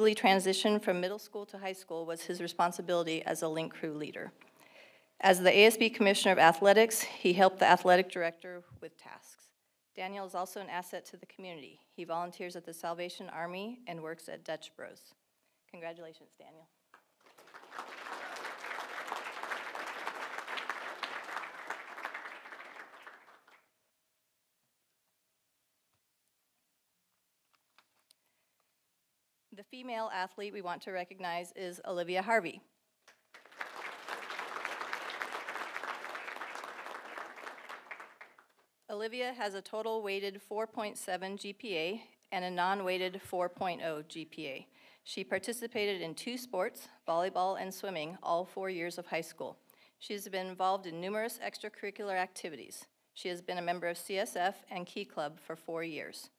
smoothly transition from middle school to high school was his responsibility as a link crew leader. As the ASB Commissioner of Athletics, he helped the athletic director with tasks. Daniel is also an asset to the community. He volunteers at the Salvation Army and works at Dutch Bros. Congratulations, Daniel. The female athlete we want to recognize is Olivia Harvey. Olivia has a total weighted 4.7 GPA and a non-weighted 4.0 GPA. She participated in 2 sports, volleyball and swimming, all 4 years of high school. She has been involved in numerous extracurricular activities. She has been a member of CSF and Key Club for 4 years.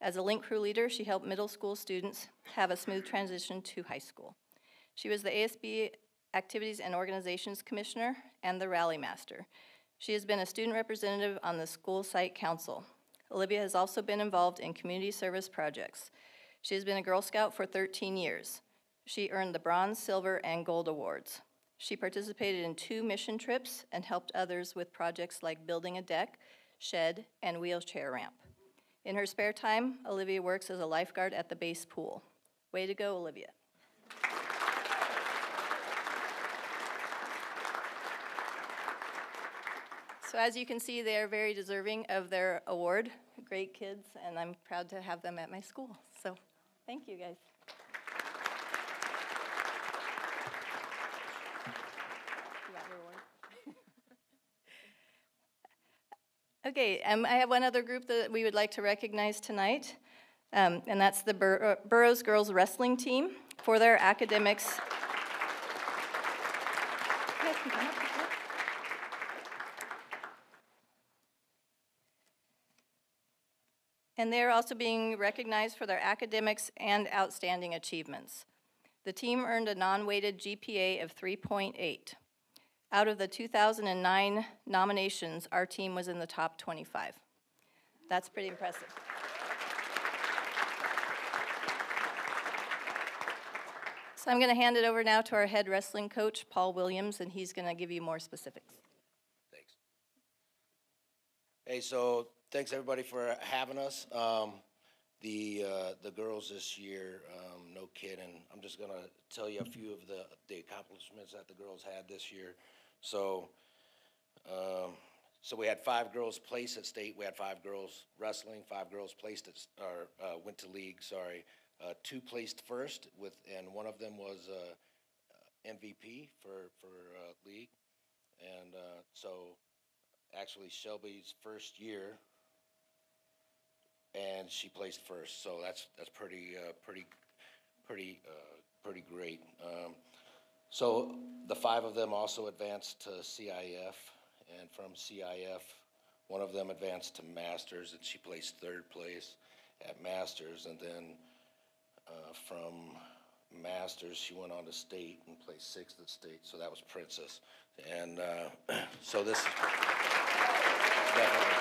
As a link crew leader, she helped middle school students have a smooth transition to high school. She was the ASB Activities and Organizations Commissioner and the Rally Master. She has been a student representative on the School Site Council. Olivia has also been involved in community service projects. She has been a Girl Scout for 13 years. She earned the Bronze, Silver, and Gold awards. She participated in 2 mission trips and helped others with projects like building a deck, shed, and wheelchair ramp. In her spare time, Olivia works as a lifeguard at the base pool. Way to go, Olivia. So as you can see, they are very deserving of their award. Great kids, and I'm proud to have them at my school. So thank you, guys. You got your award. Okay, I have one other group that we would like to recognize tonight, and that's the Burroughs Girls Wrestling Team for their academics. And they're also being recognized for their academics and outstanding achievements. The team earned a non-weighted GPA of 3.8. Out of the 2009 nominations, our team was in the top 25. That's pretty impressive. So I'm going to hand it over now to our head wrestling coach, Paul Williams, and he's going to give you more specifics. Thanks. Hey, so thanks everybody for having us. The girls this year, no kidding. I'm just going to tell you a few of the accomplishments that the girls had this year. So we had 5 girls placed at state. We had 5 girls wrestling, 5 girls placed at, went to league, sorry. 2 placed first, and one of them was MVP for league. And so actually Shelby's first year, and she placed first. So that's pretty great. So the 5 of them also advanced to CIF, and from CIF, one of them advanced to Masters, and she placed 3rd place at Masters, and then from Masters, she went on to state and placed 6th at state, so that was Princess. And so this definitely,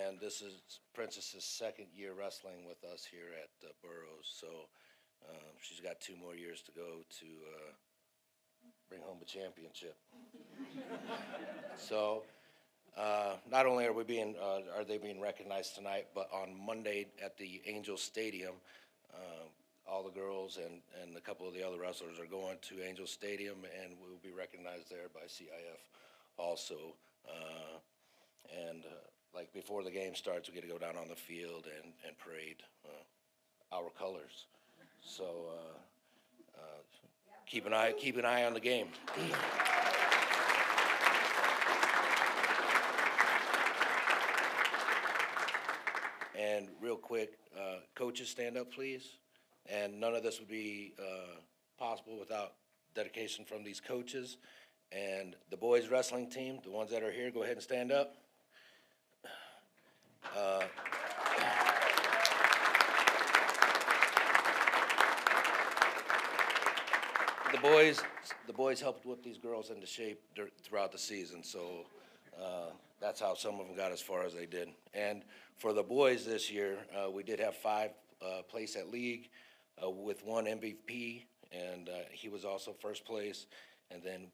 and this is Princess's 2nd year wrestling with us here at Burroughs, so she's got 2 more years to go to bring home a championship. So not only are they being recognized tonight, but on Monday at the Angel Stadium, all the girls and a couple of the other wrestlers are going to Angel Stadium, and we'll be recognized there by CIF also. Like before the game starts, we get to go down on the field and parade our colors. So keep an eye on the game. And real quick, coaches, stand up, please. And none of this would be possible without dedication from these coaches. And the boys wrestling team, the ones that are here, go ahead and stand up. The boys helped whip these girls into shape throughout the season, so that's how some of them got as far as they did. And for the boys this year, we did have 5 place at league with 1 MVP, and he was also first place. And then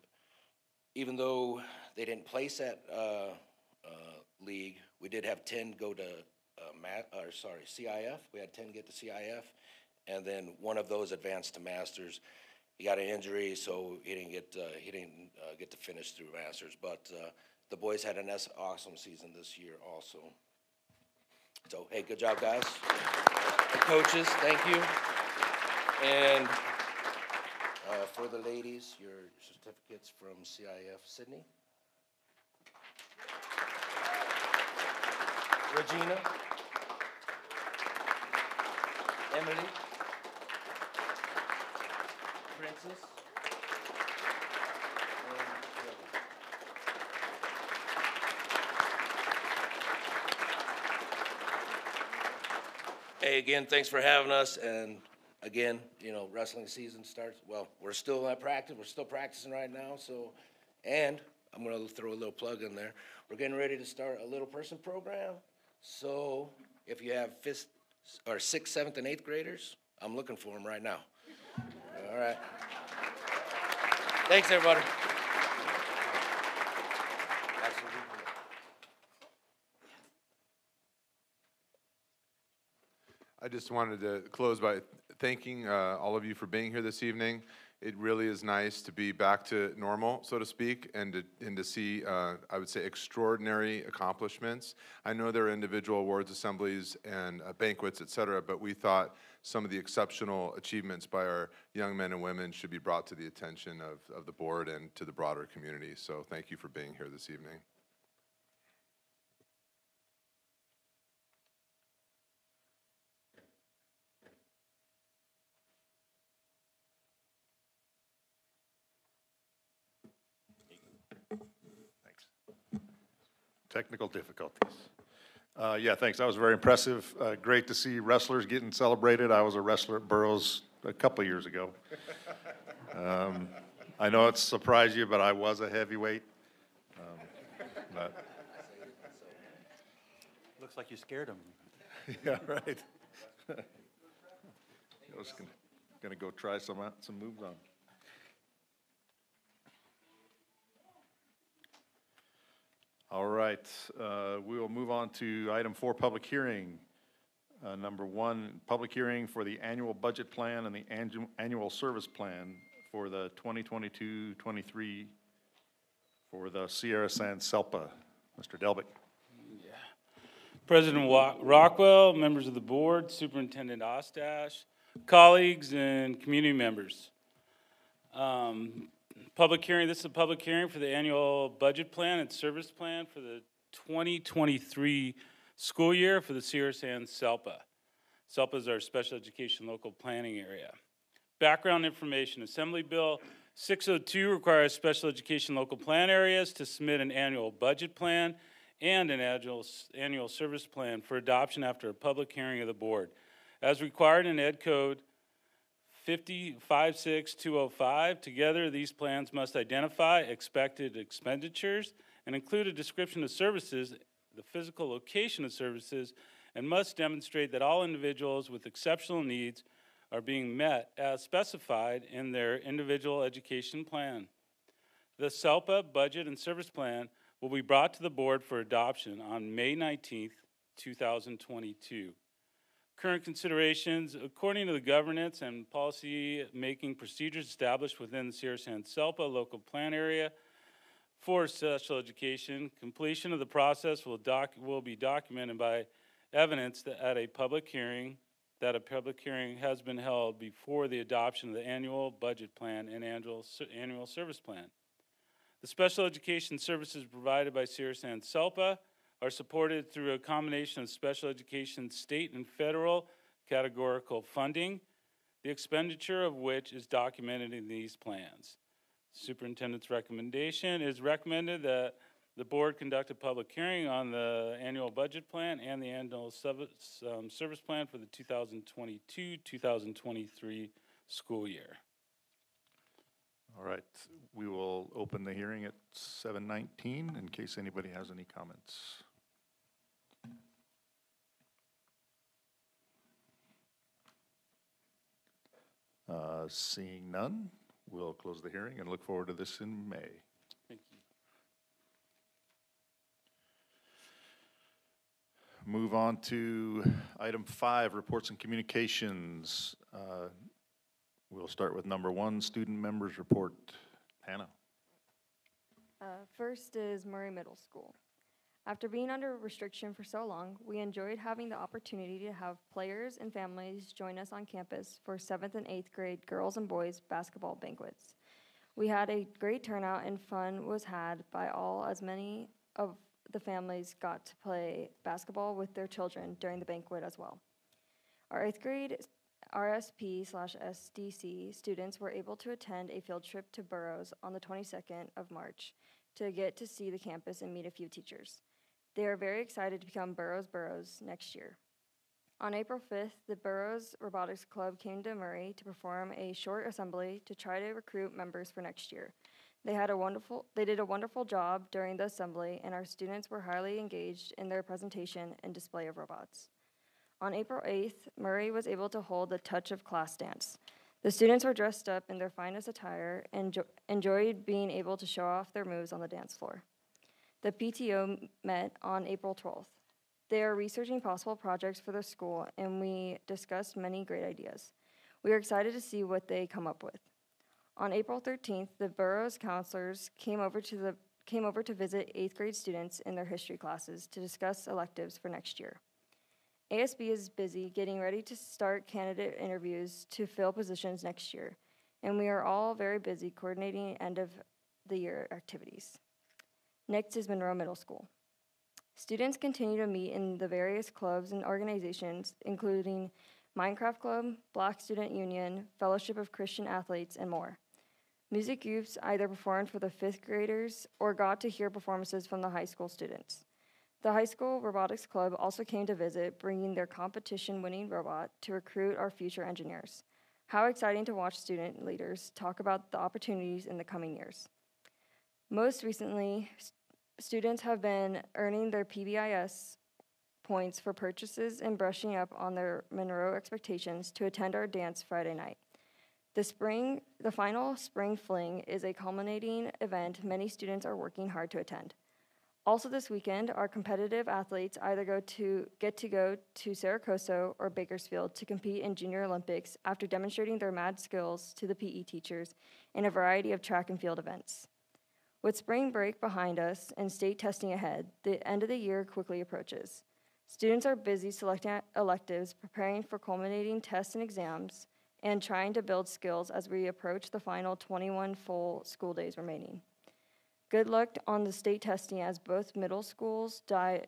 even though they didn't place at league, we did have 10 go to CIF. We had 10 get to CIF, and then one of those advanced to Masters. He got an injury, so he didn't get to finish through Masters. But the boys had an awesome season this year also. So hey, good job, guys. And coaches, thank you. And for the ladies, your certificates from CIF Sydney. Regina, Emily, Princess, and Debbie. Hey, again, thanks for having us. And again, you know, wrestling season starts. Well, we're still at practice. We're still practicing right now. So, and I'm going to throw a little plug in there. We're getting ready to start a little person program. So if you have 5th or 6th, 7th, and 8th graders, I'm looking for them right now. All right. Thanks, everybody. I just wanted to close by thanking all of you for being here this evening. It really is nice to be back to normal, so to speak, and to see, I would say, extraordinary accomplishments. I know there are individual awards assemblies and banquets, et cetera, but we thought some of the exceptional achievements by our young men and women should be brought to the attention of the board and to the broader community. So thank you for being here this evening. Technical difficulties. Yeah, thanks. That was very impressive. Great to see wrestlers getting celebrated. I was a wrestler at Burroughs a couple years ago. I know it surprised you, but I was a heavyweight. But looks like you scared him. yeah, right. I was gonna go try some moves on. All right, we will move on to item 4, public hearing. Number 1, public hearing for the annual budget plan and the annual service plan for the 2022-23 for the Sierra San SELPA. Mr. Delbick. Yeah. President Rockwell, members of the board, Superintendent Ostash, colleagues, and community members. Public hearing, this is a public hearing for the annual budget plan and service plan for the 2023 school year for the Sierra San SELPA. SELPA is our special education local planning area. Background information, Assembly Bill 602 requires special education local plan areas to submit an annual budget plan and an annual service plan for adoption after a public hearing of the board. As required in Ed Code 56205, together these plans must identify expected expenditures and include a description of services, the physical location of services, and must demonstrate that all individuals with exceptional needs are being met as specified in their individual education plan. The SELPA budget and service plan will be brought to the board for adoption on May 19th, 2022. Current considerations, according to the governance and policy-making procedures established within the Sierra San SELPA local plan area for special education, completion of the process will be documented by evidence that a public hearing has been held before the adoption of the annual budget plan and annual service plan. The special education services provided by Sierra San SELPA are supported through a combination of special education state and federal categorical funding, the expenditure of which is documented in these plans. Superintendent's recommendation is recommended that the board conduct a public hearing on the annual budget plan and the annual service plan for the 2022-2023 school year. All right, we will open the hearing at 7:19 in case anybody has any comments. Seeing none, we'll close the hearing and look forward to this in May. Thank you. Move on to item 5, reports and communications. We'll start with number 1, student members report. Hannah. First is Murray Middle School. After being under restriction for so long, we enjoyed having the opportunity to have players and families join us on campus for 7th and 8th grade girls and boys basketball banquets. We had a great turnout and fun was had by all, as many of the families got to play basketball with their children during the banquet as well. Our 8th grade RSP/SDC students were able to attend a field trip to Burroughs on the 22nd of March to get to see the campus and meet a few teachers. They are very excited to become Burroughs next year. On April 5th, the Burroughs Robotics Club came to Murray to perform a short assembly to try to recruit members for next year. They did a wonderful job during the assembly, and our students were highly engaged in their presentation and display of robots. On April 8th, Murray was able to hold the Touch of Class dance. The students were dressed up in their finest attire and enjoyed being able to show off their moves on the dance floor. The PTO met on April 12th. They are researching possible projects for their school, and we discussed many great ideas. We are excited to see what they come up with. On April 13th, the Burroughs counselors came over to visit 8th grade students in their history classes to discuss electives for next year. ASB is busy getting ready to start candidate interviews to fill positions next year, and we are all very busy coordinating end of the year activities. Next is Monroe Middle School. Students continue to meet in the various clubs and organizations, including Minecraft Club, Black Student Union, Fellowship of Christian Athletes, and more. Music groups either performed for the 5th graders or got to hear performances from the high school students. The High School Robotics Club also came to visit, bringing their competition-winning robot to recruit our future engineers. How exciting to watch student leaders talk about the opportunities in the coming years. Most recently, students have been earning their PBIS points for purchases and brushing up on their Monroe expectations to attend our dance Friday night. The final Spring Fling is a culminating event many students are working hard to attend. Also this weekend, our competitive athletes either get to go to Saracoso or Bakersfield to compete in Junior Olympics after demonstrating their mad skills to the PE teachers in a variety of track and field events. With spring break behind us and state testing ahead, the end of the year quickly approaches. Students are busy selecting electives, preparing for culminating tests and exams, and trying to build skills as we approach the final 21 full school days remaining. Good luck on the state testing as both middle schools dive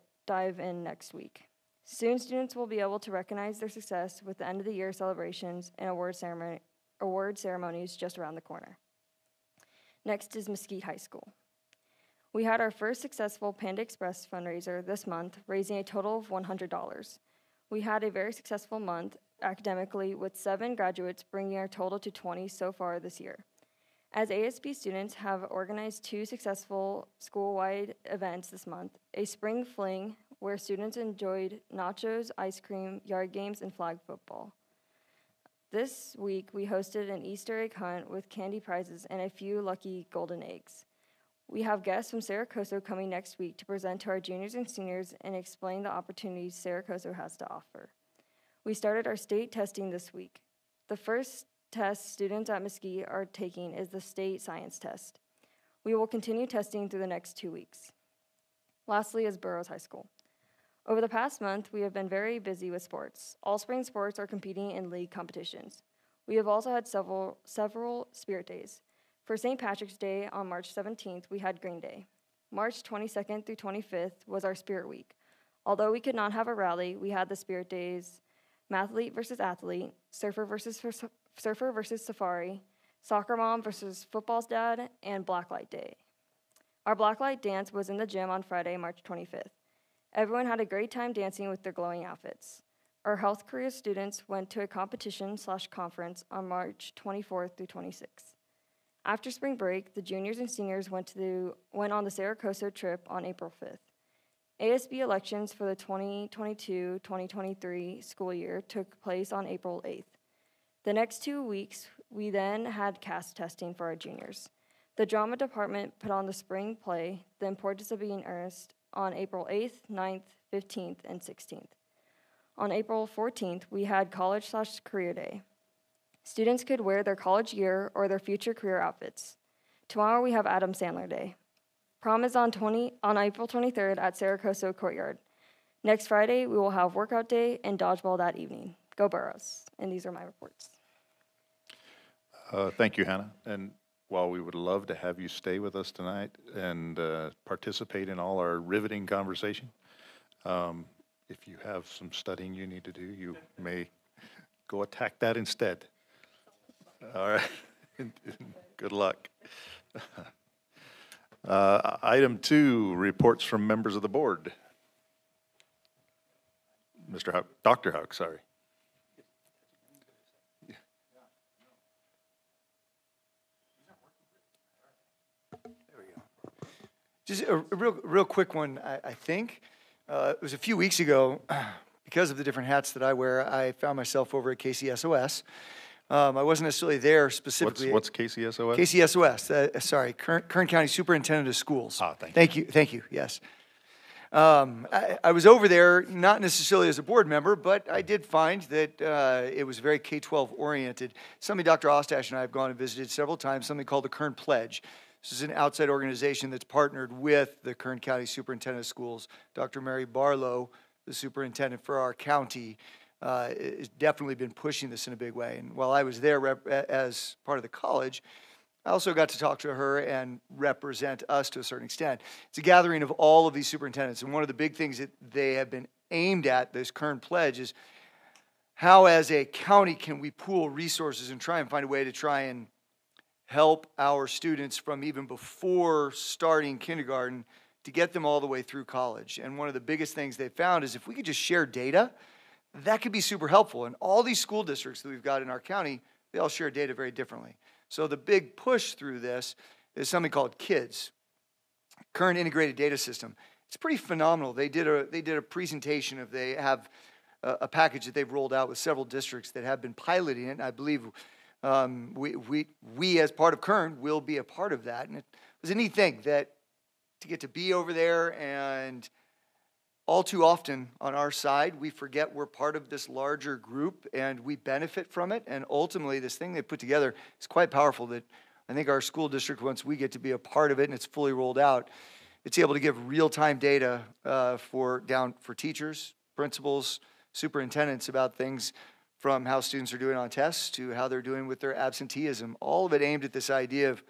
in next week. Soon, students will be able to recognize their success with the end of the year celebrations and award ceremonies just around the corner. Next is Mesquite High School. We had our first successful Panda Express fundraiser this month, raising a total of $100. We had a very successful month academically with 7 graduates, bringing our total to 20 so far this year. As ASB students have organized 2 successful school-wide events this month, a spring fling where students enjoyed nachos, ice cream, yard games, and flag football. This week, we hosted an Easter egg hunt with candy prizes and a few lucky golden eggs. We have guests from Saracoso coming next week to present to our juniors and seniors and explain the opportunities Saracoso has to offer. We started our state testing this week. The first test students at Mesquite are taking is the state science test. We will continue testing through the next 2 weeks. Lastly is Burroughs High School. Over the past month, we have been very busy with sports. All spring sports are competing in league competitions. We have also had several spirit days. For St. Patrick's Day on March 17th, we had Green Day. March 22nd through 25th was our Spirit Week. Although we could not have a rally, we had the Spirit Days, Mathlete versus Athlete, Surfer versus Safari, Soccer Mom versus Football's Dad, and Blacklight Day. Our Blacklight dance was in the gym on Friday, March 25th. Everyone had a great time dancing with their glowing outfits. Our health career students went to a competition/conference on March 24th through 26th. After spring break, the juniors and seniors went on the Saracoso trip on April 5th. ASB elections for the 2022-2023 school year took place on April 8th. The next 2 weeks, we then had cast testing for our juniors. The drama department put on the spring play, The Importance of Being Earnest, on April 8th, 9th, 15th, and 16th. On April 14th, we had college/career day. Students could wear their college year or their future career outfits. Tomorrow we have Adam Sandler Day. Prom is on April 23rd at Saracoso Courtyard. Next Friday, we will have workout day and dodgeball that evening. Go Burros. And these are my reports. Thank you, Hannah. And while we would love to have you stay with us tonight and participate in all our riveting conversation, if you have some studying you need to do, you may go attack that instead. All right. Good luck. Item 2, reports from members of the board. Dr. Houck, sorry. Just a real quick one, I think. It was a few weeks ago, because of the different hats that I wear, I found myself over at KCSOS. I wasn't necessarily there specifically. What's KCSOS? KCSOS, sorry, Kern County Superintendent of Schools. Thank you. Thank you, yes. I was over there, not necessarily as a board member, but I did find that it was very K-12 oriented. Something Dr. Ostash and I have gone and visited several times, something called the Kern Pledge. This is an outside organization that's partnered with the Kern County Superintendent of Schools. Dr. Mary Barlow, the superintendent for our county, has definitely been pushing this in a big way. And while I was there as part of the college, I also got to talk to her and represent us to a certain extent. It's a gathering of all of these superintendents. And one of the big things that they have been aimed at, this Kern Pledge, is how as a county can we pool resources and try and find a way to try and help our students from even before starting kindergarten to get them all the way through college. And one of the biggest things they found is if we could just share data, that could be super helpful. And all these school districts that we've got in our county, they all share data very differently. So the big push through this is something called KIDS, Kern Integrated Data System. It's pretty phenomenal. They did a presentation of, they have a package that they've rolled out with several districts that have been piloting it. And I believe we as part of Kern will be a part of that. And it was a neat thing that to get to be over there, and all too often on our side, we forget we're part of this larger group and we benefit from it. And ultimately, this thing they put together is quite powerful that I think our school district, once we get to be a part of it and it's fully rolled out, it's able to give real-time data for teachers, principals, superintendents about things from how students are doing on tests to how they're doing with their absenteeism. All of it aimed at this idea of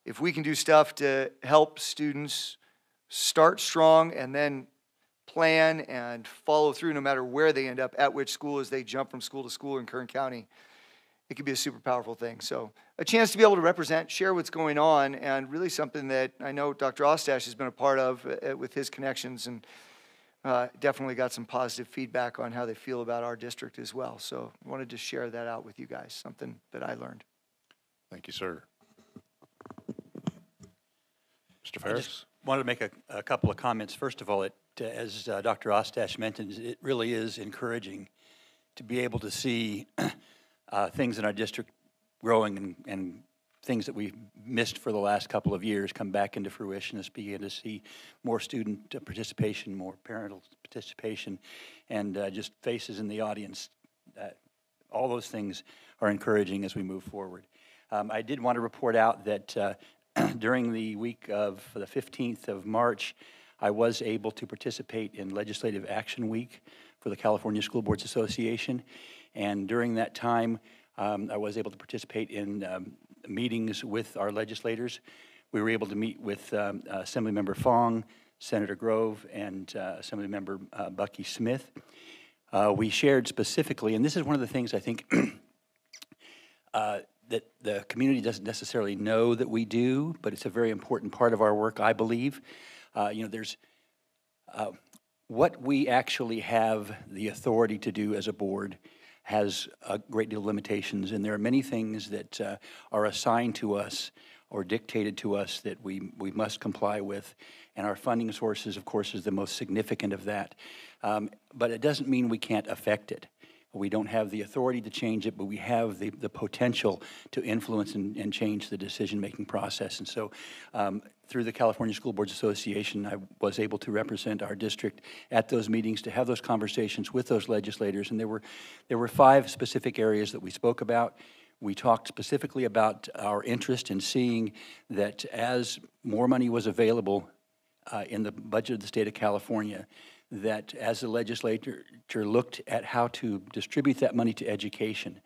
if we can do stuff to help students start strong and then plan and follow through no matter where they end up, at which school as they jump from school to school in Kern County, it could be a super powerful thing. So a chance to be able to represent, share what's going on, and really something that I know Dr. Ostash has been a part of with his connections, and definitely got some positive feedback on how they feel about our district as well. So I wanted to share that out with you guys, something that I learned. Thank you, sir. Mr. Ferris? I just wanted to make a couple of comments. First of all, as Dr. Ostash mentioned, it really is encouraging to be able to see things in our district growing and things that we've missed for the last couple of years come back into fruition, as begin to see more student participation, more parental participation, and just faces in the audience. All those things are encouraging as we move forward. I did want to report out that during the week of the 15th of March, I was able to participate in Legislative Action Week for the California School Boards Association, and during that time, I was able to participate in meetings with our legislators. We were able to meet with Assemblymember Fong, Senator Grove, and Assemblymember Bucky Smith. We shared specifically, and this is one of the things I think that the community doesn't necessarily know that we do, but it's a very important part of our work, I believe. There's what we actually have the authority to do as a board has a great deal of limitations, and there are many things that are assigned to us or dictated to us that we must comply with, and our funding sources, of course, is the most significant of that. But it doesn't mean we can't affect it. We don't have the authority to change it, but we have the potential to influence and change the decision-making process. And so through the California School Boards Association, I was able to represent our district at those meetings, to have those conversations with those legislators. And there were 5 specific areas that we spoke about. We talked specifically about our interest in seeing that as more money was available in the budget of the state of California, that as the legislature looked at how to distribute that money to education,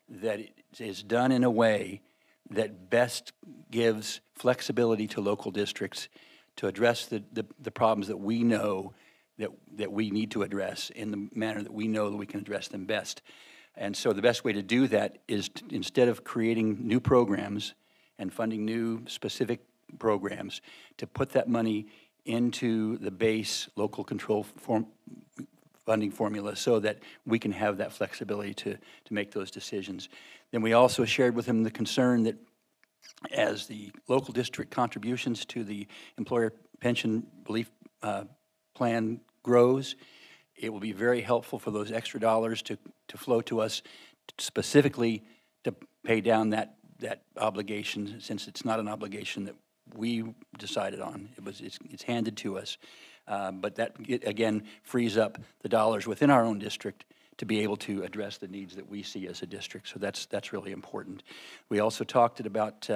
that it is done in a way that best gives flexibility to local districts to address the problems that we know that we need to address in the manner that we know that we can address them best. And so the best way to do that is to, instead of creating new programs and funding new specific programs, to put that money into the base local control funding formula so that we can have that flexibility to make those decisions. Then we also shared with him the concern that as the local district contributions to the employer pension relief plan grows, it will be very helpful for those extra dollars to flow to us specifically to pay down that obligation, since it's not an obligation that we decided on. It's handed to us. But that, again, frees up the dollars within our own district to be able to address the needs that we see as a district. So that's really important. We also talked about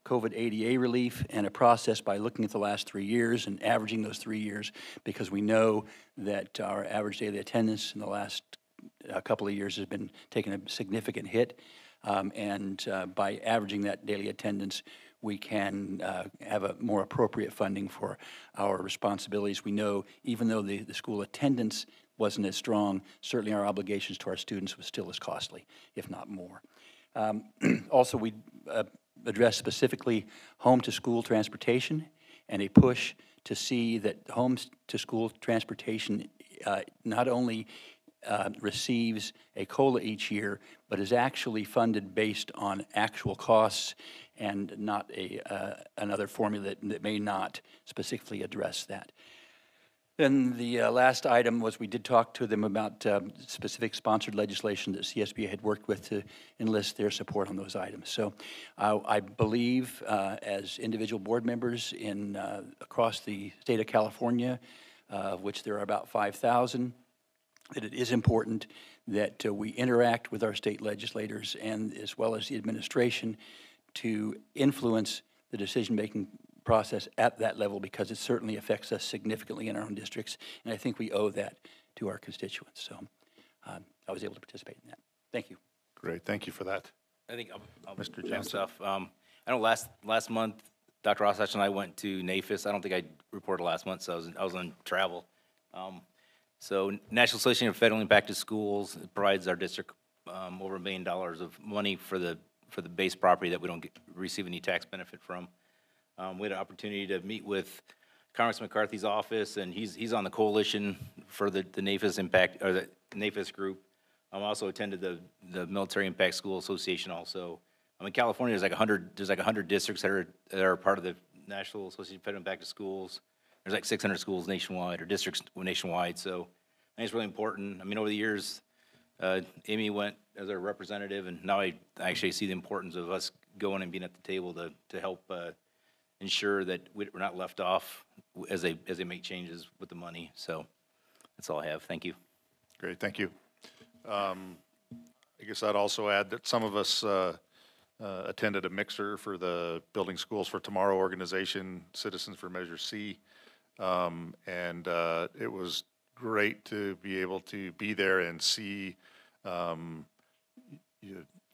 COVID ADA relief and a process by looking at the last 3 years and averaging those 3 years, because we know that our average daily attendance in the last couple of years has been taking a significant hit. By averaging that daily attendance, we can have a more appropriate funding for our responsibilities. We know even though the school attendance wasn't as strong, certainly our obligations to our students was still as costly, if not more. Also, we addressed specifically home-to-school transportation and a push to see that home-to-school transportation not only receives a COLA each year, but is actually funded based on actual costs and not another formula that may not specifically address that. Then the last item was we did talk to them about specific sponsored legislation that CSBA had worked with to enlist their support on those items. So I believe as individual board members across the state of California, of which there are about 5,000, that it is important that we interact with our state legislators and as well as the administration to influence the decision-making process at that level, because it certainly affects us significantly in our own districts, and I think we owe that to our constituents. So I was able to participate in that. Thank you. Great, thank you for that. I think I'll Mr. jump Johnson. stuff. I know last month, Dr. Osage and I went to NAFIS. I don't think I reported last month, so I was on travel. So National Association of Federally Impacted Schools provides our district over $1 million of money for the base property that we don't receive any tax benefit from. We had an opportunity to meet with Congressman McCarthy's office, and he's on the coalition for the NAFIS impact, or the NAFIS group. I also attended the Military Impact School Association also. In California, there's like 100 districts that are part of the National Association of Federally Impacted Schools. There's like 600 schools nationwide, or districts nationwide, so I think it's really important. Over the years, Amy went as our representative, and now I actually see the importance of us going and being at the table to help ensure that we're not left off as they make changes with the money. So that's all I have. Thank you. Great, thank you. I guess I'd also add that some of us attended a mixer for the Building Schools for Tomorrow organization, Citizens for Measure C, and it was great to be able to be there and see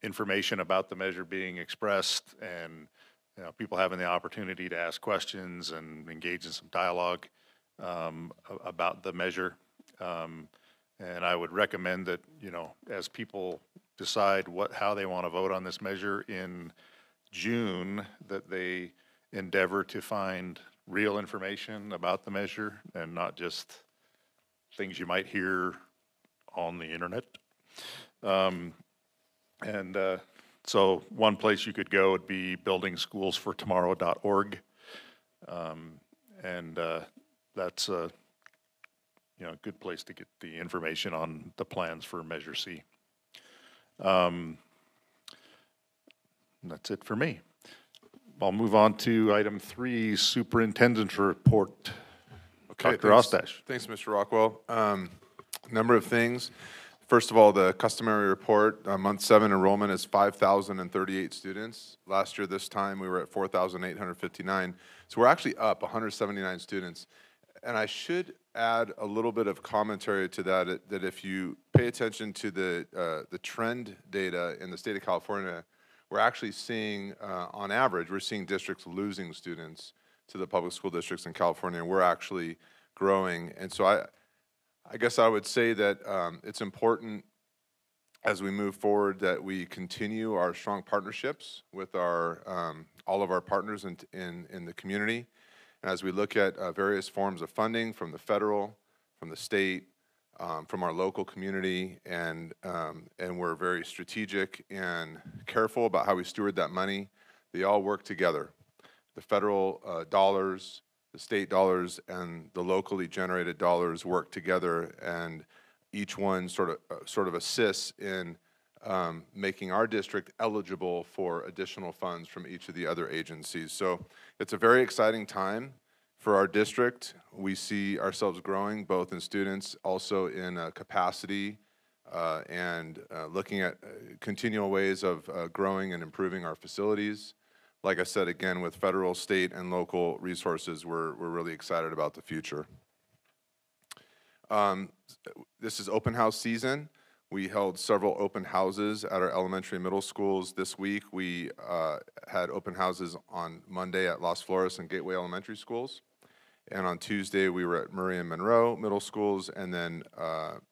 information about the measure being expressed, and people having the opportunity to ask questions and engage in some dialogue about the measure. And I would recommend that, as people decide how they want to vote on this measure in June, that they endeavor to find real information about the measure and not just things you might hear on the internet. So one place you could go would be buildingschoolsfortomorrow.org. That's a good place to get the information on the plans for Measure C. That's it for me. I'll move on to item 3, Superintendent's Report. Okay, Dr. Ostash. Thanks, Mr. Rockwell. Number of things. First of all, the customary report, month 7 enrollment is 5,038 students. Last year, this time, we were at 4,859. So we're actually up 179 students. And I should add a little bit of commentary to that, that if you pay attention to the trend data in the state of California, we're actually seeing, on average, we're seeing districts losing students to the public school districts in California, and we're actually growing. And so I guess I would say that it's important as we move forward that we continue our strong partnerships with our all of our partners in the community. And as we look at various forms of funding from the federal, from the state, from our local community, and we're very strategic and careful about how we steward that money. They all work together. The federal dollars, the state dollars, and the locally generated dollars work together, and each one sort of assists in making our district eligible for additional funds from each of the other agencies. So it's a very exciting time for our district. We see ourselves growing both in students, also in capacity, and looking at continual ways of growing and improving our facilities. Like I said, again, with federal, state, and local resources, we're really excited about the future. This is open house season. We held several open houses at our elementary and middle schools this week. We had open houses on Monday at Las Flores and Gateway Elementary Schools. And on Tuesday, we were at Murray and Monroe Middle Schools. And then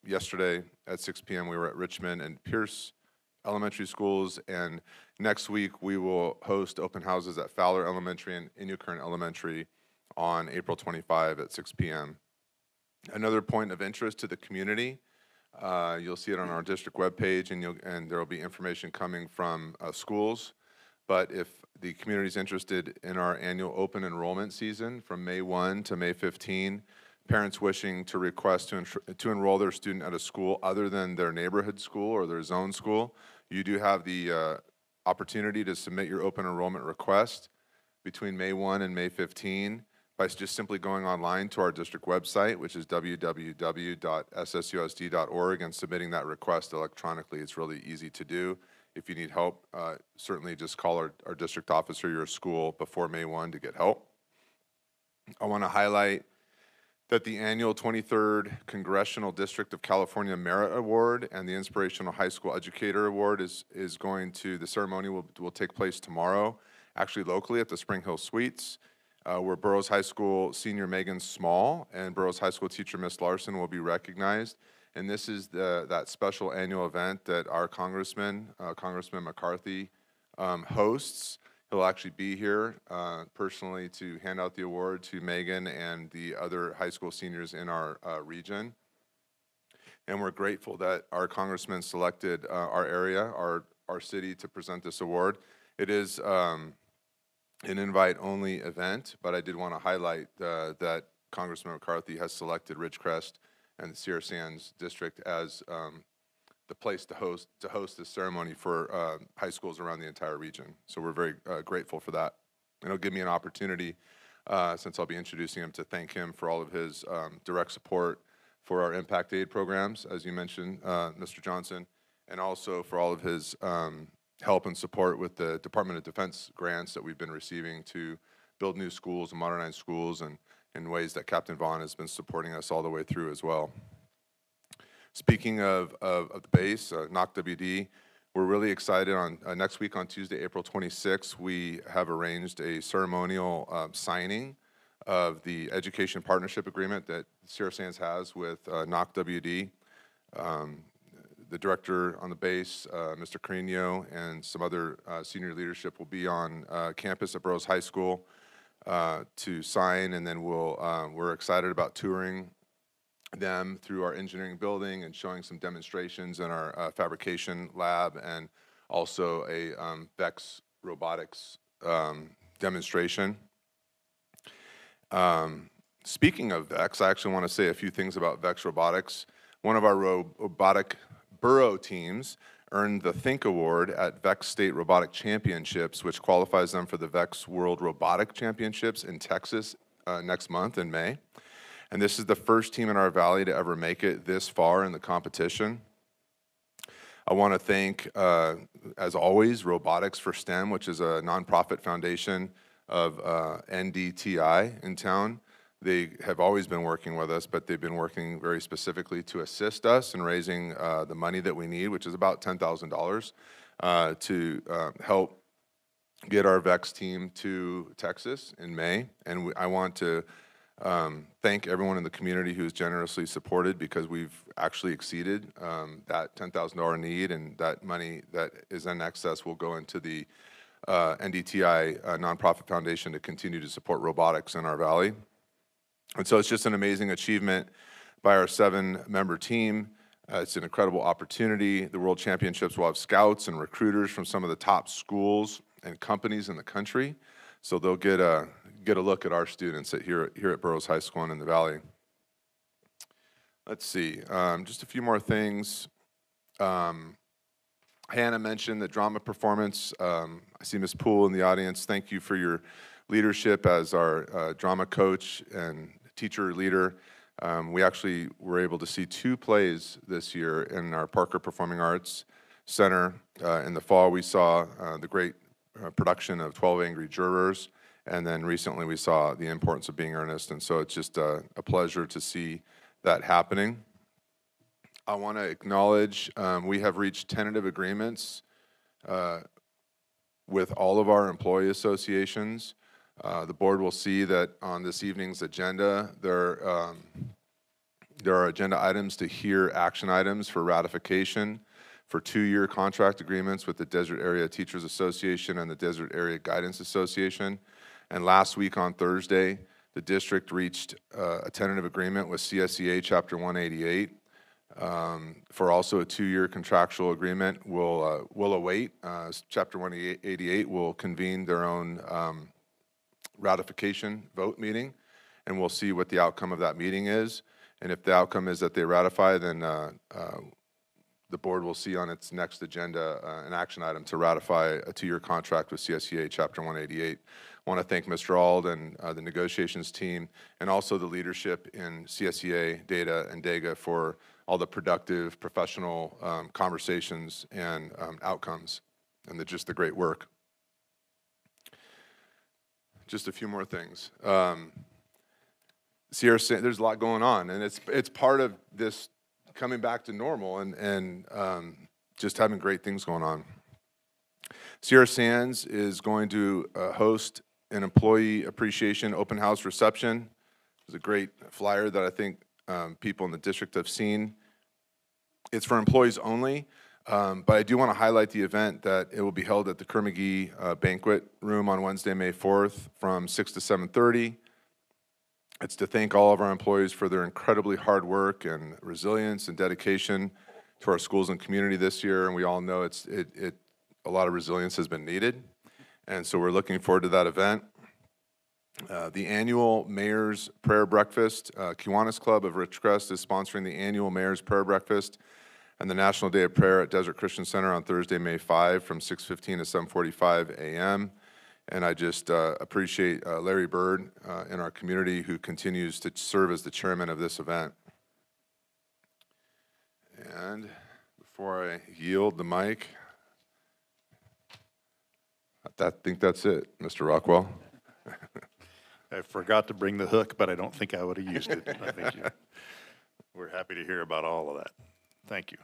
yesterday at 6 p.m., we were at Richmond and Pierce Elementary Schools. And next week, we will host open houses at Fowler Elementary and Inukurn Elementary on April 25 at 6 p.m. Another point of interest to the community, you'll see it on our district webpage, and there will be information coming from schools. But if the community is interested in our annual open enrollment season from May 1 to May 15, parents wishing to request to enroll their student at a school other than their neighborhood school or their zone school, you do have the opportunity to submit your open enrollment request between May 1 and May 15 by just simply going online to our district website, which is www.ssusd.org, and submitting that request electronically. It's really easy to do. If you need help, certainly just call our district office or your school before May 1 to get help. I want to highlight that the annual 23rd Congressional District of California Merit Award and the Inspirational High School Educator Award the ceremony will take place tomorrow, actually locally at the Spring Hill Suites, where Burroughs High School senior Megan Small and Burroughs High School teacher Miss Larson will be recognized. And this is that special annual event that our Congressman McCarthy, hosts. He'll actually be here personally to hand out the award to Megan and the other high school seniors in our region. And we're grateful that our Congressman selected our area, our city, to present this award. It is an invite-only event, but I did want to highlight that Congressman McCarthy has selected Ridgecrest and the Sierra Sands District as the place to host this ceremony for high schools around the entire region. So we're very grateful for that. And it'll give me an opportunity, since I'll be introducing him, to thank him for all of his direct support for our impact aid programs, as you mentioned, Mr. Johnson, and also for all of his help and support with the Department of Defense grants that we've been receiving to build new schools and modernize schools, and in ways that Captain Vaughn has been supporting us all the way through as well. Speaking of the base, NOC-WD, we're really excited on next week on Tuesday, April 26th, we have arranged a ceremonial signing of the Education Partnership Agreement that Sierra Sands has with NOC-WD. The director on the base, Mr. Carino, and some other senior leadership will be on campus at Burroughs High School to sign, and then we're excited about touring them through our engineering building and showing some demonstrations in our fabrication lab, and also a VEX robotics demonstration. Speaking of VEX, I actually want to say a few things about VEX robotics. One of our robotic borough teams earned the Think Award at VEX State Robotic Championships, which qualifies them for the VEX World Robotic Championships in Texas next month in May. And this is the first team in our valley to ever make it this far in the competition. I want to thank, as always, Robotics for STEM, which is a nonprofit foundation of NDTI in town. They have always been working with us, but they've been working very specifically to assist us in raising the money that we need, which is about $10,000, to help get our VEX team to Texas in May. And I want to thank everyone in the community who's generously supported, because we've actually exceeded that $10,000 need, and that money that is in excess will go into the NDTI nonprofit foundation to continue to support robotics in our valley. And so it's just an amazing achievement by our 7-member team. It's an incredible opportunity. The World Championships will have scouts and recruiters from some of the top schools and companies in the country, so they'll get a look at our students here at Burroughs High School and in the Valley. Let's see, just a few more things. Hannah mentioned the drama performance. I see Ms. Poole in the audience. Thank you for your leadership as our drama coach and teacher leader. We actually were able to see 2 plays this year in our Parker Performing Arts Center. In the fall, we saw the great production of 12 Angry Jurors, and then recently we saw The Importance of Being Earnest, and so it's just a pleasure to see that happening. I want to acknowledge we have reached tentative agreements with all of our employee associations. The board will see that on this evening's agenda, there are agenda items to hear action items for ratification for 2-year contract agreements with the Desert Area Teachers Association and the Desert Area Guidance Association. And last week on Thursday, the district reached a tentative agreement with CSEA Chapter 188 for also a 2-year contractual agreement. We'll await. Chapter 188 will convene their own ratification vote meeting, and we'll see what the outcome of that meeting is. And if the outcome is that they ratify, then the board will see on its next agenda an action item to ratify a 2-year contract with CSEA Chapter 188. I want to thank Mr. Ald and the negotiations team, and also the leadership in CSEA, Data, and DAGA for all the productive, professional conversations and outcomes, and just the great work. Just a few more things. Sierra, there's a lot going on, and it's part of this coming back to normal and just having great things going on. Sierra Sands is going to host an employee appreciation open house reception. It's a great flyer that I think people in the district have seen. It's for employees only, but I do want to highlight the event that it will be held at the Kerr-McGee Banquet Room on Wednesday, May 4th from 6 to 7:30. It's to thank all of our employees for their incredibly hard work and resilience and dedication to our schools and community this year, and we all know a lot of resilience has been needed, and so we're looking forward to that event. The annual Mayor's Prayer Breakfast, Kiwanis Club of Ridgecrest is sponsoring the annual Mayor's Prayer Breakfast and the National Day of Prayer at Desert Christian Center on Thursday, May 5 from 6:15 to 7:45 a.m. And I just appreciate Larry Bird in our community, who continues to serve as the chairman of this event. And before I yield the mic, I think that's it, Mr. Rockwell. I forgot to bring the hook, but I don't think I would have used it. I think we're happy to hear about all of that. Thank you.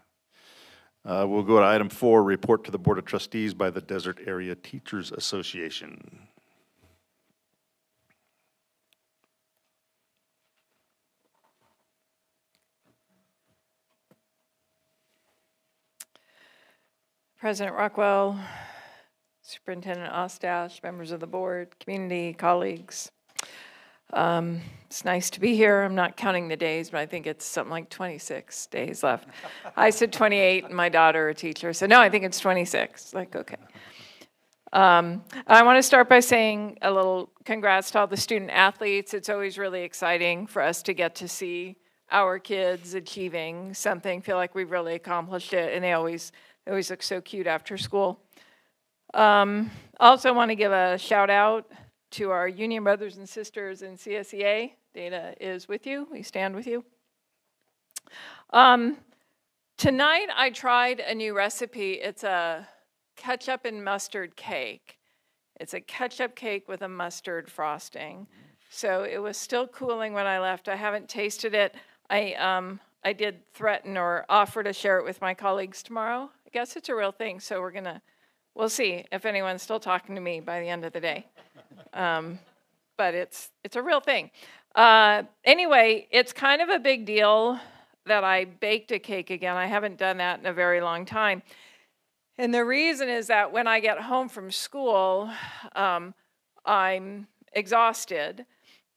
We'll go to item 4, report to the Board of Trustees by the Desert Area Teachers Association. President Rockwell, Superintendent Ostash, members of the board, community, colleagues. It's nice to be here. I'm not counting the days, but I think it's something like 26 days left. I said 28, and my daughter, a teacher, said, no, I think it's 26. Like, okay. I want to start by saying a little congrats to all the student athletes. It's always really exciting for us to get to see our kids achieving something, feel like we've really accomplished it, and they always look so cute after school. Also want to give a shout out to our union brothers and sisters in CSEA. Data is with you. We stand with you. Tonight I tried a new recipe. It's a ketchup and mustard cake. It's a ketchup cake with a mustard frosting. So it was still cooling when I left. I haven't tasted it. I did threaten or offer to share it with my colleagues tomorrow. I guess it's a real thing, so we'll see if anyone's still talking to me by the end of the day. But it's a real thing. Anyway, it's kind of a big deal that I baked a cake again. I haven't done that in a very long time. And the reason is that when I get home from school, I'm exhausted,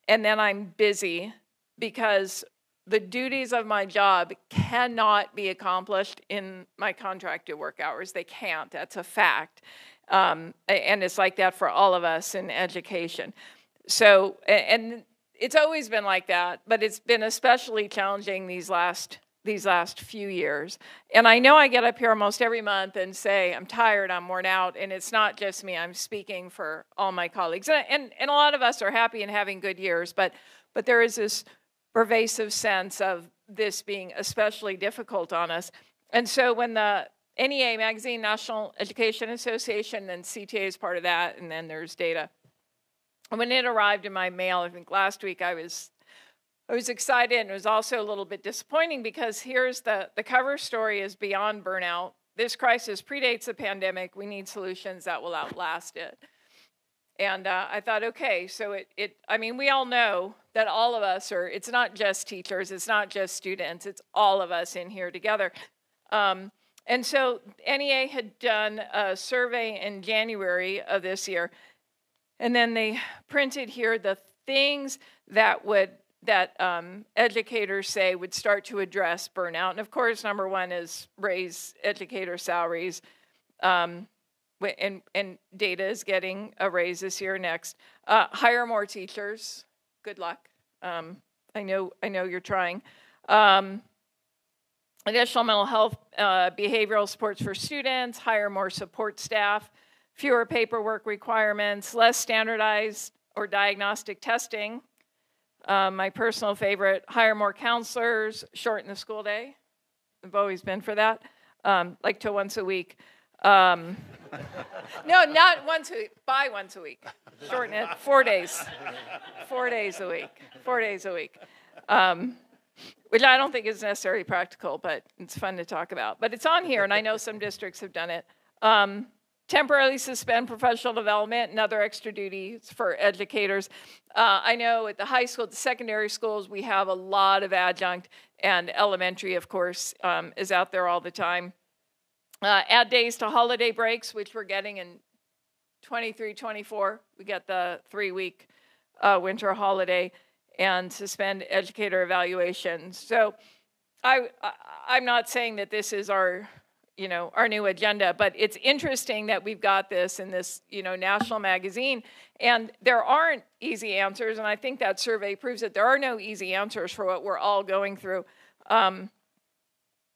and then I'm busy because the duties of my job cannot be accomplished in my contracted work hours. They can't. That's a fact. And it's like that for all of us in education. So, and it's always been like that, but it's been especially challenging these last few years. And I know I get up here almost every month and say, I'm tired, I'm worn out, and it's not just me. I'm speaking for all my colleagues. And a lot of us are happy and having good years, but there is this pervasive sense of this being especially difficult on us. And so when the NEA magazine, National Education Association, and CTA is part of that, and then there's data. When it arrived in my mail, I think last week, I was excited, and it was also a little bit disappointing because here's the cover story is beyond burnout. This crisis predates the pandemic. We need solutions that will outlast it. And I thought, okay, so I mean, we all know that all of us it's not just teachers, it's not just students, it's all of us in here together. And so NEA had done a survey in January of this year, and then they printed here the things that educators say would start to address burnout. And of course, number one is raise educator salaries. And data is getting a raise this year next. Hire more teachers. Good luck. I know you're trying. Additional mental health, behavioral supports for students. Hire more support staff. Fewer paperwork requirements. Less standardized or diagnostic testing. My personal favorite, hire more counselors, shorten the school day. I've always been for that, like to once a week. No, not once a week, by once a week. Shorten it, 4 days. 4 days a week, 4 days a week. Which I don't think is necessarily practical, but it's fun to talk about. But it's on here, and I know some districts have done it. Temporarily suspend professional development and other extra duties for educators. I know at the high school, the secondary schools, we have a lot of adjunct, and elementary, of course, is out there all the time. Add days to holiday breaks, which we're getting in 23, 24. We get the 3-week winter holiday, and suspend educator evaluations. So I'm not saying that this is our new agenda, but it's interesting that we've got this in this, national magazine, and there aren't easy answers, and I think that survey proves that there are no easy answers for what we're all going through.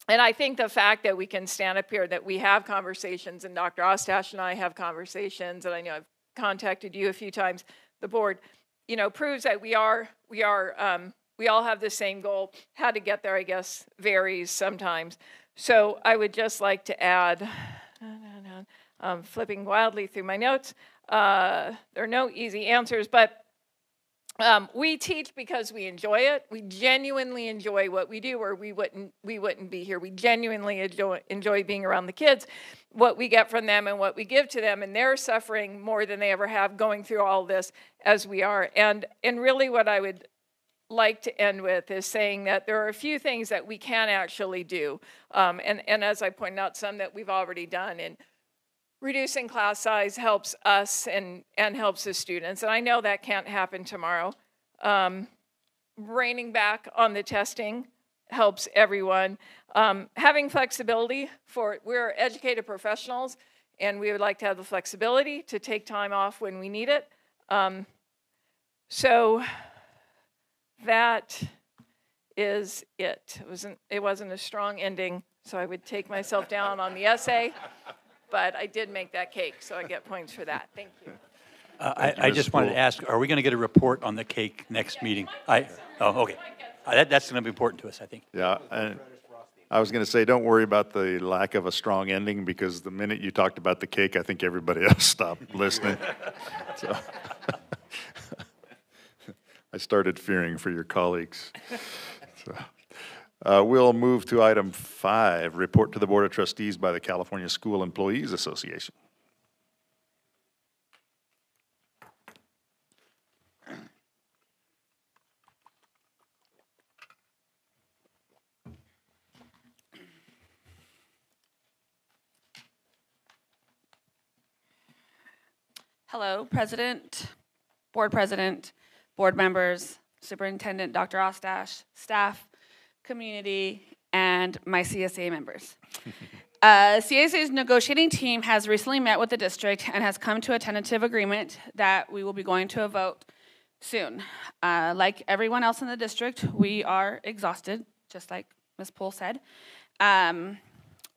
And I think the fact that we can stand up here, that we have conversations, and Dr. Ostash and I have conversations, and I know I've contacted you a few times, the board, proves that we all have the same goal. How to get there, I guess, varies sometimes. So I would just like to add, flipping wildly through my notes, there are no easy answers, but we teach because we enjoy it. We genuinely enjoy what we do, or we wouldn't be here. We genuinely enjoy being around the kids, what we get from them and what we give to them, and they're suffering more than they ever have going through all this as we are. And really what I would like to end with is saying that there are a few things that we can actually do. And as I pointed out, some that we've already done. And reducing class size helps us and helps the students. And I know that can't happen tomorrow. Reining back on the testing helps everyone. Having flexibility we're educated professionals, and we would like to have the flexibility to take time off when we need it. So that is it. It wasn't a strong ending, so I would take myself down on the essay, but I did make that cake, so I get points for that. Thank you. I just wanted to ask, are we going to get a report on the cake next meeting? Oh, okay. That's going to be important to us, I think. Yeah, and I was going to say, don't worry about the lack of a strong ending, because the minute you talked about the cake, I think everybody else stopped listening. So I started fearing for your colleagues. So, we'll move to item 5, report to the Board of Trustees by the California School Employees Association. Hello, President, board members, Superintendent Dr. Ostash, staff, community, and my CSA members. CSA's negotiating team has recently met with the district and has come to a tentative agreement that we will be going to a vote soon. Like everyone else in the district, we are exhausted, just like Ms. Poole said.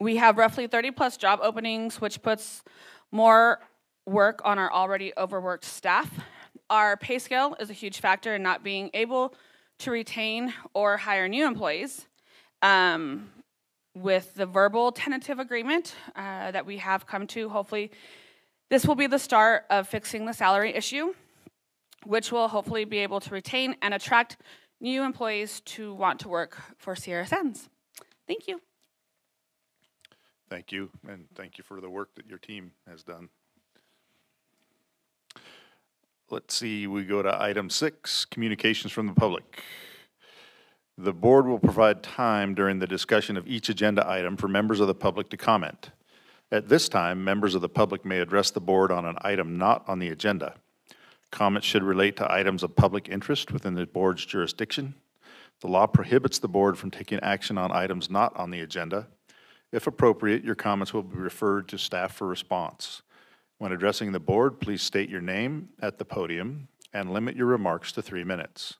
We have roughly 30+ job openings, which puts more work on our already overworked staff. Our pay scale is a huge factor in not being able to retain or hire new employees. With the verbal tentative agreement that we have come to, hopefully this will be the start of fixing the salary issue, which will hopefully be able to retain and attract new employees to want to work for Sierra Sands. Thank you. Thank you, and thank you for the work that your team has done. Let's see, we go to item 6, communications from the public. The board will provide time during the discussion of each agenda item for members of the public to comment. At this time, members of the public may address the board on an item not on the agenda. Comments should relate to items of public interest within the board's jurisdiction. The law prohibits the board from taking action on items not on the agenda. If appropriate, your comments will be referred to staff for response. When addressing the board, please state your name at the podium and limit your remarks to 3 minutes.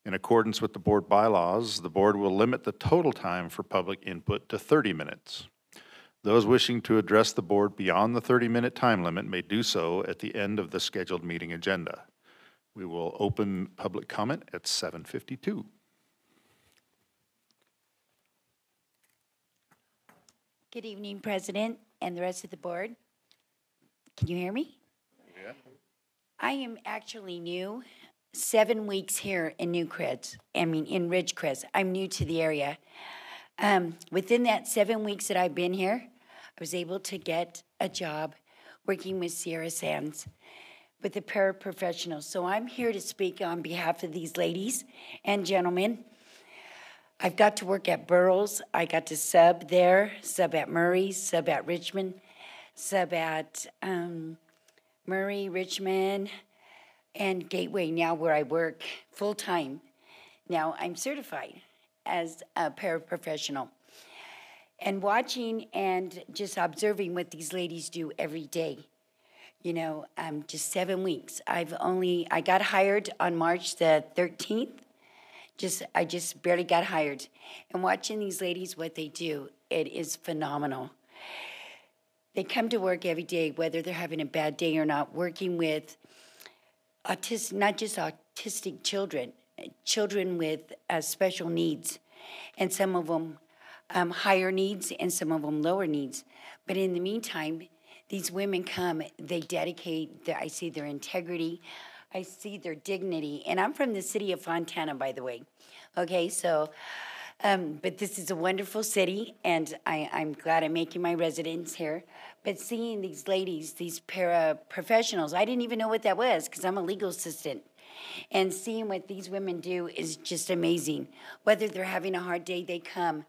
In accordance with the board bylaws, the board will limit the total time for public input to 30 minutes. Those wishing to address the board beyond the 30-minute time limit may do so at the end of the scheduled meeting agenda. We will open public comment at 7:52. Good evening, President and the rest of the board. Can you hear me? Yeah. I am actually new, 7 weeks here in in Ridgecrest. I'm new to the area. Within that 7 weeks that I've been here, I was able to get a job working with Sierra Sands with the paraprofessionals. So I'm here to speak on behalf of these ladies and gentlemen. I've got to work at Burroughs. I got to sub there, sub at Murray, sub at Richmond, sub at Murray, Richmond, and Gateway, now where I work full-time. Now I'm certified as a paraprofessional. And watching and just observing what these ladies do every day. You know, just 7 weeks. I got hired on March the 13th. I just barely got hired. And watching these ladies, what they do, it is phenomenal. They come to work every day, whether they're having a bad day or not, working with not just autistic children, children with special needs, and some of them higher needs and some of them lower needs. But in the meantime, these women come, they dedicate, I see their integrity, I see their dignity. And I'm from the city of Fontana, by the way. Okay, so, but this is a wonderful city, and I'm glad I'm making my residence here. But seeing these ladies, these paraprofessionals, I didn't even know what that was because I'm a legal assistant. And seeing what these women do is just amazing. Whether they're having a hard day, they come.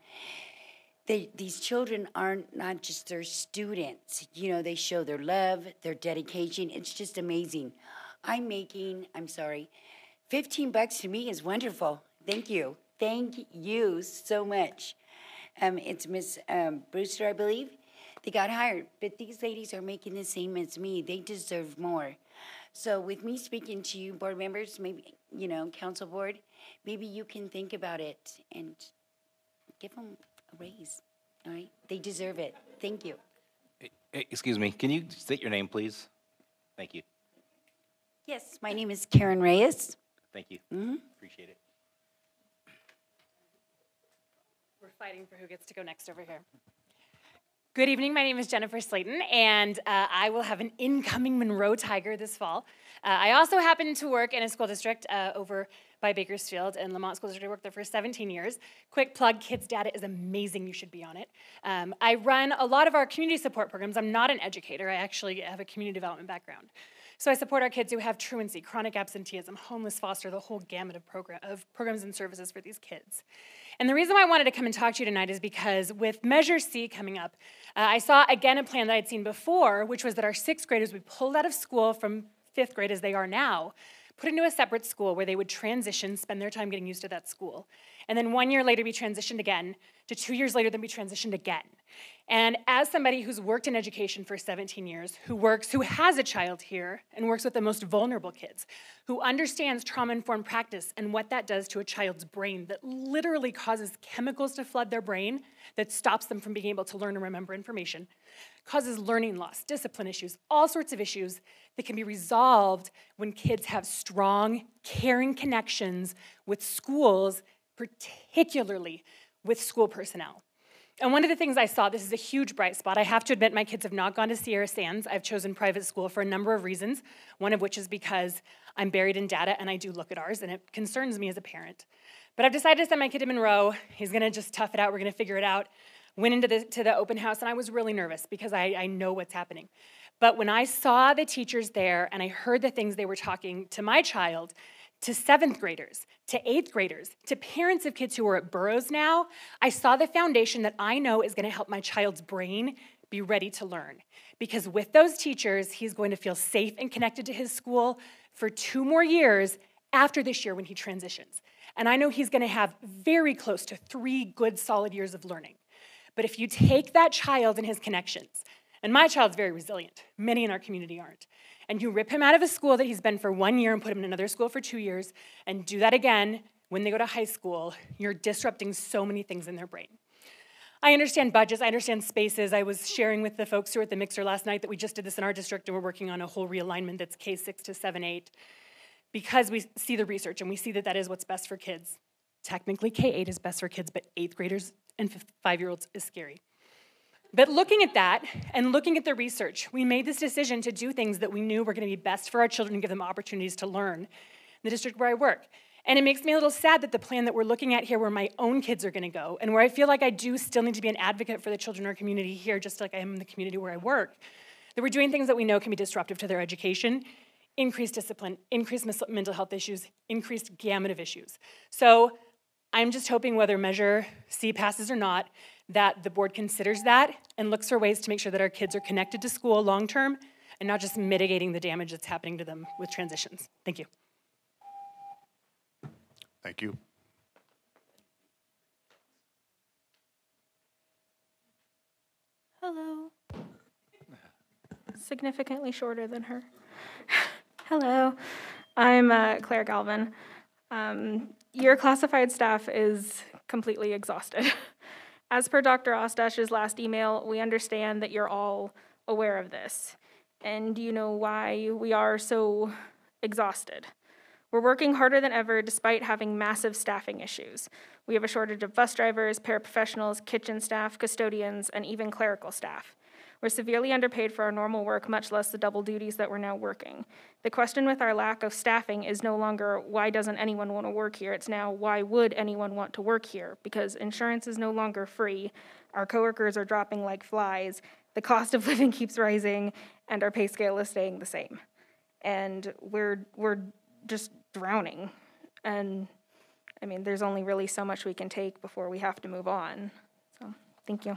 These children aren't not just their students. You know, they show their love, their dedication. It's just amazing. I'm making, $15 to me is wonderful. Thank you. Thank you so much. It's Miss Brewster, I believe. They got hired, but these ladies are making the same as me. They deserve more. So with me speaking to you, board members, maybe, you know, council board, maybe you can think about it and give them a raise, all right? They deserve it. Thank you. Excuse me, can you state your name, please? Thank you. Yes, my name is Karen Reyes. Thank you. Appreciate it. We're fighting for who gets to go next over here. Good evening, my name is Jennifer Slayton, and I will have an incoming Monroe Tiger this fall. I also happen to work in a school district over by Bakersfield in Lamont School District. I worked there for 17 years. Quick plug, Kids Data is amazing, you should be on it. I run a lot of our community support programs. I'm not an educator, I actually have a community development background. So I support our kids who have truancy, chronic absenteeism, homeless foster, the whole gamut of programs and services for these kids. And the reason why I wanted to come and talk to you tonight is because with Measure C coming up, I saw again a plan that I'd seen before, which was that our 6th graders would be pulled out of school from 5th grade as they are now, put into a separate school where they would transition, spend their time getting used to that school. And then 1 year later be transitioned again, to 2 years later then be transitioned again. And as somebody who's worked in education for 17 years, who has a child here and works with the most vulnerable kids, who understands trauma-informed practice and what that does to a child's brain that literally causes chemicals to flood their brain that stops them from being able to learn and remember information, causes learning loss, discipline issues, all sorts of issues that can be resolved when kids have strong, caring connections with schools, particularly with school personnel. And one of the things I saw, this is a huge bright spot. I have to admit my kids have not gone to Sierra Sands. I've chosen private school for a number of reasons, one of which is because I'm buried in data and I do look at ours and it concerns me as a parent. But I've decided to send my kid to Monroe. He's gonna just tough it out, we're gonna figure it out. Went into the open house and I was really nervous because I know what's happening. But when I saw the teachers there and I heard the things they were talking to my child, to 7th graders, to 8th graders, to parents of kids who are at Burroughs now, I saw the foundation that I know is gonna help my child's brain be ready to learn. Because with those teachers, he's going to feel safe and connected to his school for 2 more years after this year when he transitions. And I know he's gonna have very close to 3 good solid years of learning. But if you take that child and his connections, and my child's very resilient, many in our community aren't, and you rip him out of a school that he's been for 1 year and put him in another school for 2 years, and do that again when they go to high school, you're disrupting so many things in their brain. I understand budgets, I understand spaces. I was sharing with the folks who were at the mixer last night that we just did this in our district and we're working on a whole realignment that's K-6 to 7-8 because we see the research and we see that that is what's best for kids. Technically, K-8 is best for kids, but 8th graders and 5-year-olds is scary. But looking at that and looking at the research, we made this decision to do things that we knew were going to be best for our children and give them opportunities to learn in the district where I work. And it makes me a little sad that the plan that we're looking at here where my own kids are going to go and where I feel like I do still need to be an advocate for the children in our community here, just like I am in the community where I work, that we're doing things that we know can be disruptive to their education, increased discipline, increased mental health issues, increased gamut of issues. So I'm just hoping whether Measure C passes or not, that the board considers that and looks for ways to make sure that our kids are connected to school long-term and not just mitigating the damage that's happening to them with transitions. Thank you. Thank you. Hello. Significantly shorter than her. Hello, I'm Claire Galvin. Your classified staff is completely exhausted. As per Dr. Ostash's last email, we understand that you're all aware of this. And you know why we are so exhausted. We're working harder than ever despite having massive staffing issues. We have a shortage of bus drivers, paraprofessionals, kitchen staff, custodians, and even clerical staff. We're severely underpaid for our normal work, much less the double duties that we're now working. The question with our lack of staffing is no longer, why doesn't anyone want to work here? It's now, why would anyone want to work here? Because insurance is no longer free, our coworkers are dropping like flies, the cost of living keeps rising, and our pay scale is staying the same. And we're just drowning. And I mean, there's only really so much we can take before we have to move on. So, thank you.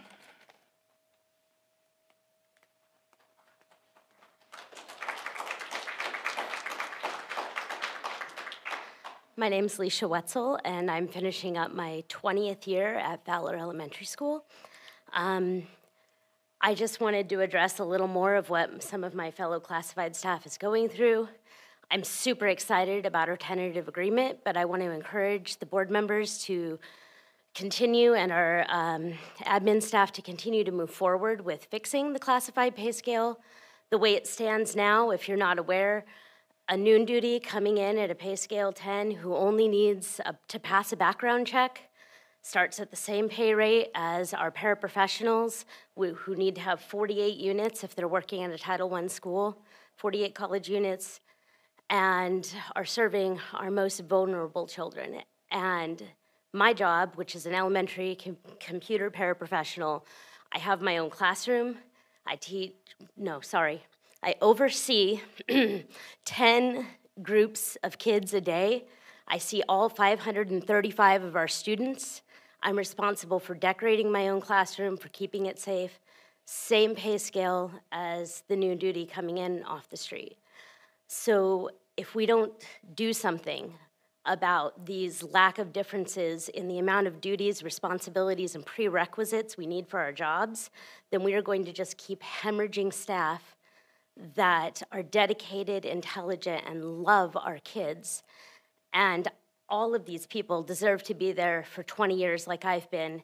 My name's Leisha Wetzel, and I'm finishing up my 20th year at Fowler Elementary School. I just wanted to address a little more of what some of my fellow classified staff is going through. I'm super excited about our tentative agreement, but I want to encourage the board members to continue and our admin staff to continue to move forward with fixing the classified pay scale. The way it stands now, if you're not aware, a noon duty coming in at a pay scale 10 who only needs to pass a background check starts at the same pay rate as our paraprofessionals who need to have 48 units if they're working at a Title I school, 48 college units, and are serving our most vulnerable children. And my job, which is an elementary computer paraprofessional, I have my own classroom. I oversee 10 groups of kids a day. I see all 535 of our students. I'm responsible for decorating my own classroom, for keeping it safe. Same pay scale as the noon duty coming in off the street. So if we don't do something about these lack of differences in the amount of duties, responsibilities, and prerequisites we need for our jobs, then we are going to just keep hemorrhaging staff that are dedicated, intelligent, and love our kids. And all of these people deserve to be there for 20 years like I've been.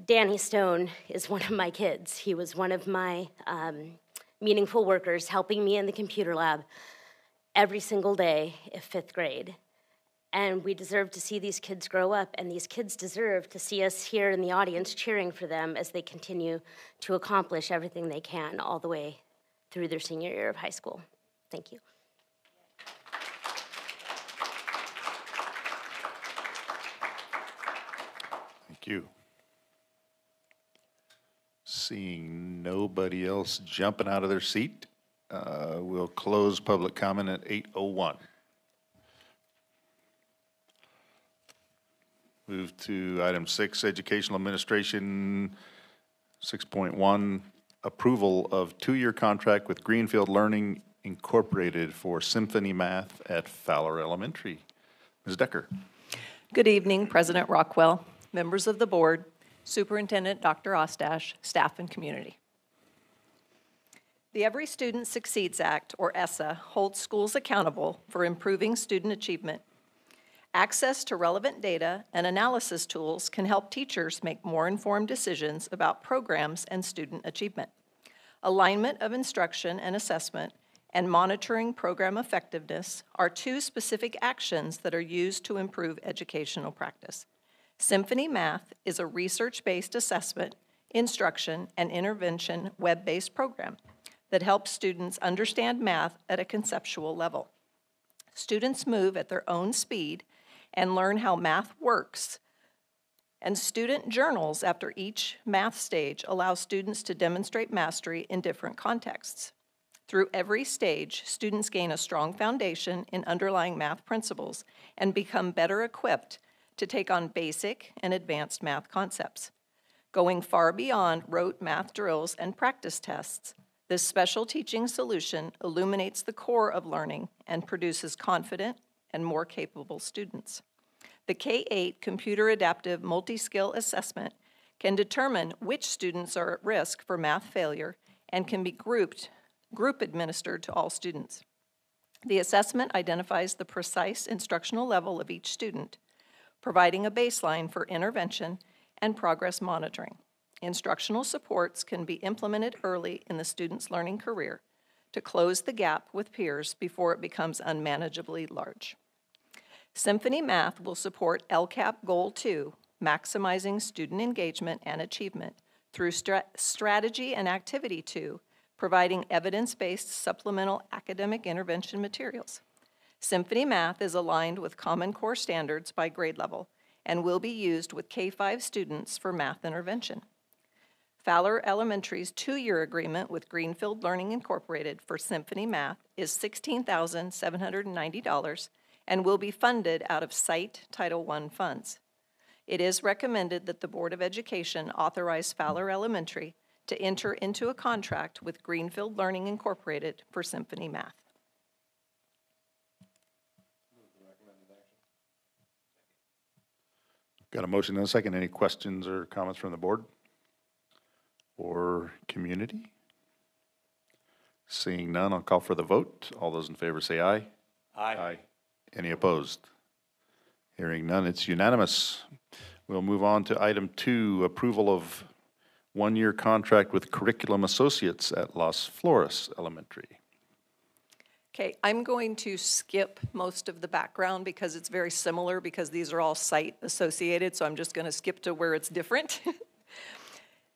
Danny Stone is one of my kids. He was one of my meaningful workers helping me in the computer lab every single day of 5th grade. And we deserve to see these kids grow up, and these kids deserve to see us here in the audience cheering for them as they continue to accomplish everything they can all the way through their senior year of high school. Thank you. Thank you. Seeing nobody else jumping out of their seat, we'll close public comment at 8:01. Move to item 6, Educational Administration, 6.1, approval of 2-year contract with Greenfield Learning Incorporated for Symphony Math at Fowler Elementary. Ms. Decker. Good evening, President Rockwell, members of the board, Superintendent Dr. Ostash, staff, and community. The Every Student Succeeds Act, or ESSA, holds schools accountable for improving student achievement. Access to relevant data and analysis tools can help teachers make more informed decisions about programs and student achievement. Alignment of instruction and assessment and monitoring program effectiveness are 2 specific actions that are used to improve educational practice. Symphony Math is a research-based assessment, instruction, and intervention web-based program that helps students understand math at a conceptual level. Students move at their own speed and learn how math works. And student journals after each math stage allow students to demonstrate mastery in different contexts. Through every stage, students gain a strong foundation in underlying math principles and become better equipped to take on basic and advanced math concepts. Going far beyond rote math drills and practice tests, this special teaching solution illuminates the core of learning and produces confident and more capable students. The K-8 Computer Adaptive Multi-Skill Assessment can determine which students are at risk for math failure and can be group administered to all students. The assessment identifies the precise instructional level of each student, providing a baseline for intervention and progress monitoring. Instructional supports can be implemented early in the student's learning career to close the gap with peers before it becomes unmanageably large. Symphony Math will support LCAP Goal 2, maximizing student engagement and achievement, through Strategy and Activity 2, providing evidence-based supplemental academic intervention materials. Symphony Math is aligned with Common Core standards by grade level and will be used with K-5 students for math intervention. Fowler Elementary's 2-year agreement with Greenfield Learning Incorporated for Symphony Math is $16,790 and will be funded out of SITE Title I funds. It is recommended that the Board of Education authorize Fowler Elementary to enter into a contract with Greenfield Learning Incorporated for Symphony Math. Got a motion and a second. Any questions or comments from the board or community? Seeing none, I'll call for the vote. All those in favor say aye. Aye. Any opposed? Hearing none, it's unanimous. We'll move on to item 2, approval of one-year contract with Curriculum Associates at Las Flores Elementary. Okay, I'm going to skip most of the background because it's very similar because these are all site associated, so I'm just going to skip to where it's different.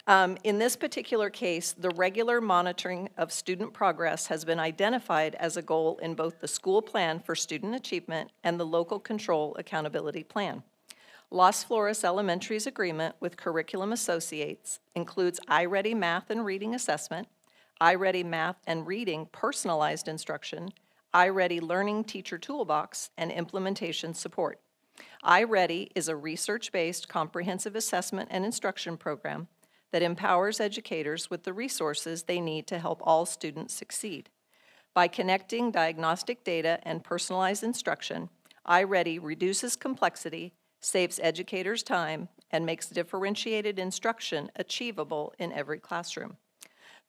In this particular case, the regular monitoring of student progress has been identified as a goal in both the school plan for student achievement and the local control accountability plan. Las Flores Elementary's agreement with Curriculum Associates includes iReady Math and Reading Assessment, iReady Math and Reading Personalized Instruction, iReady Learning Teacher Toolbox, and implementation support. iReady is a research-based comprehensive assessment and instruction program that empowers educators with the resources they need to help all students succeed. By connecting diagnostic data and personalized instruction, iReady reduces complexity, saves educators time, and makes differentiated instruction achievable in every classroom.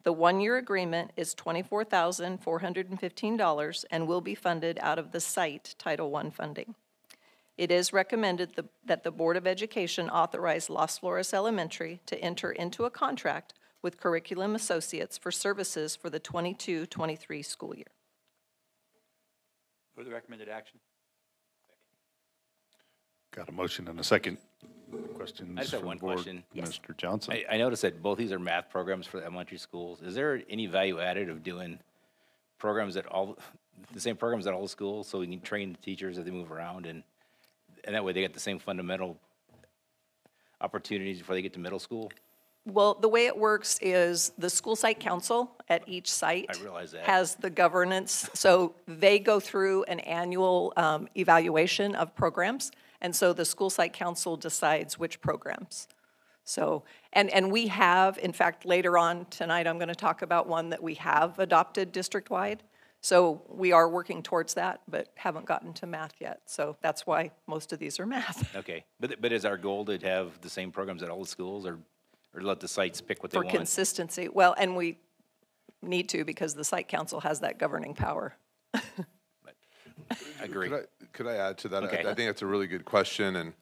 The one-year agreement is $24,415 and will be funded out of the site Title I funding. It is recommended that the Board of Education authorize Las Flores Elementary to enter into a contract with Curriculum Associates for services for the 22-23 school year. Move the recommended action. Got a motion and a second. Questions I just have from one board? question. Mr. Johnson. I noticed that both these are math programs for the elementary schools. Is there any value added of doing programs at the same programs at all the schools so we can train the teachers as they move around and that way they get the same fundamental opportunities before they get to middle school? Well, the way it works is the school site council at each site I realize that. has the governance. So they go through an annual evaluation of programs. And so the school site council decides which programs. So, and we have, in fact, later on tonight, I'm going to talk about one that we have adopted district-wide. So we are working towards that, but haven't gotten to math yet. So that's why most of these are math. Okay, but is our goal to have the same programs at all the schools or let the sites pick what they For want? consistency. Well, and we need to because the site council has that governing power. I agree. Could I add to that? Okay. I think that's a really good question, and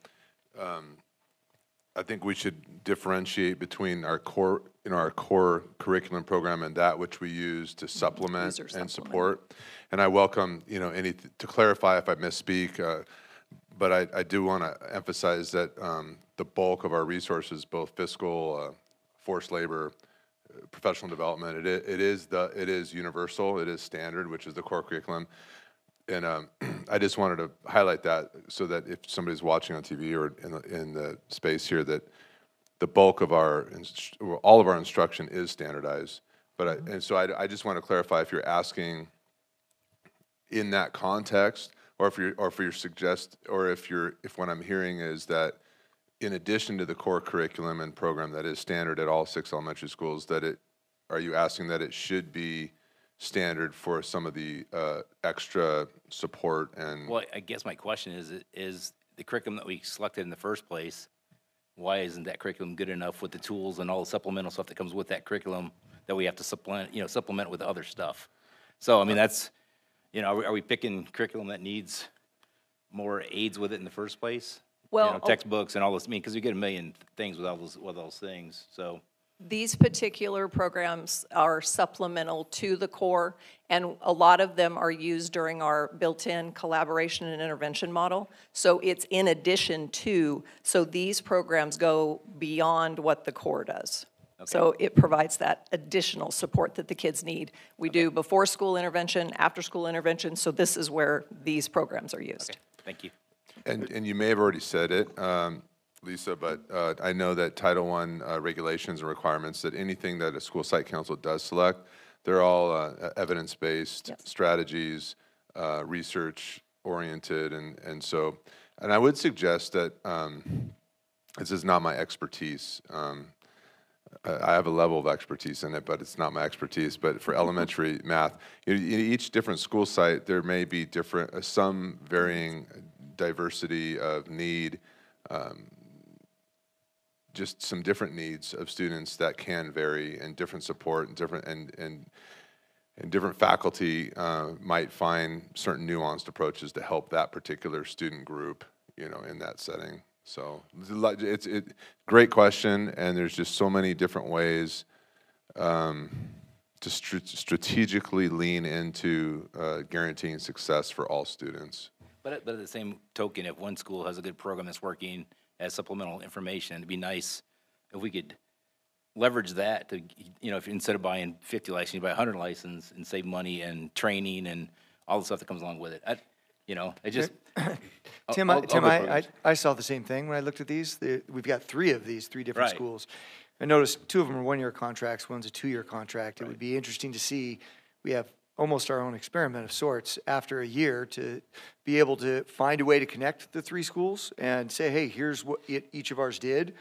I think we should differentiate between our core, our core curriculum program and that which we use to supplement and support. And I welcome, any to clarify if I misspeak, but I do want to emphasize that the bulk of our resources, both fiscal, forced labor, professional development, it is universal, it is standard, which is the core curriculum. And I just wanted to highlight that so that if somebody's watching on TV or in the space here, that the bulk of all of our instruction is standardized. But so I just want to clarify if you're asking in that context, or if what I'm hearing is that in addition to the core curriculum and program that is standard at all 6 elementary schools, are you asking that it should be standard for some of the extra support and? Well, I guess my question is the curriculum that we selected in the first place, why isn't that curriculum good enough with the tools and all the supplemental stuff that comes with that curriculum that we have to supplement with other stuff? So, I mean, that's, are we picking curriculum that needs more aids with it in the first place? Well, textbooks and all this, because we get a million things with all those things, so. These particular programs are supplemental to the core, and a lot of them are used during our built-in collaboration and intervention model. So it's in addition to, so these programs go beyond what the core does. Okay. So it provides that additional support that the kids need. We do before school intervention, after school intervention, so this is where these programs are used. Okay, thank you. And you may have already said it, Lisa, but I know that Title I regulations and requirements that anything that a school site council does select, they're all evidence-based strategies, research-oriented, and I would suggest that this is not my expertise. I have a level of expertise in it, but it's not my expertise. But for elementary math, in each different school site, there may be some varying diversity of need. just some different needs of students that can vary, and different support and different and different faculty might find certain nuanced approaches to help that particular student group, you know, in that setting. So it's great question, and there's just so many different ways to strategically lean into guaranteeing success for all students. But at the same token, if one school has a good program that's working as supplemental information, it'd be nice if we could leverage that to, you know, if instead of buying 50 licenses, you buy 100 licenses and save money and training and all the stuff that comes along with it. You know, it just. Tim, I saw the same thing when I looked at these. We've got three of these, three different Right. schools. I noticed two of them are one-year contracts, one's a two-year contract. It would be interesting to see, we have almost our own experiment of sorts after a year to be able to find a way to connect the three schools and say, hey, here's what each of ours did.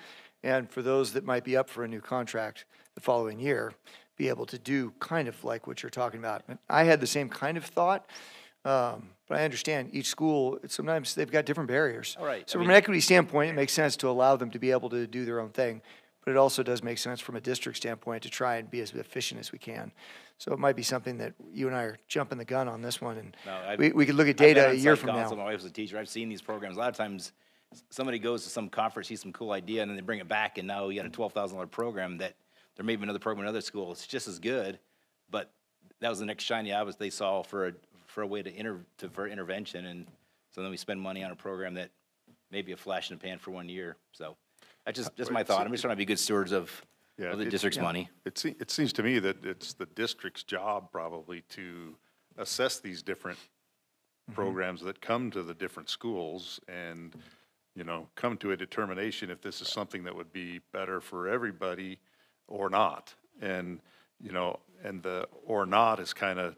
And for those that might be up for a new contract the following year, be able to do kind of like what you're talking about. And I had the same kind of thought, but I understand each school, sometimes they've got different barriers. All right. So from an equity standpoint, it makes sense to allow them to be able to do their own thing. But it also does make sense from a district standpoint to try and be as efficient as we can. So it might be something that you and I are jumping the gun on this one, and we could look at data a year from now. My wife was a teacher. I've seen these programs. A lot of times, somebody goes to some conference, sees some cool idea, and then they bring it back, and now you got a $12,000 program that there may be another program in another school. It's just as good, but that was the next shiny object they saw for a way for intervention, and so then we spend money on a program that may be a flash in the pan for 1 year. So that's just my thought. I'm just trying to be good stewards of the district's money. It seems to me that it's the district's job probably to assess these different programs that come to the different schools and, you know, come to a determination if this is something that would be better for everybody or not. And, you know, and the or not is kind of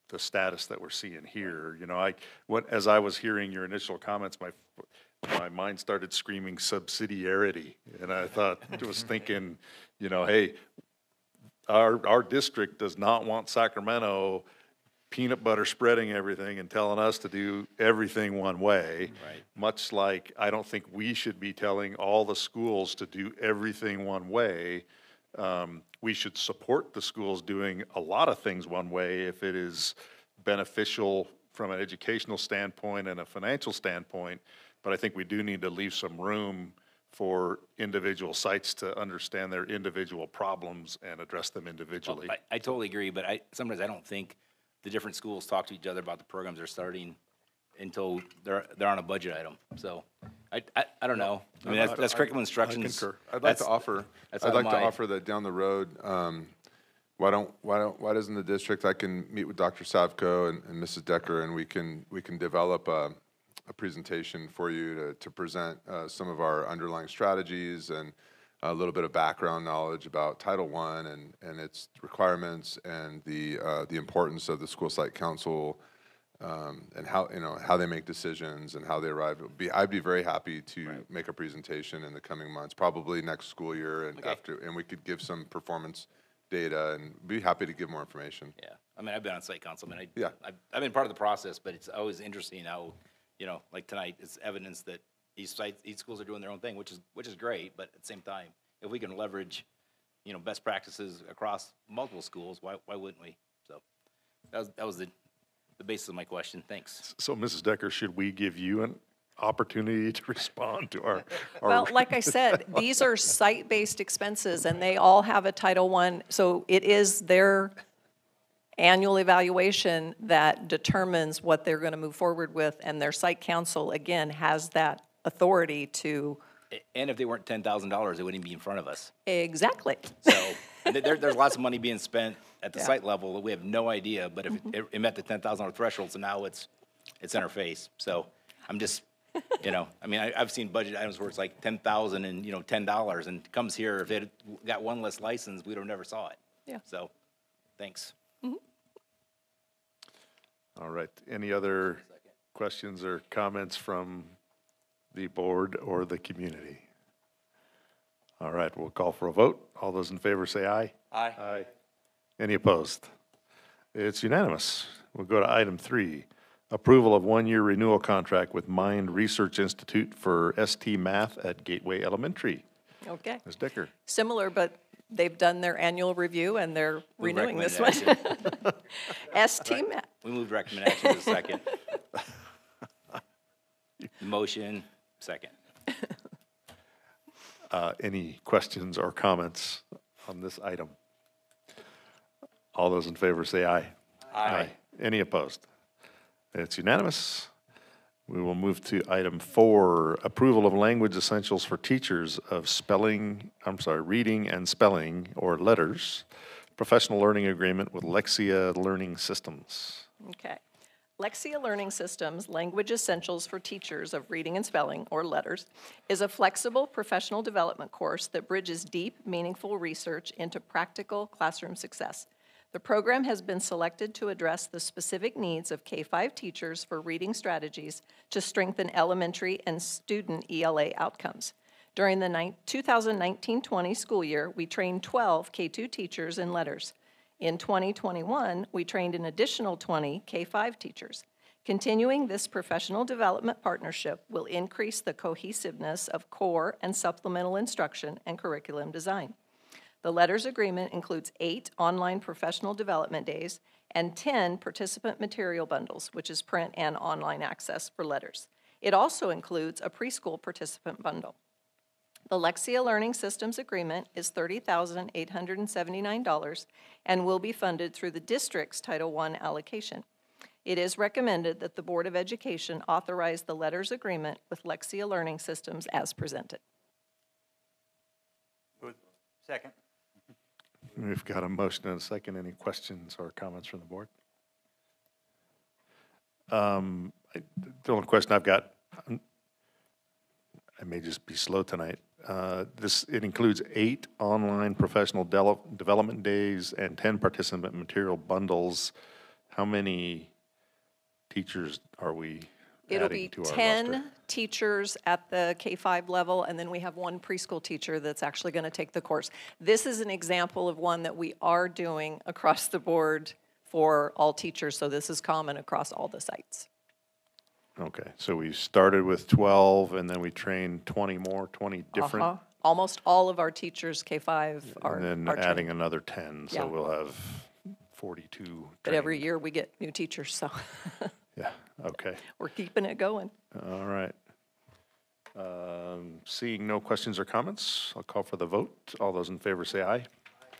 the status that we're seeing here. You know, as I was hearing your initial comments, my mind started screaming subsidiarity, and I was thinking, you know, hey, our district does not want Sacramento peanut butter spreading everything and telling us to do everything one way. Right. Much like I don't think we should be telling all the schools to do everything one way. We should support the schools doing a lot of things one way if it is beneficial from an educational standpoint and a financial standpoint. But I think we do need to leave some room for individual sites to understand their individual problems and address them individually. Well, I totally agree, but sometimes I don't think the different schools talk to each other about the programs they're starting until they're on a budget item. So I don't know. I mean, that's curriculum instructions. I concur. I'd like to offer that down the road. Why doesn't the district? I can meet with Dr. Savko and Mrs. Decker, and we can develop a presentation for you to present some of our underlying strategies and a little bit of background knowledge about Title I and its requirements and the importance of the school site council and how they make decisions and how they arrive. I'd be very happy to make a presentation in the coming months, probably next school year and after, and we could give some performance data and be happy to give more information. Yeah, I mean, I've been on site council. I mean, I've been part of the process, but it's always interesting how, you know, like tonight, it's evidence that each schools are doing their own thing, which is great. But at the same time, if we can leverage, you know, best practices across multiple schools, why wouldn't we? So that was the basis of my question. Thanks. So, Mrs. Decker, should we give you an opportunity to respond to our Well, like I said, these are site-based expenses, and they all have a Title I, so it is their annual evaluation that determines what they're going to move forward with, and their site council, again, has that authority to... And if they weren't $10,000, they wouldn't be in front of us. Exactly. So there's lots of money being spent at the site level that we have no idea, but if it met the $10,000 threshold, so now it's in our face. So I'm just... You know, I mean, I've seen budget items where it's like $10,000 and, you know, $10, and it comes here, if it got one less license, we'd have never saw it. Yeah. So, thanks. All right. Any other questions or comments from the board or the community? All right, we'll call for a vote. All those in favor say aye. Aye. Aye. Any opposed? It's unanimous. We'll go to item 3. Approval of one-year renewal contract with Mind Research Institute for ST Math at Gateway Elementary. Okay. Ms. Dicker. Similar, but they've done their annual review and they're renewing this one. ST Math. We moved recommend action to the second. Motion, second. Any questions or comments on this item? All those in favor say aye. Aye. Any opposed? It's unanimous. We will move to item 4, approval of language essentials for teachers of reading and spelling or letters, professional learning agreement with Lexia Learning Systems. Okay. Lexia Learning Systems, Language Essentials for Teachers of Reading and Spelling, or Letters, is a flexible professional development course that bridges deep, meaningful research into practical classroom success. The program has been selected to address the specific needs of K-5 teachers for reading strategies to strengthen elementary and student ELA outcomes. During the 2019-20 school year, we trained 12 K-2 teachers in letters. In 2021, we trained an additional 20 K-5 teachers. Continuing this professional development partnership will increase the cohesiveness of core and supplemental instruction and curriculum design. The Letters Agreement includes 8 online professional development days and 10 participant material bundles, which is print and online access for letters. It also includes a preschool participant bundle. The Lexia Learning Systems Agreement is $30,879 and will be funded through the district's Title I allocation. It is recommended that the Board of Education authorize the Letters Agreement with Lexia Learning Systems as presented. Second. We've got a motion and a second. Any questions or comments from the board? The only question I've got, I may just be slow tonight. It includes 8 online professional development days and 10 participant material bundles. How many teachers are we It'll be adding to our 10 roster? teachers at the K-5 level, and then we have 1 preschool teacher that's actually going to take the course. This is an example of one that we are doing across the board for all teachers, so this is common across all the sites. Okay, so we started with 12, and then we trained 20 more, 20 different? Almost all of our teachers, K-5, are And then are adding trained. another 10, so Yeah. we'll have 42 But every trained. year we get new teachers, so Yeah, okay, we're keeping it going. all right. Seeing no questions or comments, I'll call for the vote. All those in favor say aye.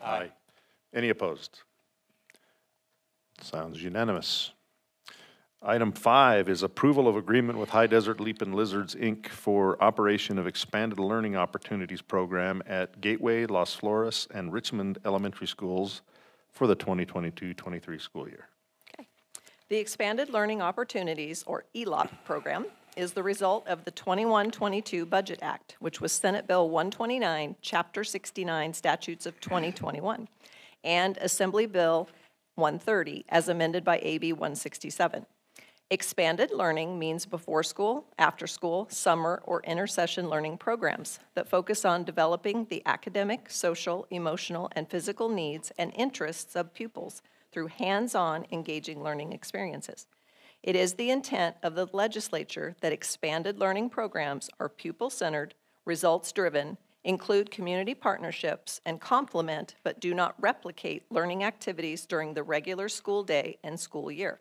Aye. Any opposed? Sounds unanimous. Item 5 is approval of agreement with High Desert Leaping Lizards, Inc. for operation of Expanded Learning Opportunities Program at Gateway, Las Flores, and Richmond Elementary Schools for the 2022-23 school year. The Expanded Learning Opportunities, or ELOP program, is the result of the 21-22 Budget Act, which was Senate Bill 129, Chapter 69, Statutes of 2021, and Assembly Bill 130, as amended by AB 167. Expanded learning means before school, after school, summer, or intersession learning programs that focus on developing the academic, social, emotional, and physical needs and interests of pupils through hands-on engaging learning experiences. It is the intent of the legislature that expanded learning programs are pupil-centered, results-driven, include community partnerships, and complement but do not replicate learning activities during the regular school day and school year.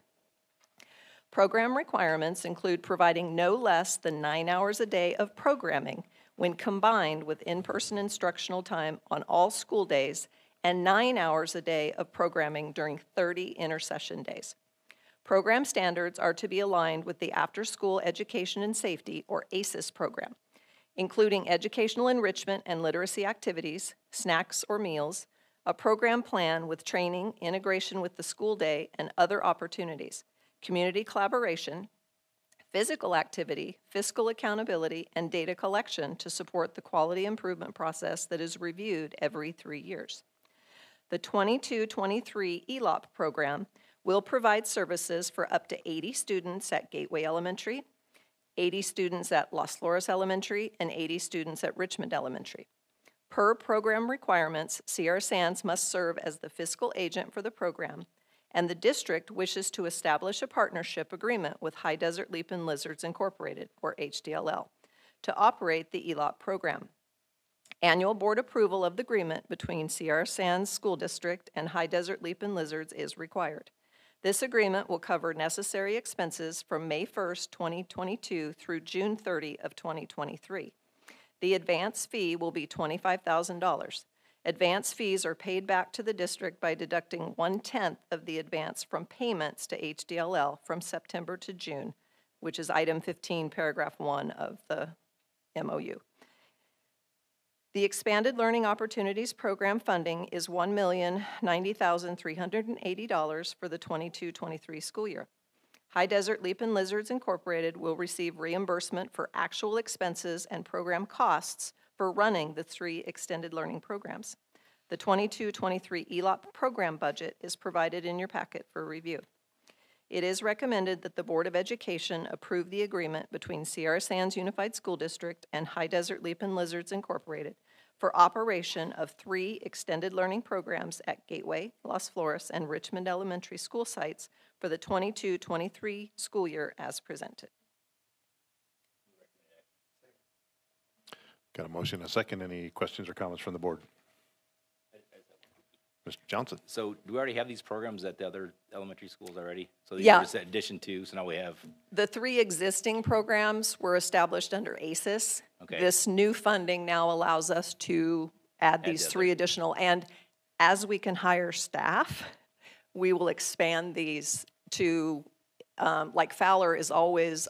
Program requirements include providing no less than 9 hours a day of programming when combined with in-person instructional time on all school days and 9 hours a day of programming during 30 intersession days. Program standards are to be aligned with the After School Education and Safety, or ACES program, including educational enrichment and literacy activities, snacks or meals, a program plan with training, integration with the school day, and other opportunities, community collaboration, physical activity, fiscal accountability, and data collection to support the quality improvement process that is reviewed every 3 years. The 22-23 ELOP program will provide services for up to 80 students at Gateway Elementary, 80 students at Las Flores Elementary, and 80 students at Richmond Elementary. Per program requirements, Sierra Sands must serve as the fiscal agent for the program, and the district wishes to establish a partnership agreement with High Desert Leap and Lizards Incorporated, or HDLL, to operate the ELOP program. Annual board approval of the agreement between Sierra Sands School District and High Desert Leap and Lizards is required. This agreement will cover necessary expenses from May 1st, 2022 through June 30 of 2023. The advance fee will be $25,000. Advance fees are paid back to the district by deducting 1/10 of the advance from payments to HDLL from September to June, which is item 15, paragraph 1 of the MOU. The Expanded Learning Opportunities Program funding is $1,090,380 for the 22-23 school year. High Desert Leap and Lizards Incorporated will receive reimbursement for actual expenses and program costs for running the 3 extended learning programs. The 22-23 ELOP program budget is provided in your packet for review. It is recommended that the Board of Education approve the agreement between Sierra Sands Unified School District and High Desert Leap and Lizards Incorporated for operation of 3 extended learning programs at Gateway, Las Flores, and Richmond Elementary School sites for the 22-23 school year as presented. Got a motion and a second. Any questions or comments from the board? Mr. Johnson. So do we already have these programs at the other elementary schools already? So these Yeah. are just addition to, so now we have, The 3 existing programs were established under ACES. Okay. This new funding now allows us to add these the 3 additional, and as we can hire staff, we will expand these to, like Fowler is always,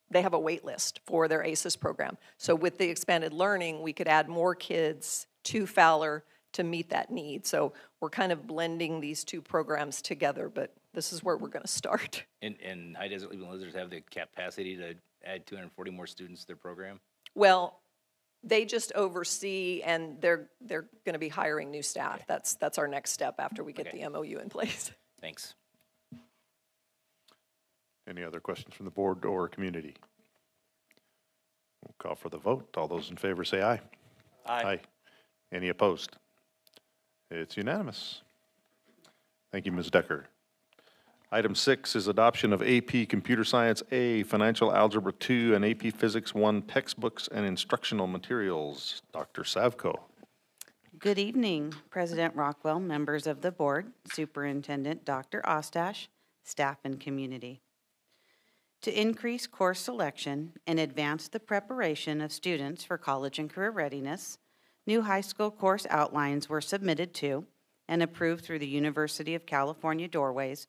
they have a wait list for their ACES program. So with the expanded learning, we could add more kids to Fowler to meet that need. So we're kind of blending these 2 programs together, but this is where we're going to start. and High Desert Leap and Lizards have the capacity to add 240 more students to their program? Well, they just oversee, and they're going to be hiring new staff. Okay. That's our next step after we get Okay. the MOU in place. Thanks. Any other questions from the board or community? We'll call for the vote. All those in favor say aye. Aye. Any opposed? It's unanimous. Thank you, Ms. Decker. Item 6 is adoption of AP Computer Science A, Financial Algebra 2, and AP Physics 1 textbooks and instructional materials. Dr. Savko. Good evening, President Rockwell, members of the board, Superintendent Dr. Ostash, staff, and community. To increase course selection and advance the preparation of students for college and career readiness, new high school course outlines were submitted to and approved through the University of California Doorways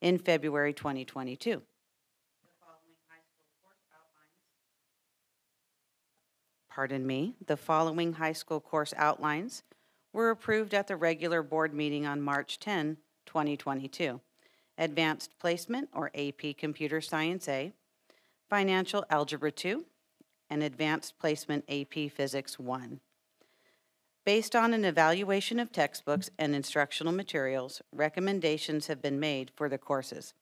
in February 2022. The following high school course outlines were approved at the regular board meeting on March 10, 2022. Advanced Placement, or AP Computer Science A, Financial Algebra 2, and Advanced Placement AP Physics 1. Based on an evaluation of textbooks and instructional materials, recommendations have been made for the courses.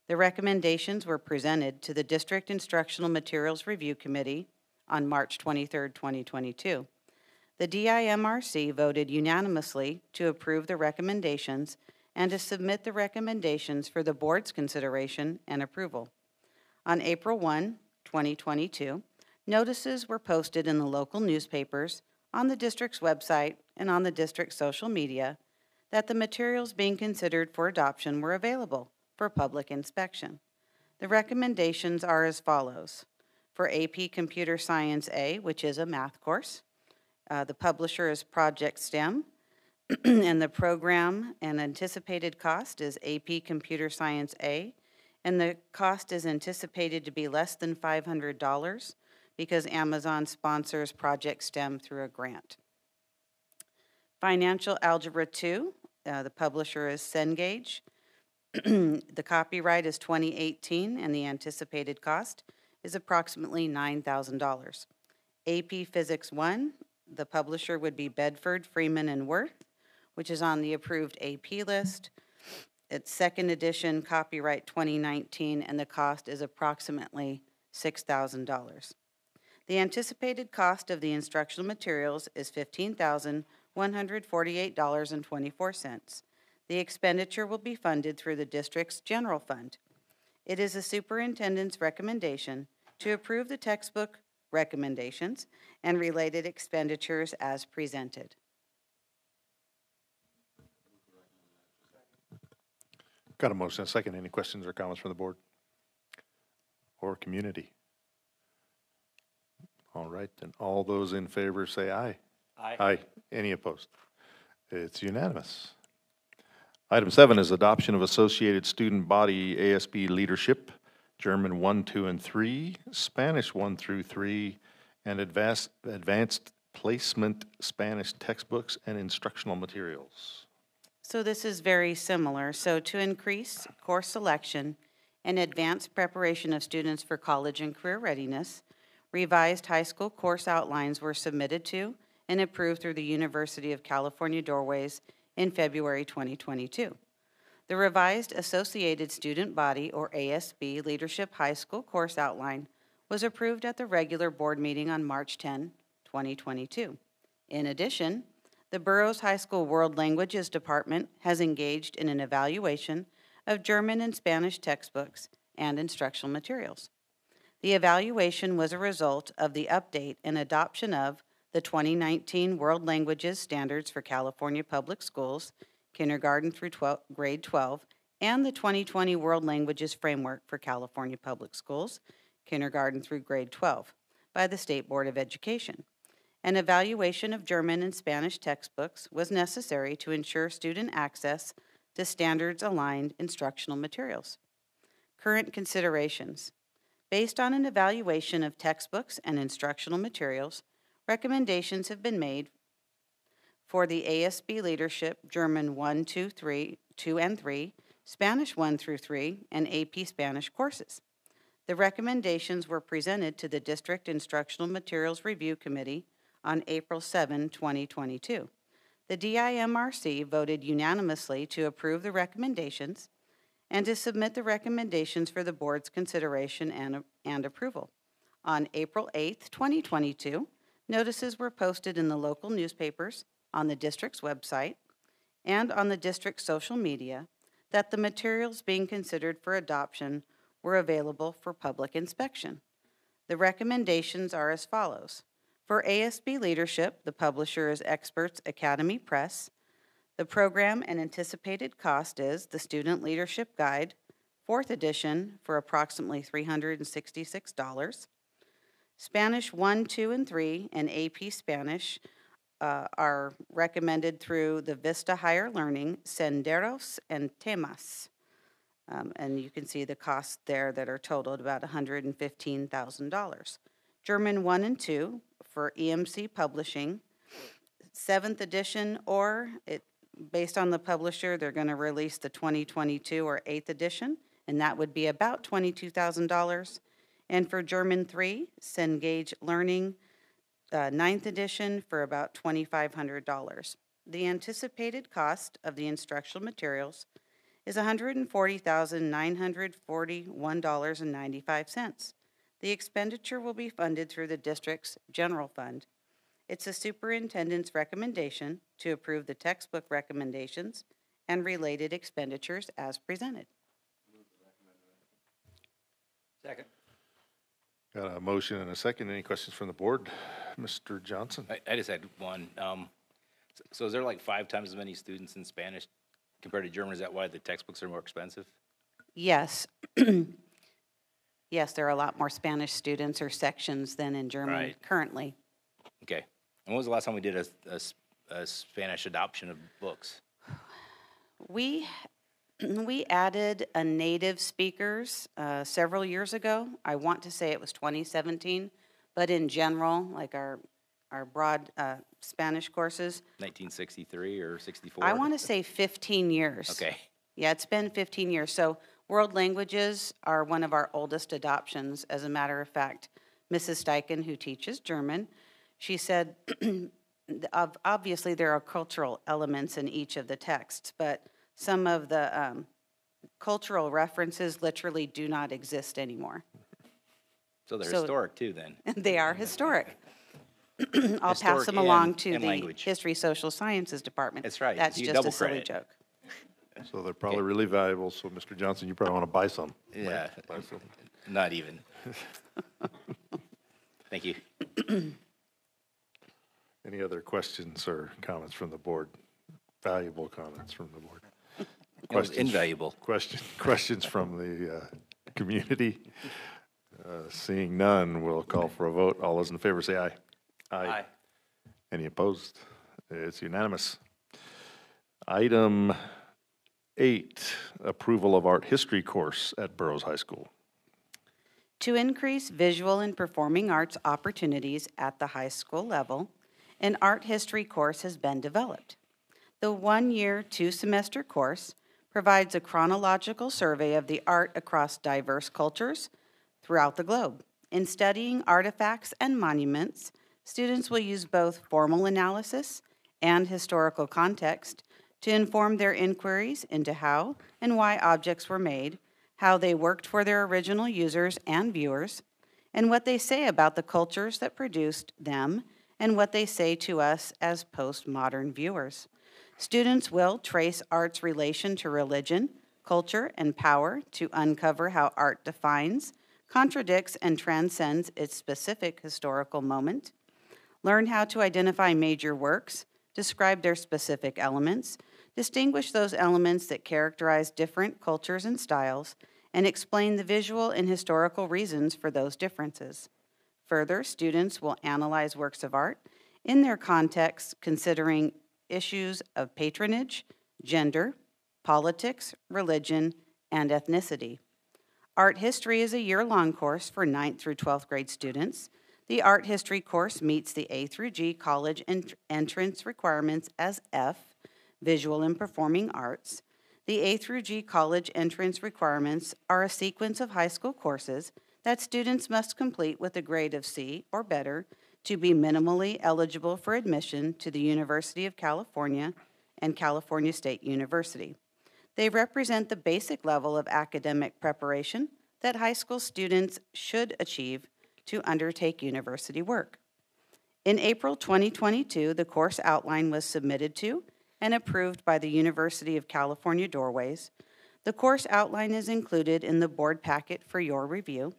The recommendations were presented to the District Instructional Materials Review Committee on March 23, 2022. The DIMRC voted unanimously to approve the recommendations and to submit the recommendations for the board's consideration and approval. On April 1, 2022, notices were posted in the local newspapers, on the district's website, and on the district's social media that the materials being considered for adoption were available for public inspection. The recommendations are as follows. For AP Computer Science A, which is a math course, the publisher is Project STEM, and the program and anticipated cost is AP Computer Science A, and the cost is anticipated to be less than $500 because Amazon sponsors Project STEM through a grant. Financial Algebra 2, the publisher is Cengage. The copyright is 2018, and the anticipated cost is approximately $9,000. AP Physics 1, the publisher would be Bedford, Freeman, and Worth, which is on the approved AP list. It's second edition, copyright 2019, and the cost is approximately $6,000. The anticipated cost of the instructional materials is $15,148.24. The expenditure will be funded through the district's general fund. It is the superintendent's recommendation to approve the textbook recommendations and related expenditures as presented. Got a motion and a second. Any questions or comments from the board or community? All right, then all those in favor say aye. Aye. Aye. Any opposed? It's unanimous. Item 7 is adoption of Associated Student Body ASB Leadership, German 1, 2, and 3, Spanish 1 through 3, and advanced placement Spanish textbooks and instructional materials. So this is very similar. So to increase course selection and advance preparation of students for college and career readiness, revised high school course outlines were submitted to and approved through the University of California Doorways in February 2022. The revised Associated Student Body, or ASB, Leadership High School course outline was approved at the regular board meeting on March 10, 2022. In addition, the Burroughs High School World Languages Department has engaged in an evaluation of German and Spanish textbooks and instructional materials. The evaluation was a result of the update and adoption of the 2019 World Languages Standards for California Public Schools, kindergarten through grade 12, and the 2020 World Languages Framework for California Public Schools, kindergarten through grade 12, by the State Board of Education. An evaluation of German and Spanish textbooks was necessary to ensure student access to standards-aligned instructional materials. Current considerations. Based on an evaluation of textbooks and instructional materials, recommendations have been made for the ASB Leadership German 1, 2, 2, and 3, Spanish 1 through 3, and AP Spanish courses. The recommendations were presented to the District Instructional Materials Review Committee on April 7, 2022. The DIMRC voted unanimously to approve the recommendations and to submit the recommendations for the board's consideration and approval. On April 8, 2022, notices were posted in the local newspapers, on the district's website, and on the district's social media that the materials being considered for adoption were available for public inspection. The recommendations are as follows. For ASB Leadership, the publisher is Experts Academy Press. The program and anticipated cost is the Student Leadership Guide, 4th edition, for approximately $366. Spanish 1, 2, and 3, and AP Spanish are recommended through the Vista Higher Learning, Senderos, and Temas. And you can see the costs there that are totaled about $115,000. German 1 and 2 for EMC Publishing, 7th edition, or based on the publisher, they're going to release the 2022 or 8th edition, and that would be about $22,000. And for German 3, Cengage Learning, 9th edition, for about $2,500. The anticipated cost of the instructional materials is $140,941.95. The expenditure will be funded through the district's general fund. It's the superintendent's recommendation to approve the textbook recommendations and related expenditures as presented. Second. Got a motion and a second. Any questions from the board? Mr. Johnson? I just had one. So is there like 5 times as many students in Spanish compared to German? Is that why the textbooks are more expensive? Yes. Yes, there are a lot more Spanish students or sections than in German currently. Okay. And when was the last time we did a Spanish adoption of books? We added a native speakers several years ago. I want to say it was 2017, but in general, like our broad Spanish courses. 1963 or 64? I want to say 15 years. Okay. Yeah, it's been 15 years. So world languages are one of our oldest adoptions. As a matter of fact, Mrs. Steichen, who teaches German, she said, obviously there are cultural elements in each of the texts, but some of the cultural references literally do not exist anymore. So they're historic too then? They are historic. I'll pass them along to the History Social Sciences Department. That's right. That's just a silly joke. So they're probably really valuable, so Mr. Johnson, you probably want to buy some. Yeah, Buy some. not even. Thank you. Any other questions or comments from the board? Valuable comments from the board? It was invaluable. Questions from the community? Seeing none, we'll call for a vote. All those in favor say aye. Aye. Any opposed? It's unanimous. Item 8, approval of art history course at Burroughs High School. To increase visual and performing arts opportunities at the high school level, an art history course has been developed. The 1-year, 2-semester course provides a chronological survey of the art across diverse cultures throughout the globe. In studying artifacts and monuments, students will use both formal analysis and historical context to inform their inquiries into how and why objects were made, how they worked for their original users and viewers, and what they say about the cultures that produced them, and what they say to us as postmodern viewers. Students will trace art's relation to religion, culture, and power to uncover how art defines, contradicts, and transcends its specific historical moment, learn how to identify major works, describe their specific elements, distinguish those elements that characterize different cultures and styles, and explain the visual and historical reasons for those differences. Further, students will analyze works of art in their context, considering issues of patronage, gender, politics, religion, and ethnicity. Art history is a year-long course for 9th through 12th grade students. The art history course meets the A through G college entrance requirements as F, Visual and Performing Arts. The A through G college entrance requirements are a sequence of high school courses that students must complete with a grade of C or better to be minimally eligible for admission to the University of California and California State University. They represent the basic level of academic preparation that high school students should achieve to undertake university work. In April 2022, the course outline was submitted to and approved by the University of California Doorways. The course outline is included in the board packet for your review.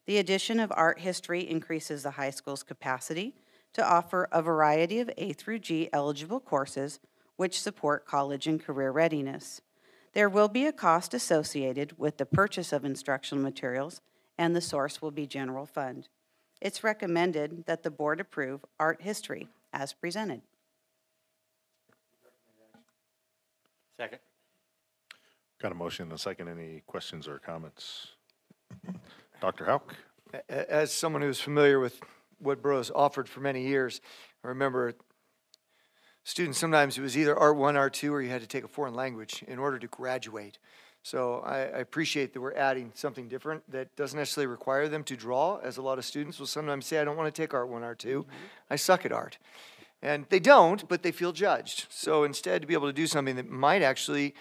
The addition of art history increases the high school's capacity to offer a variety of A through G eligible courses which support college and career readiness. There will be a cost associated with the purchase of instructional materials, and the source will be general fund. It's recommended that the board approve art history as presented. Second. Got a motion and a second. Any questions or comments? Dr. Hauk? As someone who's familiar with what Burroughs offered for many years, I remember students, sometimes it was either Art 1, Art 2, or you had to take a foreign language in order to graduate. So I appreciate that we're adding something different that doesn't necessarily require them to draw, as a lot of students will sometimes say, I don't want to take Art 1, Art 2. I suck at art. And they don't, but they feel judged. So instead, to be able to do something that might actually,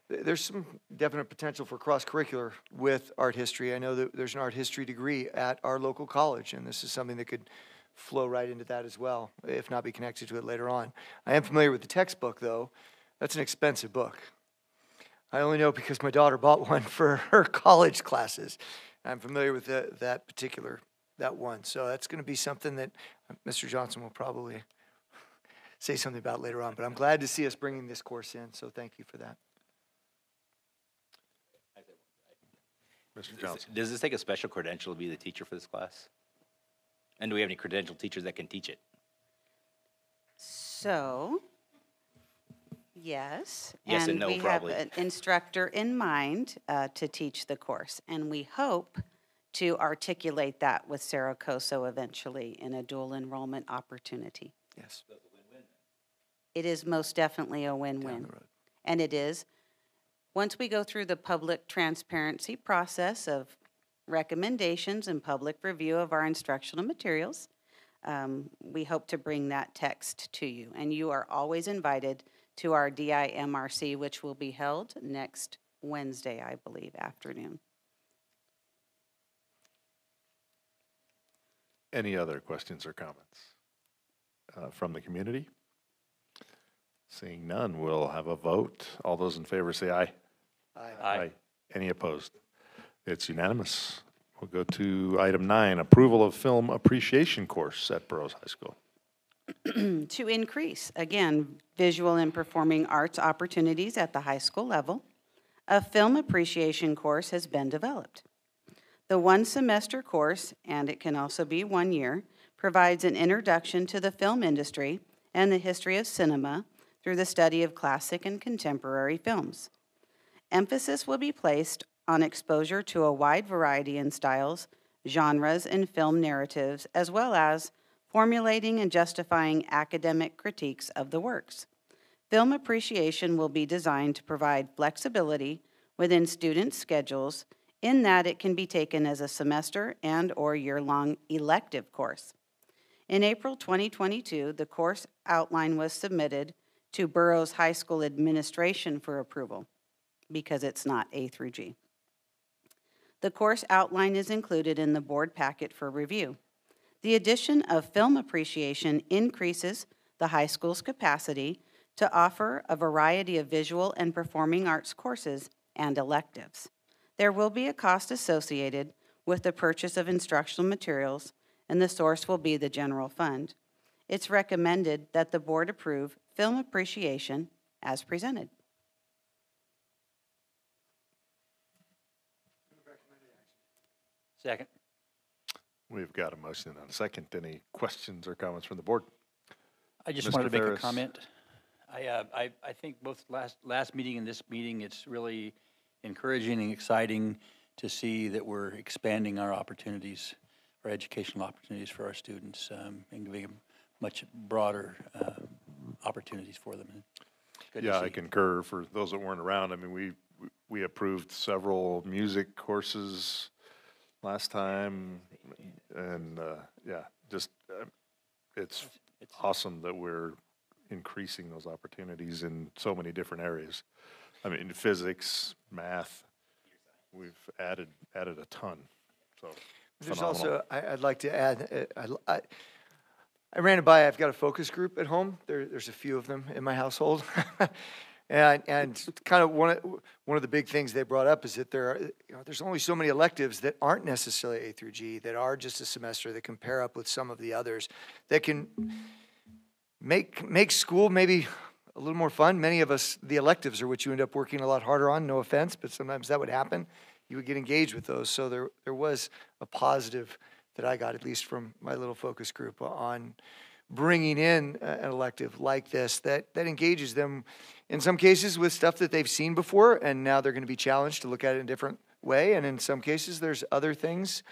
there's some definite potential for cross-curricular with art history. I know that there's an art history degree at our local college, and this is something that could flow right into that as well, if not be connected to it later on. I am familiar with the textbook, though. That's an expensive book. I only know because my daughter bought one for her college classes. I'm familiar with that one. So that's going to be something that Mr. Johnson will probably say something about later on. But I'm glad to see us bringing this course in, so thank you for that. Mr. Johnson. Does this take a special credential to be the teacher for this class? And do we have any credentialed teachers that can teach it? So, yes. Yes and no, we probably. have an instructor in mind to teach the course, and we hope to articulate that with Sarah Coso eventually in a dual enrollment opportunity. Yes. It is most definitely a win-win. And it is. Once we go through the public transparency process of recommendations and public review of our instructional materials, we hope to bring that text to you. And you are always invited to our DIMRC, which will be held next Wednesday, I believe, afternoon. Any other questions or comments from the community? Seeing none, we'll have a vote. All those in favor say aye. Aye. Any opposed? It's unanimous. We'll go to item 9, approval of film appreciation course at Burroughs High School. To increase, again, visual and performing arts opportunities at the high school level, a film appreciation course has been developed. The one-semester course, and it can also be 1 year, provides an introduction to the film industry and the history of cinema through the study of classic and contemporary films. Emphasis will be placed on exposure to a wide variety in styles, genres, and film narratives, as well as formulating and justifying academic critiques of the works. Film appreciation will be designed to provide flexibility within students' schedules in that it can be taken as a semester and/or year-long elective course. In April 2022, the course outline was submitted to Burroughs High School administration for approval because it's not A through G. The course outline is included in the board packet for review. The addition of film appreciation increases the high school's capacity to offer a variety of visual and performing arts courses and electives. There will be a cost associated with the purchase of instructional materials, and the source will be the general fund. It's recommended that the board approve film appreciation as presented. Second. We've got a motion and a second. Any questions or comments from the board? I just Mr. wanted to make Ferris. a comment. I think both last meeting and this meeting, it's really encouraging and exciting to see that we're expanding our opportunities, our educational opportunities for our students, and giving them much broader opportunities for them. Good to Yeah, see. I concur. For those that weren't around, I mean, we approved several music courses last time, and yeah, just it's awesome that we're increasing those opportunities in so many different areas. I mean, physics, math, we've added a ton. So There's phenomenal. also, I'd like to add, I ran it by, I've got a focus group at home. There's a few of them in my household. And kind of one of the big things they brought up is that there's only so many electives that aren't necessarily A through G, that are just a semester, that can pair up with some of the others, that can make school maybe a little more fun. Many of us, the electives are what you end up working a lot harder on, no offense, but sometimes that would happen. You would get engaged with those. So there was a positive that I got, at least from my little focus group, on bringing in an elective like this that engages them in some cases with stuff that they've seen before, and now they're going to be challenged to look at it in a different way. And in some cases, there's other things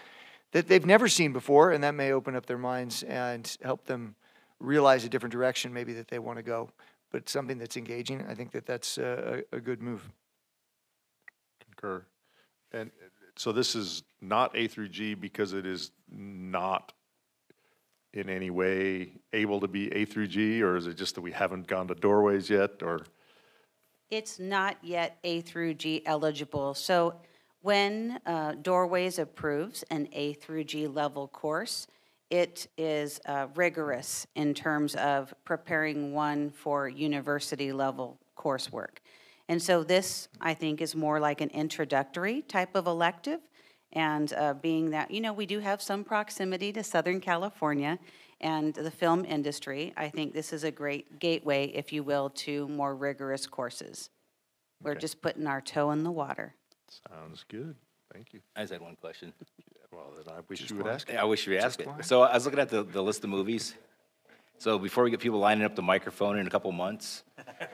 that they've never seen before, and that may open up their minds and help them realize a different direction maybe that they want to go. But something that's engaging, I think that's a good move. Concur. And so this is not A through G because it is not in any way able to be A through G, or is it just that we haven't gone to doorways yet, or? It's not yet A through G eligible. So when Doorways approves an A through G level course, it is rigorous in terms of preparing one for university level coursework. And so this, I think, is more like an introductory type of elective. And being that, we do have some proximity to Southern California and the film industry, I think this is a great gateway, if you will, to more rigorous courses. We're just putting our toe in the water. Sounds good. Thank you. I just had one question. Well, then I wish you would ask it. I wish you would ask it. So I was looking at the list of movies. So before we get people lining up the microphone in a couple months,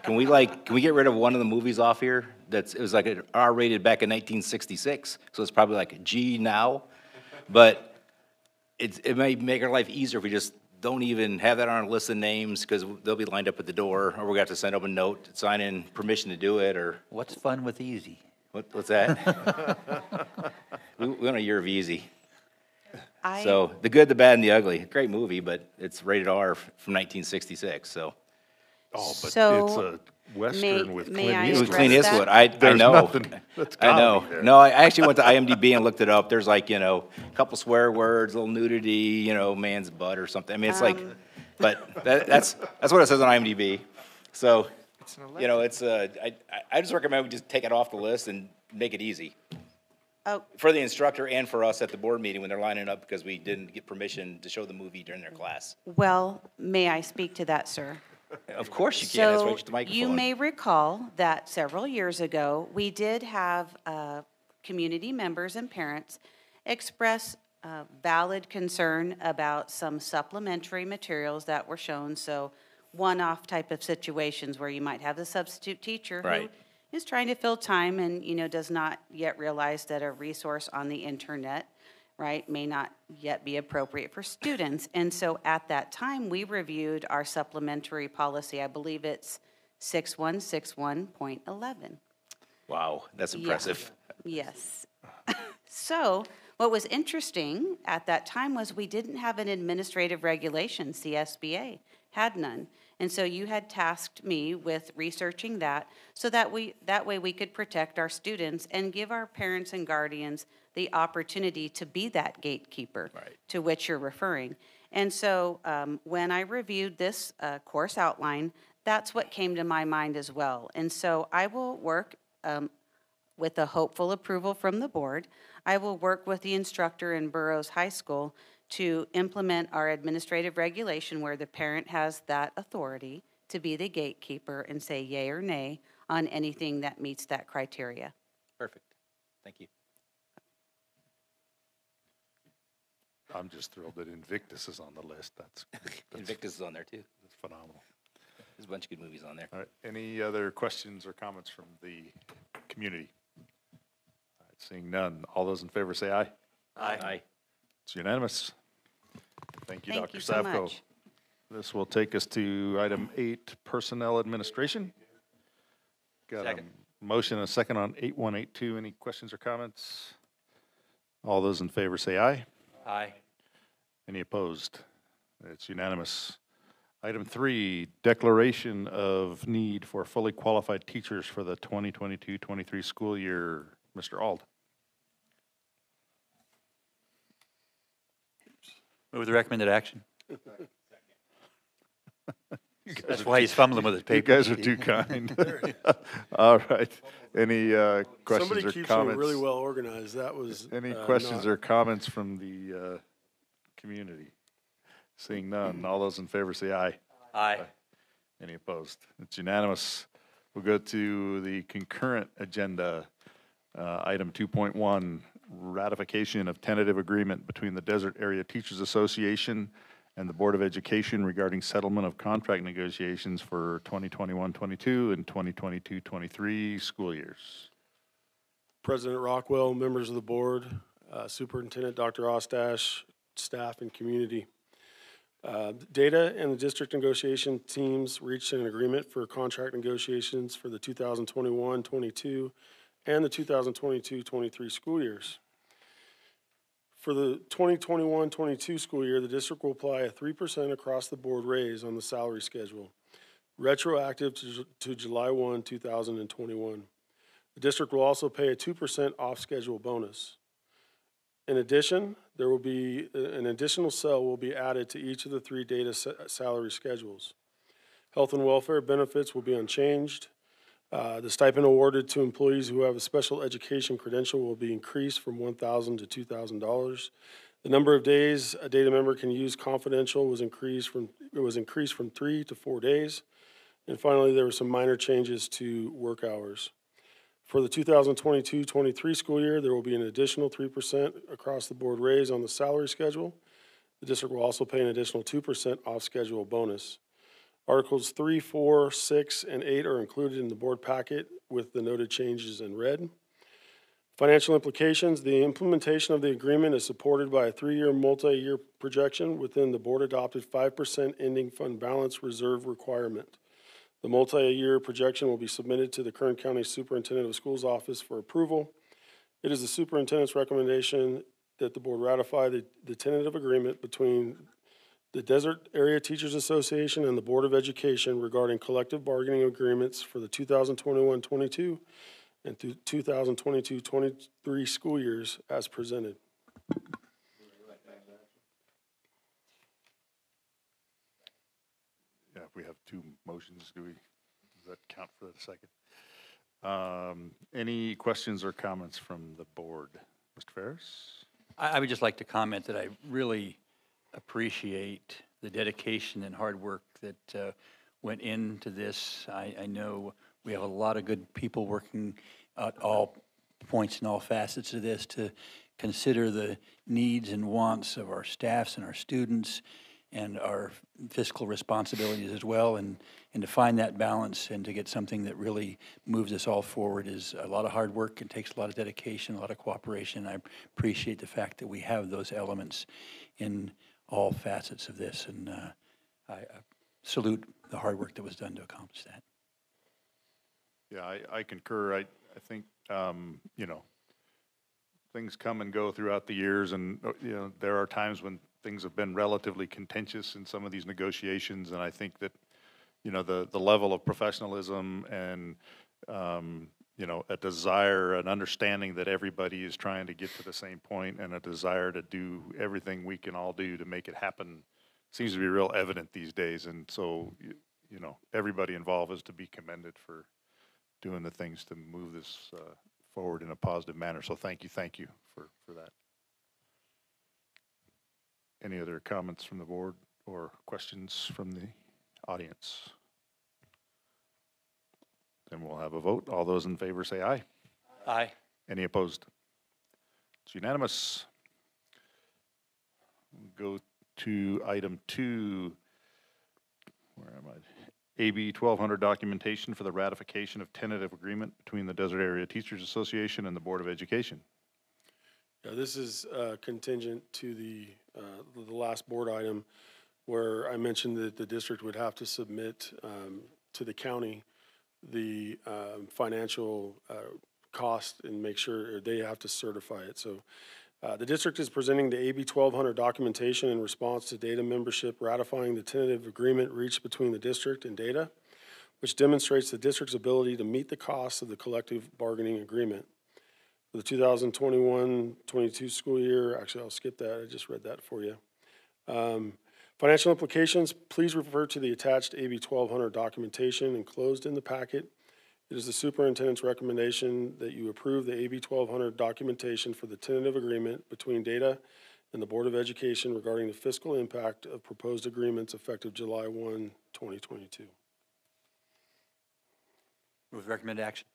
can we get rid of one of the movies off here? It was like an R-rated back in 1966, so it's probably like a G now, but it may make our life easier if we just don't even have that on our list of names, because they'll be lined up at the door, or we're gonna have to send up a note, sign in permission to do it, or. What's fun with easy? What's that? we went a year of easy. So The Good, the Bad, and the Ugly, great movie, but it's rated R from 1966. So. Oh, but So, it's a Western with may Clint I Eastwood. With Clint Eastwood, I There's know. nothing that's I know. comedy there. No, I actually went to IMDb and looked it up. There's like, a couple swear words, a little nudity, man's butt or something. I mean, it's like, but that's what it says on IMDb. So you know, it's, I just recommend we just take it off the list and make it easy. Oh. For the instructor and for us at the board meeting when they're lining up because we didn't get permission to show the movie during their class. Well, may I speak to that, sir? Of course you can, that's why you So get the microphone. you may recall that several years ago, we did have community members and parents express valid concern about some supplementary materials that were shown. So one-off type of situations where you might have the substitute teacher who Right. is trying to fill time and, you know, does not yet realize that a resource on the internet, right, may not yet be appropriate for students. And so at that time, we reviewed our supplementary policy. I believe it's 6161.11. Wow, that's impressive. Yes. So what was interesting at that time was we didn't have an administrative regulation, CSBA had none. And so you had tasked me with researching that so that way we could protect our students and give our parents and guardians the opportunity to be that gatekeeper to which you're referring. And so when I reviewed this course outline, that's what came to my mind as well. And so I will work with a hopeful approval from the board. I will work with the instructor in Burroughs High School to implement our administrative regulation where the parent has that authority to be the gatekeeper and say yay or nay on anything that meets that criteria. Perfect. Thank you. I'm just thrilled that Invictus is on the list. That's Invictus is on there too. That's phenomenal. There's a bunch of good movies on there. All right, any other questions or comments from the community? All right, seeing none, all those in favor say aye. Aye. It's unanimous. Thank you, Thank Dr. you so Savko. much. This will take us to item 8, Personnel Administration. Got Second. a motion and a second on 8182. Any questions or comments? All those in favor say aye. Aye. Any opposed? It's unanimous. Item 3, declaration of need for fully qualified teachers for the 2022-23 school year. Mr. Ald. Move the recommended action. That's are why he's fumbling with his You paper. guys are too kind. All right. Any questions Somebody or keeps comments? them really well organized. That was Any questions or comments from the community? Seeing none, all those in favor say aye. Aye. Any opposed? It's unanimous. We'll go to the concurrent agenda. Item 2.1, ratification of tentative agreement between the Desert Area Teachers Association and the Board of Education regarding settlement of contract negotiations for 2021-22 and 2022-23 school years. President Rockwell, members of the board, Superintendent Dr. Ostash, staff and community. Data and the district negotiation teams reached an agreement for contract negotiations for the 2021-22 and the 2022-23 school years. For the 2021-22 school year, the district will apply a 3% across-the-board raise on the salary schedule, retroactive to July 1, 2021. The district will also pay a 2% off-schedule bonus. In addition, there will be an additional cell will be added to each of the 3 data salary schedules. Health and welfare benefits will be unchanged. The stipend awarded to employees who have a special education credential will be increased from $1,000 to $2,000. The number of days a data member can use confidential was increased from 3 to 4 days. And finally, there were some minor changes to work hours. For the 2022-23 school year, there will be an additional 3% across the board raise on the salary schedule. The district will also pay an additional 2% off-schedule bonus. Articles 3, 4, 6, and 8 are included in the board packet with the noted changes in red. Financial implications: the implementation of the agreement is supported by a 3-year multi-year projection within the board-adopted 5% ending fund balance reserve requirement. The multi-year projection will be submitted to the Kern County Superintendent of Schools Office for approval. It is the superintendent's recommendation that the board ratify the tentative agreement between the Desert Area Teachers Association and the Board of Education regarding collective bargaining agreements for the 2021-22 and 2022-23 school years as presented. Yeah, if we have 2 motions, do we, is that count for the second. Any questions or comments from the board? Mr. Ferris? I would just like to comment that I really appreciate the dedication and hard work that went into this. I know we have a lot of good people working at all points and all facets of this to consider the needs and wants of our staffs and our students and our fiscal responsibilities as well, and to find that balance and to get something that really moves us all forward is a lot of hard work. It takes a lot of dedication, a lot of cooperation. I appreciate the fact that we have those elements in all facets of this, and I salute the hard work that was done to accomplish that. Yeah, I concur. I think, you know, things come and go throughout the years, and, you know, there are times when things have been relatively contentious in some of these negotiations, and I think that, you know, the level of professionalism and, you know, a desire, an understanding that everybody is trying to get to the same point, and a desire to do everything we can all do to make it happen seems to be real evident these days. And so, you know, everybody involved is to be commended for doing the things to move this forward in a positive manner. So thank you for that. Any other comments from the board or questions from the audience? Then we'll have a vote. All those in favor say aye. Aye. Any opposed? It's unanimous. We'll go to item 2. Where am I? AB 1200 documentation for the ratification of tentative agreement between the Desert Area Teachers Association and the Board of Education. Yeah, this is contingent to the last board item where I mentioned that the district would have to submit to the county the financial cost and make sure they have to certify it. So the district is presenting the AB 1200 documentation in response to data membership ratifying the tentative agreement reached between the district and data, which demonstrates the district's ability to meet the costs of the collective bargaining agreement. For the 2021-22 school year, actually I'll skip that, I just read that for you. Financial implications, please refer to the attached AB 1200 documentation enclosed in the packet. It is the superintendent's recommendation that you approve the AB 1200 documentation for the tentative agreement between DATA and the Board of Education regarding the fiscal impact of proposed agreements effective July 1, 2022. Move recommended action.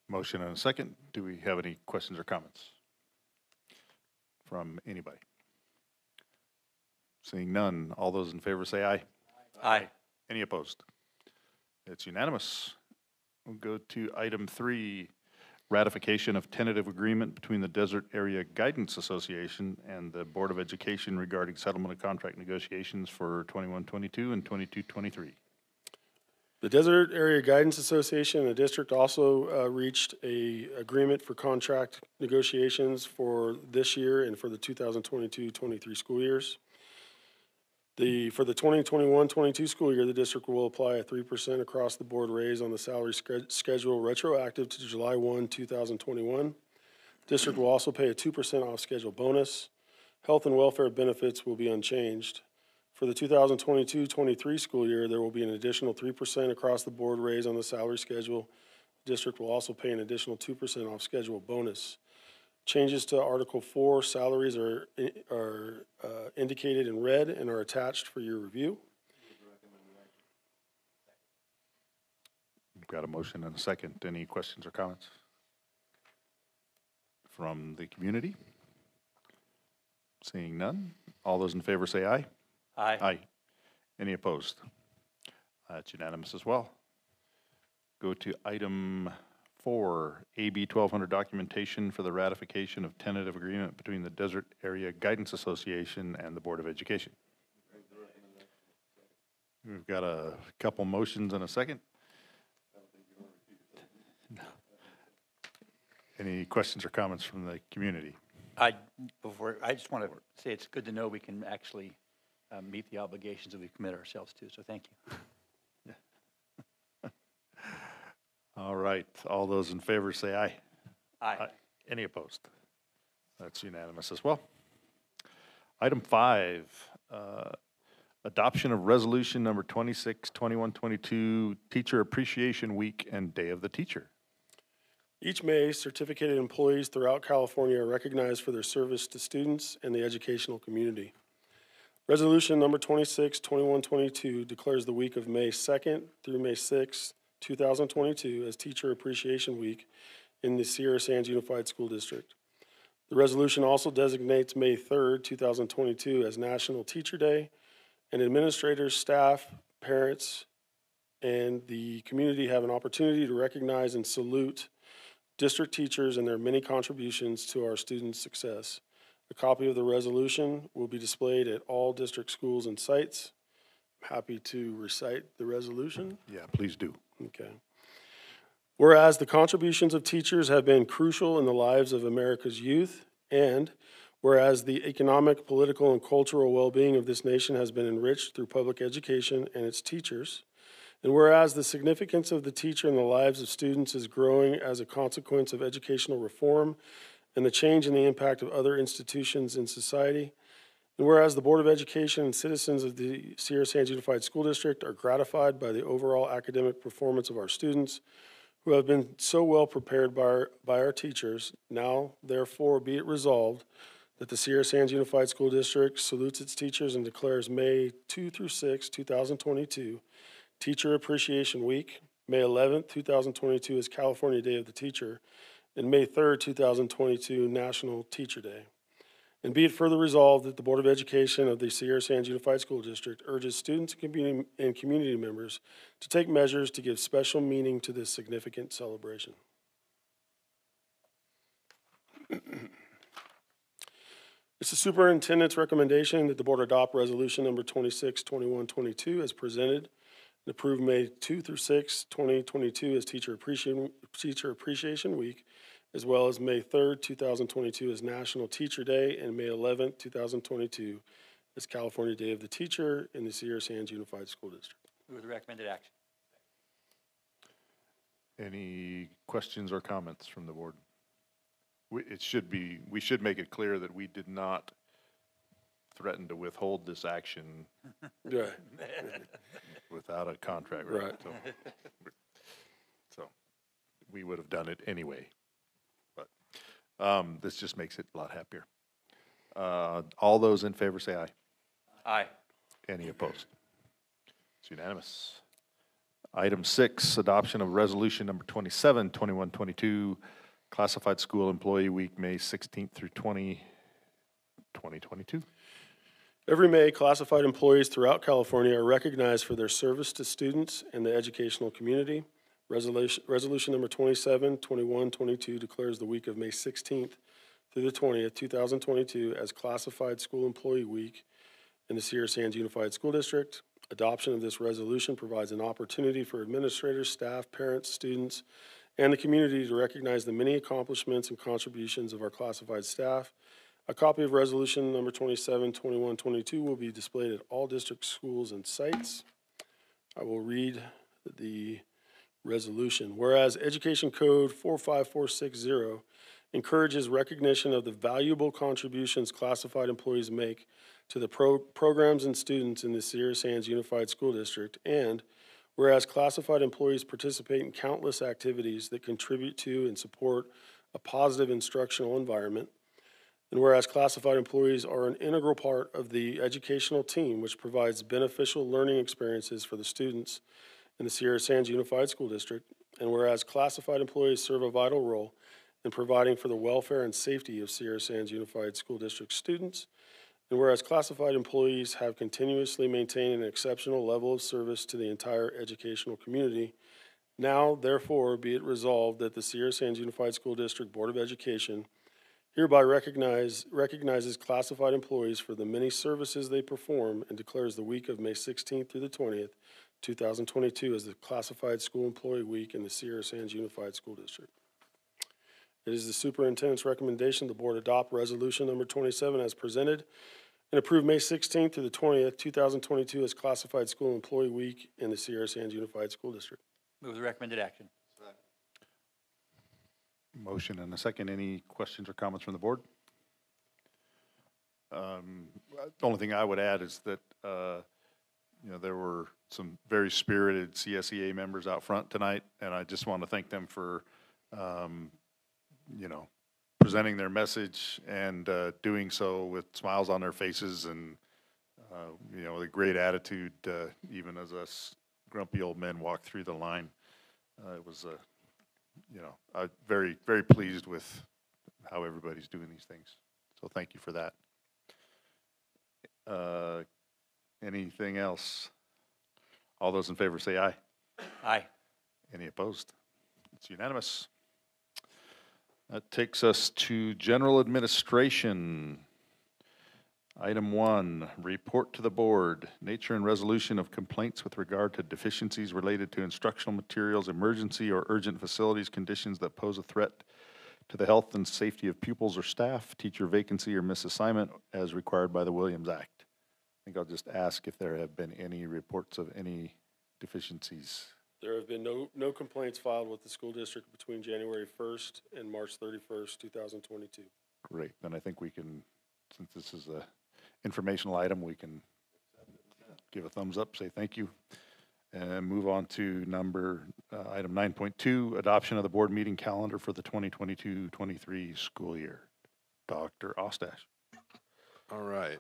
Motion and a second. Do we have any questions or comments from anybody? Seeing none, all those in favor say aye. Aye. Any opposed? It's unanimous. We'll go to item 3, ratification of tentative agreement between the Desert Area Guidance Association and the Board of Education regarding settlement of contract negotiations for 21-22 and 22-23. The Desert Area Guidance Association and the district also reached an agreement for contract negotiations for this year and for the 2022-23 school years. For the 2021-22 school year, the district will apply a 3% across the board raise on the salary schedule retroactive to July 1, 2021. District will also pay a 2% off schedule bonus. Health and welfare benefits will be unchanged. For the 2022-23 school year, there will be an additional 3% across the board raise on the salary schedule. The district will also pay an additional 2% off schedule bonus. Changes to Article 4 salaries are indicated in red and are attached for your review. We've got a motion and a second. Any questions or comments from the community? Seeing none, all those in favor say aye. Aye. Aye. Any opposed? That's unanimous as well. Go to item 4, AB 1200 documentation for the ratification of tentative agreement between the Desert Area Guidance Association and the Board of Education. We've got a couple motions and a second. Any questions or comments from the community? I just want to say it's good to know we can actually meet the obligations that we commit ourselves to, so thank you. All right, all those in favor say aye. Aye. Any opposed? That's unanimous as well. Item 5, Adoption of Resolution Number 26, 2122, Teacher Appreciation Week and Day of the Teacher. Each May, certificated employees throughout California are recognized for their service to students and the educational community. Resolution number 26, 2122 declares the week of May 2nd through May 6th, 2022 as Teacher Appreciation Week in the Sierra Sands Unified School District. The resolution also designates May 3rd, 2022 as National Teacher Day, and administrators, staff, parents, and the community have an opportunity to recognize and salute district teachers and their many contributions to our students' success. A copy of the resolution will be displayed at all district schools and sites. I'm happy to recite the resolution. Yeah, please do. Okay. Whereas the contributions of teachers have been crucial in the lives of America's youth, and whereas the economic, political, and cultural well-being of this nation has been enriched through public education and its teachers, and whereas the significance of the teacher in the lives of students is growing as a consequence of educational reform and the change in the impact of other institutions in society, and whereas the Board of Education and citizens of the Sierra Sands Unified School District are gratified by the overall academic performance of our students who have been so well prepared by our teachers, now therefore be it resolved that the Sierra Sands Unified School District salutes its teachers and declares May 2 through 6, 2022 Teacher Appreciation Week, May 11th, 2022 is California Day of the Teacher, and May 3rd, 2022 National Teacher Day. And be it further resolved that the Board of Education of the Sierra Sands Unified School District urges students and community members to take measures to give special meaning to this significant celebration. It's the superintendent's recommendation that the board adopt resolution number 26, 2122 as presented and approve May 2 through 6, 2022 as Teacher Appreciation Week, as well as May 3rd, 2022 as National Teacher Day, and May 11th, 2022 as California Day of the Teacher in the Sierra Sands Unified School District. Move the recommended action. Any questions or comments from the board? We should make it clear that we did not threaten to withhold this action Right. without a contract. Right. So we would have done it anyway. But this just makes it a lot happier. All those in favor say aye. Aye. Any opposed? It's unanimous. Item 6, adoption of resolution number 27, 2122, Classified School Employee Week, May 16th through 2022. Every May, classified employees throughout California are recognized for their service to students and the educational community. Resolution number 27, 2122 declares the week of May 16th through the 20th, 2022 as Classified School Employee Week in the Sierra Sands Unified School District. Adoption of this resolution provides an opportunity for administrators, staff, parents, students, and the community to recognize the many accomplishments and contributions of our classified staff. A copy of resolution number 27, 2122 will be displayed at all district schools and sites. I will read the resolution. Whereas Education Code 45460 encourages recognition of the valuable contributions classified employees make to the programs and students in the Sierra Sands Unified School District, and whereas classified employees participate in countless activities that contribute to and support a positive instructional environment, and whereas classified employees are an integral part of the educational team which provides beneficial learning experiences for the students in the Sierra Sands Unified School District, and whereas classified employees serve a vital role in providing for the welfare and safety of Sierra Sands Unified School District students, and whereas classified employees have continuously maintained an exceptional level of service to the entire educational community, now therefore be it resolved that the Sierra Sands Unified School District Board of Education hereby recognizes classified employees for the many services they perform and declares the week of May 16th through the 20th, 2022 as the Classified School Employee Week in the Sierra Sands Unified School District. It is the superintendent's recommendation the board adopt resolution number 27 as presented and approve May 16th through the 20th, 2022 as Classified School Employee Week in the Sierra Sands Unified School District. Move the recommended action. Motion and a second. Any questions or comments from the board? The only thing I would add is that You know, there were some very spirited CSEA members out front tonight, and I just want to thank them for, you know, presenting their message and doing so with smiles on their faces and, you know, with a great attitude, even as us grumpy old men walked through the line. It was, you know, I'm very, very pleased with how everybody's doing these things. So thank you for that. Anything else? All those in favor say aye. Aye. Any opposed? It's unanimous. That takes us to general administration. Item 1, report to the board, nature and resolution of complaints with regard to deficiencies related to instructional materials, emergency or urgent facilities conditions that pose a threat to the health and safety of pupils or staff, teacher vacancy or misassignment as required by the Williams Act. I think I'll just ask if there have been any reports of any deficiencies. There have been no complaints filed with the school district between January 1st and March 31st, 2022. Great, then I think we can, since this is a informational item, we can give a thumbs up, say thank you, and move on to item 9.2, adoption of the board meeting calendar for the 2022-23 school year. Dr. Ostash. All right.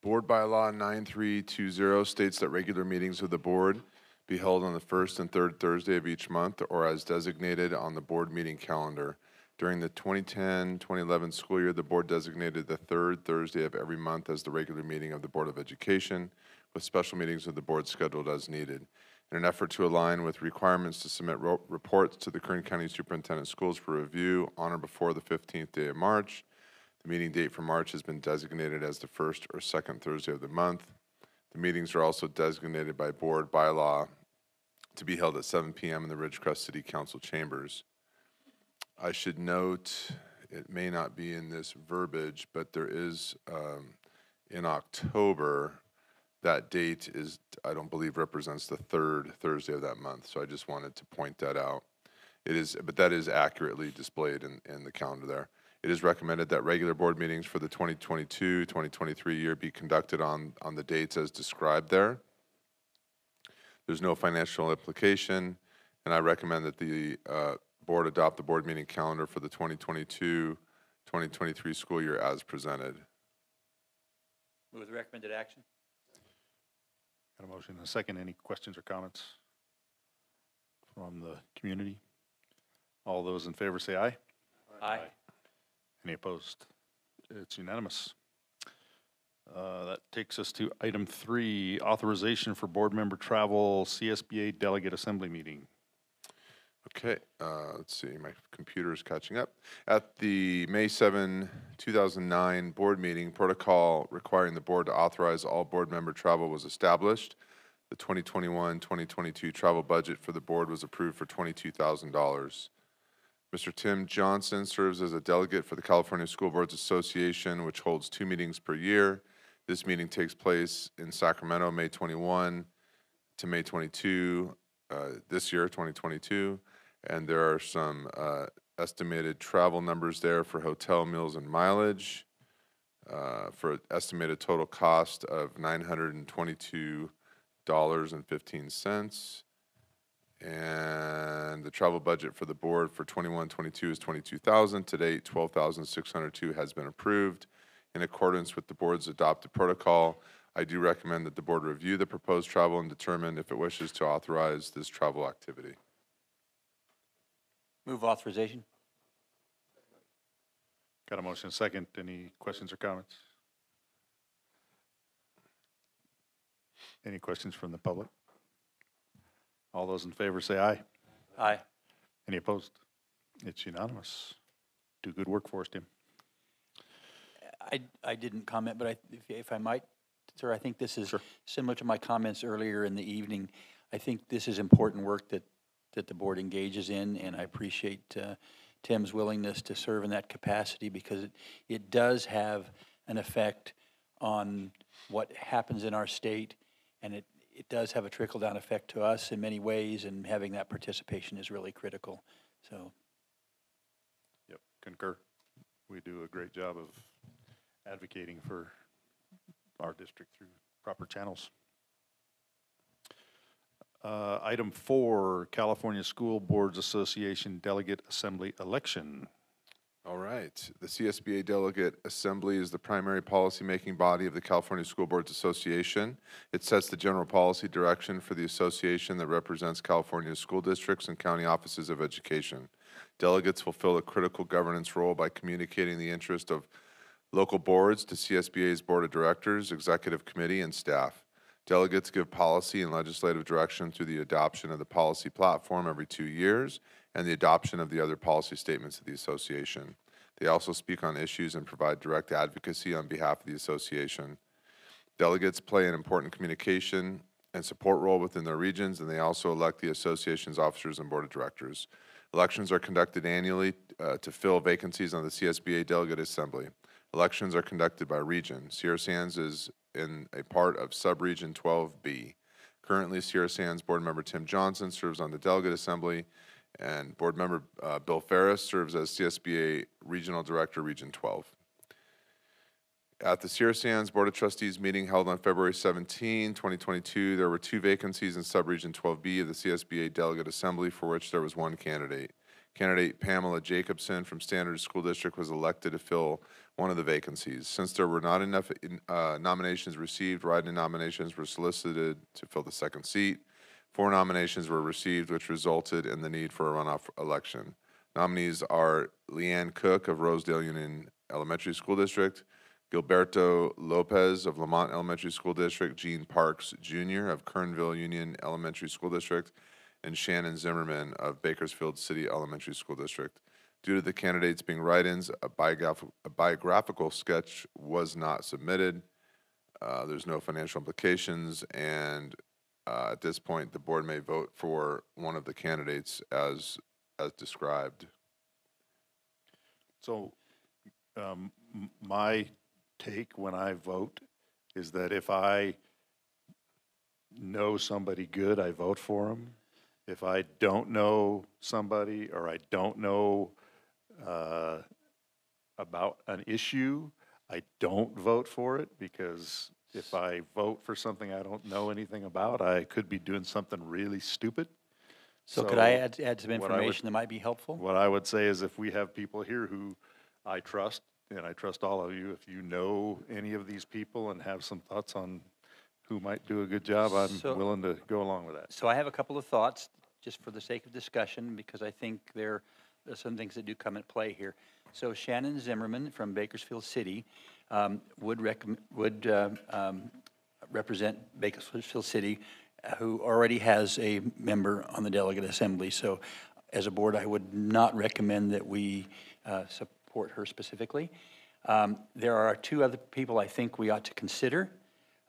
Board bylaw 9320 states that regular meetings of the board be held on the first and third Thursday of each month or as designated on the board meeting calendar. During the 2010-2011 school year, the board designated the third Thursday of every month as the regular meeting of the Board of Education, with special meetings of the board scheduled as needed. In an effort to align with requirements to submit reports to the Kern County Superintendent of Schools for review on or before the 15th day of March, the meeting date for March has been designated as the first or second Thursday of the month. The meetings are also designated by board bylaw to be held at 7 p.m. in the Ridgecrest City Council chambers. I should note, it may not be in this verbiage, but there is, in October, that date is, I don't believe, represents the third Thursday of that month. So I just wanted to point that out. It is, but that is accurately displayed in the calendar there. It is recommended that regular board meetings for the 2022-2023 year be conducted on the dates as described there. There's no financial implication, and I recommend that the board adopt the board meeting calendar for the 2022-2023 school year as presented. Move with recommended action. Got a motion and a second. Any questions or comments from the community? All those in favor say aye. Aye. Any opposed? It's unanimous. That takes us to item 3, authorization for board member travel, CSBA delegate assembly meeting. Okay, let's see, my computer is catching up. At the May 7, 2009 board meeting, protocol requiring the board to authorize all board member travel was established. The 2021-2022 travel budget for the board was approved for $22,000. Mr. Tim Johnson serves as a delegate for the California School Boards Association, which holds 2 meetings per year. This meeting takes place in Sacramento, May 21 to May 22, this year, 2022. And there are some estimated travel numbers there for hotel, meals, and mileage for an estimated total cost of $922.15. And the travel budget for the board for 21-22 is $22,000. To date, $12,602 has been approved. In accordance with the board's adopted protocol, I do recommend that the board review the proposed travel and determine if it wishes to authorize this travel activity. Move authorization. Got a motion and a second. Any questions or comments? Any questions from the public? All those in favor say aye. Aye. Any opposed? It's unanimous. Do good work for us, Tim. I didn't comment, but if I might, sir, I think this is similar to my comments earlier in the evening. I think this is important work that the board engages in, and I appreciate Tim's willingness to serve in that capacity because it does have an effect on what happens in our state, and it does have a trickle-down effect to us in many ways, and having that participation is really critical. So, yep, concur. We do a great job of advocating for our district through proper channels. Item 4, California School Boards Association Delegate Assembly Election. All right. The CSBA Delegate Assembly is the primary policymaking body of the California School Boards Association. It sets the general policy direction for the association that represents California's school districts and county offices of education. Delegates fulfill a critical governance role by communicating the interest of local boards to CSBA's Board of Directors, Executive Committee, and staff. Delegates give policy and legislative direction through the adoption of the policy platform every 2 years and the adoption of the other policy statements of the association. They also speak on issues and provide direct advocacy on behalf of the association. Delegates play an important communication and support role within their regions, and they also elect the association's officers and board of directors. Elections are conducted annually to fill vacancies on the CSBA Delegate Assembly. Elections are conducted by region. Sierra Sands is in a part of Subregion 12B. Currently, Sierra Sands Board Member Tim Johnson serves on the Delegate Assembly, and Board Member Bill Ferris serves as CSBA Regional Director, Region 12. At the Sierra Sands Board of Trustees meeting held on February 17, 2022, there were 2 vacancies in Subregion 12B of the CSBA Delegate Assembly, for which there was 1 candidate. Candidate Pamela Jacobson from Standard School District was elected to fill one of the vacancies. Since there were not enough nominations received, write-in nominations were solicited to fill the 2nd seat. 4 nominations were received, which resulted in the need for a runoff election. Nominees are Leanne Cook of Rosedale Union Elementary School District, Gilberto Lopez of Lamont Elementary School District, Gene Parks Jr. of Kernville Union Elementary School District, and Shannon Zimmerman of Bakersfield City Elementary School District. Due to the candidates being write-ins, a biographical sketch was not submitted. There's no financial implications, and at this point, the board may vote for one of the candidates as described. So my take when I vote is that if I know somebody good, I vote for them. If I don't know somebody or I don't know about an issue, I don't vote for it, because if I vote for something I don't know anything about, I could be doing something really stupid. So could I add some information that might be helpful? What I would say is, if we have people here who I trust, and I trust all of you, if you know any of these people and have some thoughts on who might do a good job, I'm willing to go along with that. So I have a couple of thoughts, just for the sake of discussion, because I think there are some things that do come into play here. So Shannon Zimmerman from Bakersfield City would represent Bakersfield City, who already has a member on the Delegate Assembly. So as a board, I would not recommend that we support her specifically. There are 2 other people I think we ought to consider.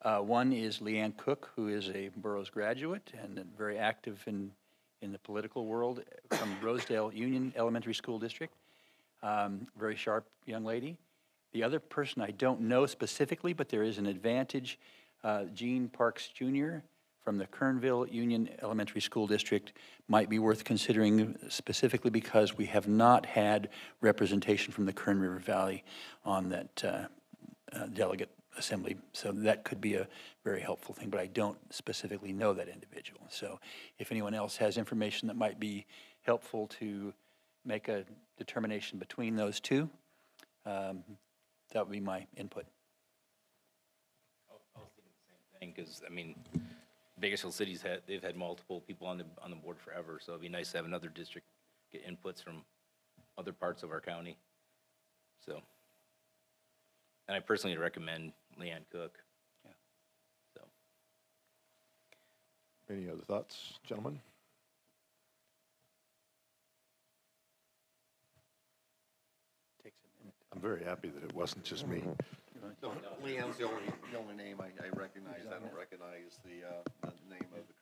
One is Leanne Cook, who is a Burroughs graduate and very active in the political world, from Rosedale Union Elementary School District. Very sharp young lady. The other person I don't know specifically, but there is an advantage, Gene Parks Jr. from the Kernville Union Elementary School District might be worth considering, specifically because we have not had representation from the Kern River Valley on that delegate assembly. So that could be a very helpful thing, but I don't specifically know that individual. So if anyone else has information that might be helpful to make a determination between those 2, that would be my input. I was thinking the same thing, because, I mean, Bakersfield City's they've had multiple people on the board forever, so it'd be nice to have another district get inputs from other parts of our county. So, and I personally recommend Leanne Cook. Yeah. So. Any other thoughts, gentlemen? I'm very happy that it wasn't just me. Leanne's the only name I recognize. I don't recognize the name of the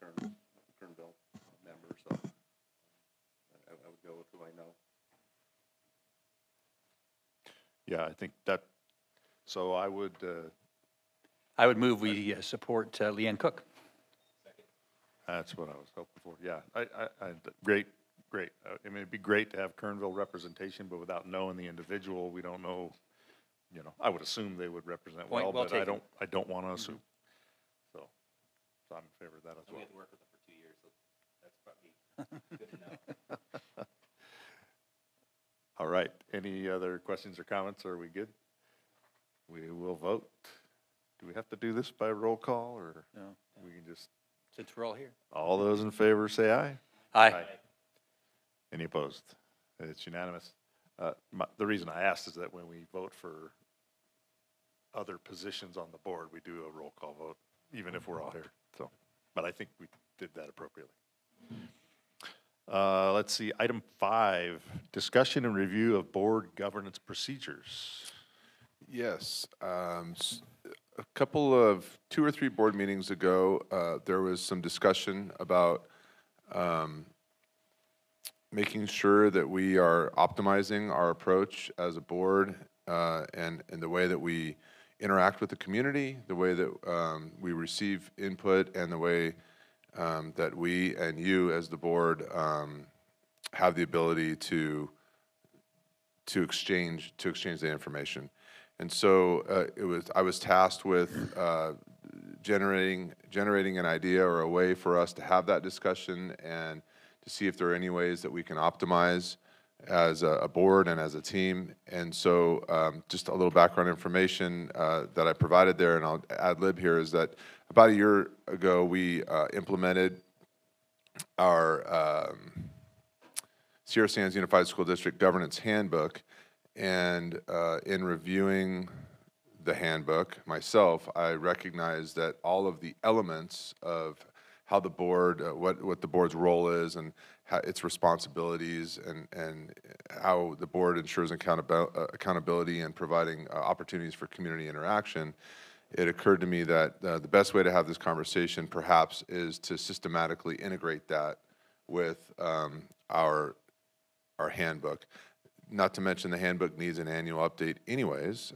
Kernville member, so I would go with who I know. Yeah, I think that, so I would move we support Leanne Cook. That's what I was hoping for. Yeah, great. I mean, it'd be great to have Kernville representation, but without knowing the individual, we don't know. You know, I would assume they would represent well, but I don't want to assume. So I'm in favor of that as well. We have to work with them for 2 years, so All right, any other questions or comments? Are we good? We will vote. Do we have to do this by roll call, or No. we can just? Since we're all here. All those in favor say aye. Aye. Any opposed? It's unanimous. The reason I asked is that when we vote for other positions on the board, we do a roll call vote, even if we're all here. So, but I think we did that appropriately. Let's see, item 5, discussion and review of board governance procedures. Yes. A couple of 2 or 3 board meetings ago, there was some discussion about making sure that we are optimizing our approach as a board and the way that we interact with the community, the way that we receive input, and the way that we and you as the board have the ability to exchange the information. And so I was tasked with generating an idea or a way for us to have that discussion and to see if there are any ways that we can optimize as a board and as a team. And so just a little background information that I provided there, and I'll ad lib here, is that about a year ago we implemented our Sierra Sands Unified School District Governance Handbook. And in reviewing the handbook myself, I recognized that all of the elements of how the board, what the board's role is, and how its responsibilities, and how the board ensures accountability and providing opportunities for community interaction, it occurred to me that the best way to have this conversation perhaps is to systematically integrate that with our handbook. Not to mention the handbook needs an annual update anyways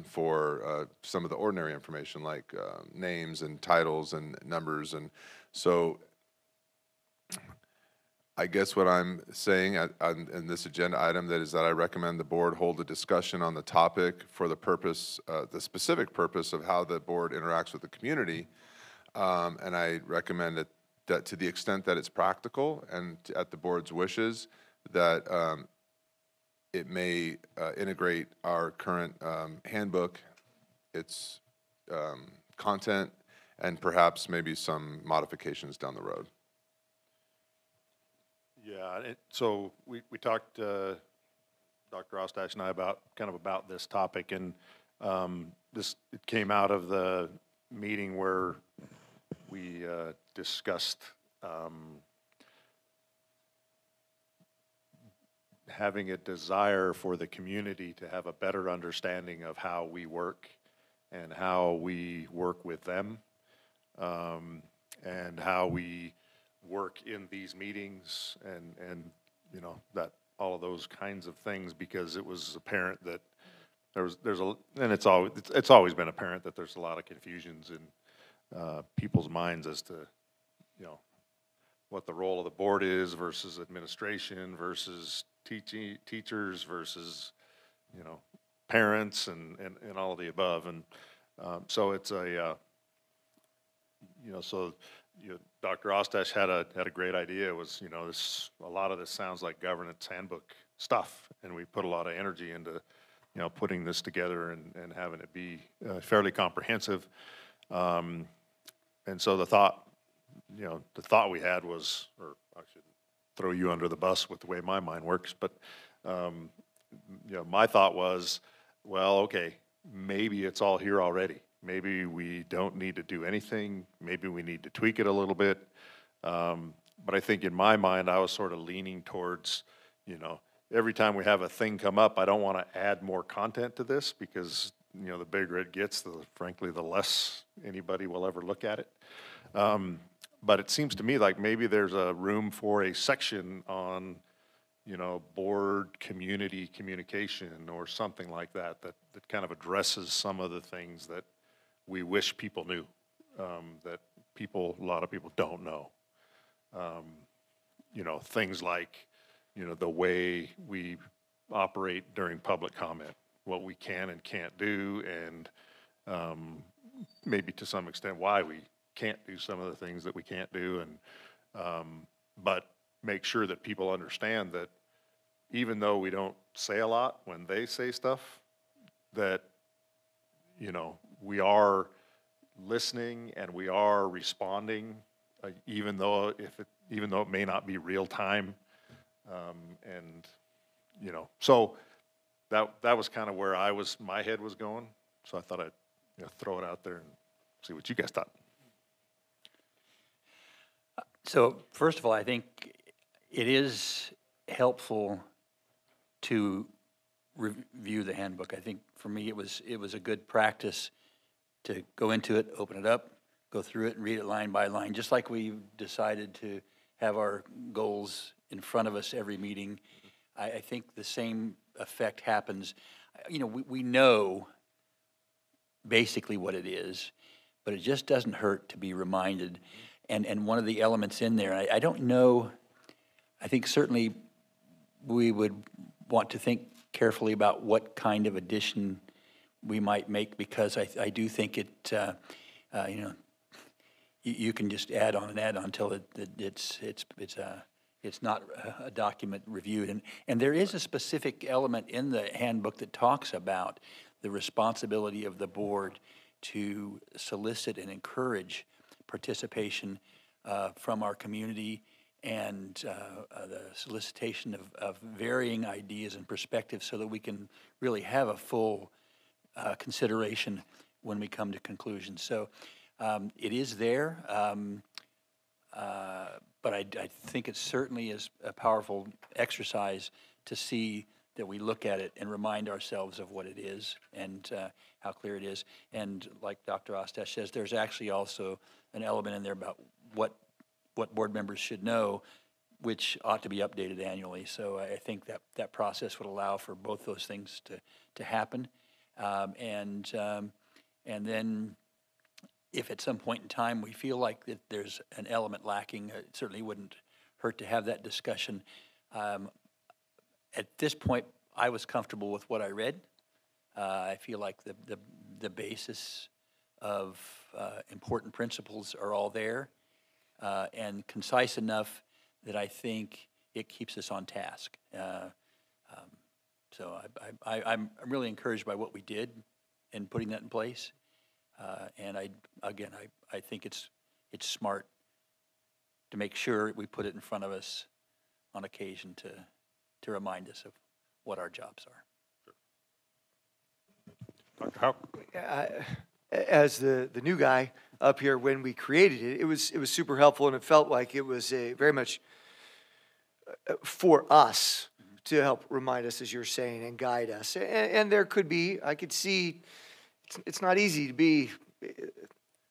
for some of the ordinary information like names and titles and numbers. And so I guess what I'm saying in this agenda item that I recommend the board hold a discussion on the topic for the purpose, the specific purpose of how the board interacts with the community. And I recommend that to the extent that it's practical and at the board's wishes, that it may integrate our current handbook, its content, and perhaps maybe some modifications down the road. Yeah, so we talked, Dr. Ostash and I, about this topic, and it came out of the meeting where we discussed having a desire for the community to have a better understanding of how we work and how we work with them, and how we work in these meetings, and you know, that all of those kinds of things, because it was apparent that it's always been apparent that there's a lot of confusions in people's minds as to, you know, what the role of the board is versus administration versus teachers versus, you know, parents and all of the above. And so it's a, you know, so Dr. Ostash had a great idea. It was, you know, a lot of this sounds like governance handbook stuff, and we put a lot of energy into, you know, putting this together and having it be fairly comprehensive. And so the thought we had was, or I should throw you under the bus with the way my mind works, but you know, my thought was, well, okay, maybe it's all here already. Maybe we don't need to do anything. Maybe we need to tweak it a little bit. But I think in my mind, I was sort of leaning towards, you know, every time we have a thing come up, I don't want to add more content to this, because, you know, the bigger it gets, frankly, the less anybody will ever look at it. But it seems to me like maybe there's a room for a section on, you know, board community communication or something like that kind of addresses some of the things that we wish people knew, that a lot of people don't know. You know, things like, you know, the way we operate during public comment, what we can and can't do, and maybe to some extent why we can't do some of the things that we can't do. And but make sure that people understand that even though we don't say a lot when they say stuff, that, we are listening and we are responding, even though it may not be real time. So that was kind of where my head was going. So I thought I'd throw it out there and see what you guys thought. So first of all, I think it is helpful to review the handbook. I think for me it was a good practice to go into it, open it up, go through it and read it line by line, just like we decided to have our goals in front of us every meeting. I think the same effect happens. We know basically what it is, but it just doesn't hurt to be reminded. And one of the elements in there, I don't know, I think certainly we would want to think carefully about what kind of addition we might make, because I do think it, you can just add on and add on until it's not a document reviewed. And there is a specific element in the handbook that talks about the responsibility of the board to solicit and encourage participation from our community, and the solicitation of varying ideas and perspectives so that we can really have a full consideration when we come to conclusions. So it is there, but I think it certainly is a powerful exercise to see that we look at it and remind ourselves of what it is and how clear it is. And like Dr. Ostash says, there's actually also an element in there about what board members should know, which ought to be updated annually. So I think that process would allow for both those things to happen. And then if at some point in time we feel like that there's an element lacking, it certainly wouldn't hurt to have that discussion. At this point, I was comfortable with what I read. I feel like the basis of important principles are all there, and concise enough that I think it keeps us on task. So I'm really encouraged by what we did in putting that in place. And I think it's smart to make sure we put it in front of us on occasion to remind us of what our jobs are. Dr. Howe? As the new guy up here, when we created it, it was super helpful, and it felt like it was very much for us to help remind us, as you're saying, and guide us. And there could be, I could see, it's not easy to be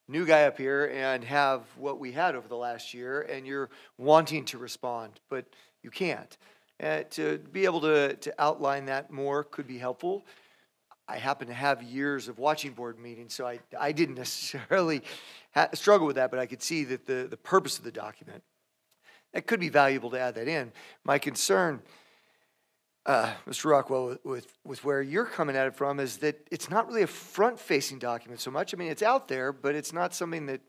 new guy up here and have what we had over the last year, and you're wanting to respond, but you can't. To be able to outline that more could be helpful. I happen to have years of watching board meetings, so I didn't necessarily struggle with that, but I could see that the purpose of the document, that could be valuable to add that in. My concern, Mr. Rockwell, with where you're coming at it from, is that it's not really a front-facing document so much. I mean, it's out there, but it's not something that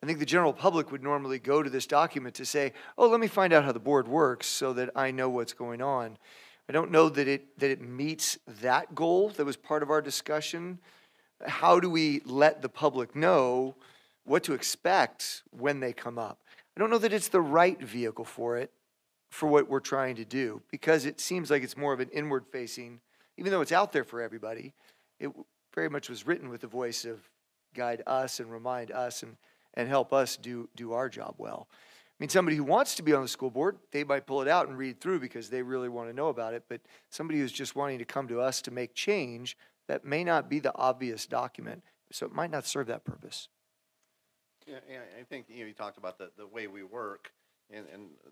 I think the general public would normally go to this document to say, oh, let me find out how the board works so that I know what's going on. I don't know that it meets that goal that was part of our discussion. How do we let the public know what to expect when they come up? I don't know that it's the right vehicle for it, for what we're trying to do, because it seems like it's more of an inward-facing, even though it's out there for everybody, it very much was written with the voice of guide us and remind us and help us do our job well. I mean, somebody who wants to be on the school board, they might pull it out and read through because they really want to know about it, but somebody who's just wanting to come to us to make change, that may not be the obvious document, so it might not serve that purpose. Yeah, I think you talked about the way we work, and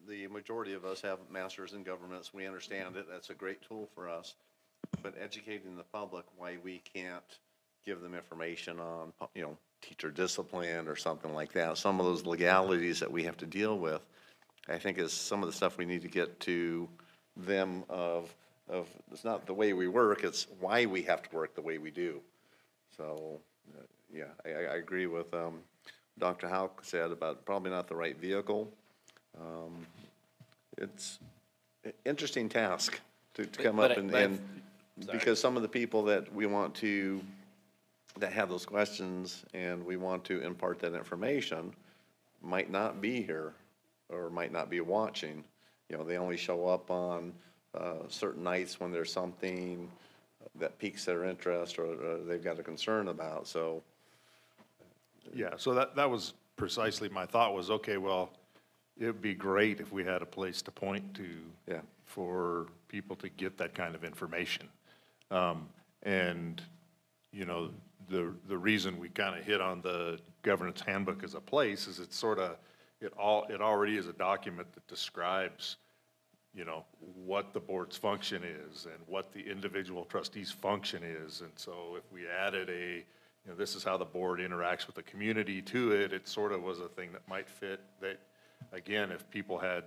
the majority of us have masters in governance. We understand it. That's a great tool for us. But educating the public why we can't give them information on, teacher discipline or something like that, some of those legalities that we have to deal with, I think is some of the stuff we need to get to them of it's not the way we work, it's why we have to work the way we do. So, yeah, I agree with Dr. Houck said about probably not the right vehicle. it's an interesting task to come But up I- and, but I- and because some of the people that we want to, that have those questions and we want to impart that information might not be here or might not be watching. You know, they only show up on certain nights when there's something that piques their interest or they've got a concern about, so. Yeah, so that was precisely my thought was, okay, well, it'd be great if we had a place to point to for people to get that kind of information. And, you know, the reason we kind of hit on the governance handbook as a place is it's sort of, it already is a document that describes, you know, what the board's function is and what the individual trustee's function is. And so if we added you know, this is how the board interacts with the community to it, it sort of was a thing that might fit that, again, if people had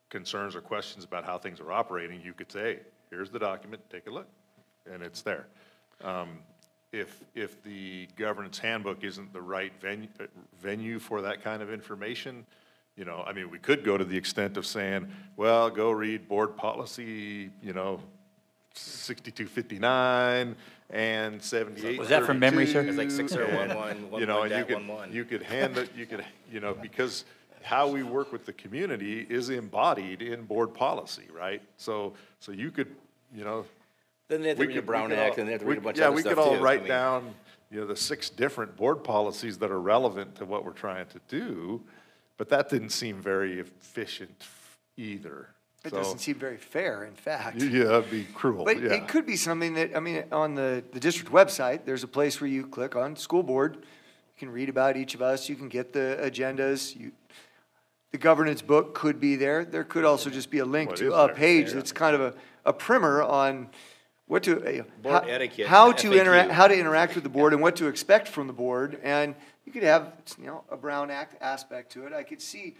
concerns or questions about how things are operating, you could say, hey, here's the document, take a look, and it's there. If the governance handbook isn't the right venue for that kind of information, you know, I mean, we could go to the extent of saying, well, go read board policy, you know, 6259 and 78. Was that from memory, sir? It's like 6011, You know, 11.11. and you could hand it, you know, because how we work with the community is embodied in board policy, right? So you could, you know. Then they have to read the Brown Act, and they have to read a bunch of yeah, other we stuff could all too. write I mean, down, you know, the 6 different board policies that are relevant to what we're trying to do, but that didn't seem very efficient either. It So- doesn't seem very fair, in fact. Yeah, that'd be cruel, But yeah. it could be something that, I mean, on the district website, there's a place where you click on school board. You can read about each of us. You can get the agendas. The governance book could be there. There could also just be a link Well, it to is a there. page Yeah. that's kind of a primer on what to, Board etiquette, how to FAQ. interact, how to interact with the board and what to expect from the board. And you could have, you know, a Brown Act aspect to it. I could see,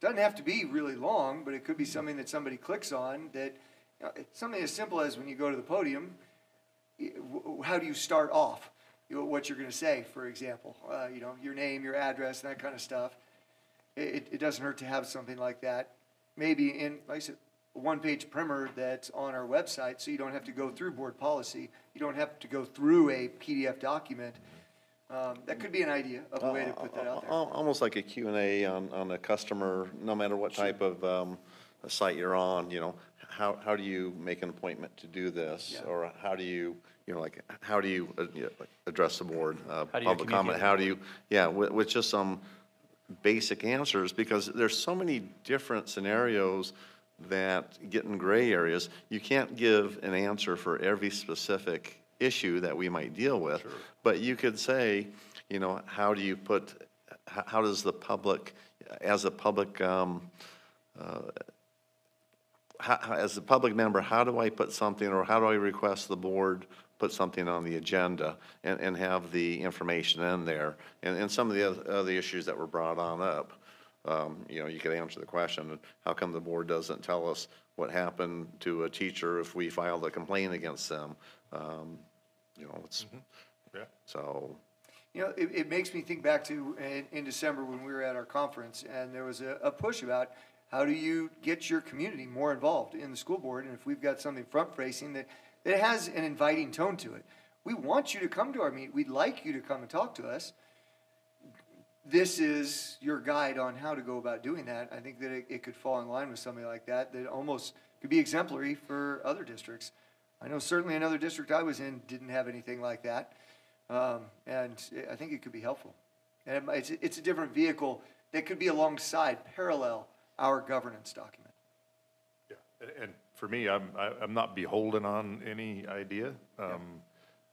doesn't have to be really long, but it could be something that somebody clicks on that, you know, it's something as simple as when you go to the podium, how do you start off? You know, what you're going to say, for example, you know, your name, your address, and that kind of stuff. It doesn't hurt to have something like that. Maybe in, like I said, a one-page primer that's on our website, so you don't have to go through board policy. You don't have to go through a PDF document. That could be an idea of a way to put that out there. Almost like a Q&A on a customer, no matter what type of a site you're on, you know, how do you make an appointment to do this? Yeah. Or how do you, you know, like, how do you address the board, do you public comment? communicate How do you, yeah, with just some basic answers, because there's so many different scenarios that get in gray areas. You can't give an answer for every specific issue that we might deal with. Sure. But you could say, you know, how do you put, how does the public, as a public, as a public member, how do I put something, or how do I request the board put something on the agenda and have the information in there? And some of the other issues that were brought on up, you know, you could answer the question, how come the board doesn't tell us what happened to a teacher if we filed a complaint against them? You know, it's, Yeah. so. You know, it makes me think back to in December when we were at our conference, and there was a push about how do you get your community more involved in the school board, and if we've got something front-facing that has an inviting tone to it. We want you to come to our meeting. We'd like you to come and talk to us. This is your guide on how to go about doing that. I think that it could fall in line with something like that almost could be exemplary for other districts. I know certainly another district I was in didn't have anything like that, and I think it could be helpful. And it's a different vehicle that could be alongside, parallel our governance document. Yeah, and for me, I'm not beholden on any idea,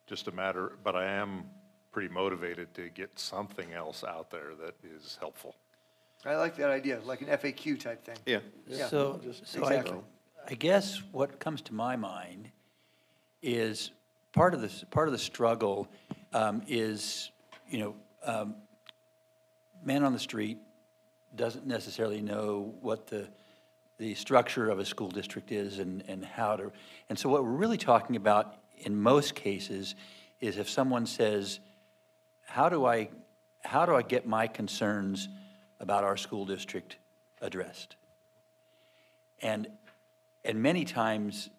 just a matter, but I am pretty motivated to get something else out there that is helpful. I like that idea, like an FAQ type thing. Yeah. So exactly. I guess what comes to my mind is part of the struggle is, you know, man on the street doesn't necessarily know what the structure of a school district is and how to, and so what we're really talking about in most cases is if someone says, how do I get my concerns about our school district addressed? And many times,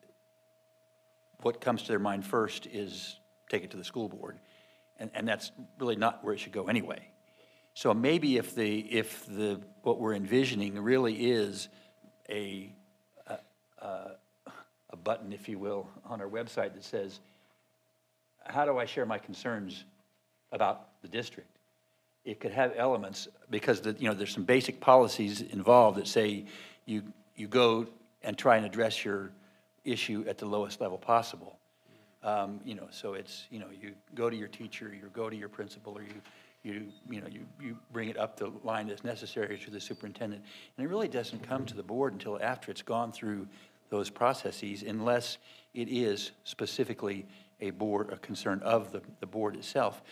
what comes to their mind first is take it to the school board. And that's really not where it should go anyway. So maybe if what we're envisioning really is a button, if you will, on our website that says, how do I share my concerns about the district? It could have elements, because there's some basic policies involved that say you go and try and address your issue at the lowest level possible. So it's, you go to your teacher, you go to your principal, or you bring it up the line as necessary to the superintendent. And it really doesn't come to the board until after it's gone through those processes, unless it is specifically a concern of the board itself,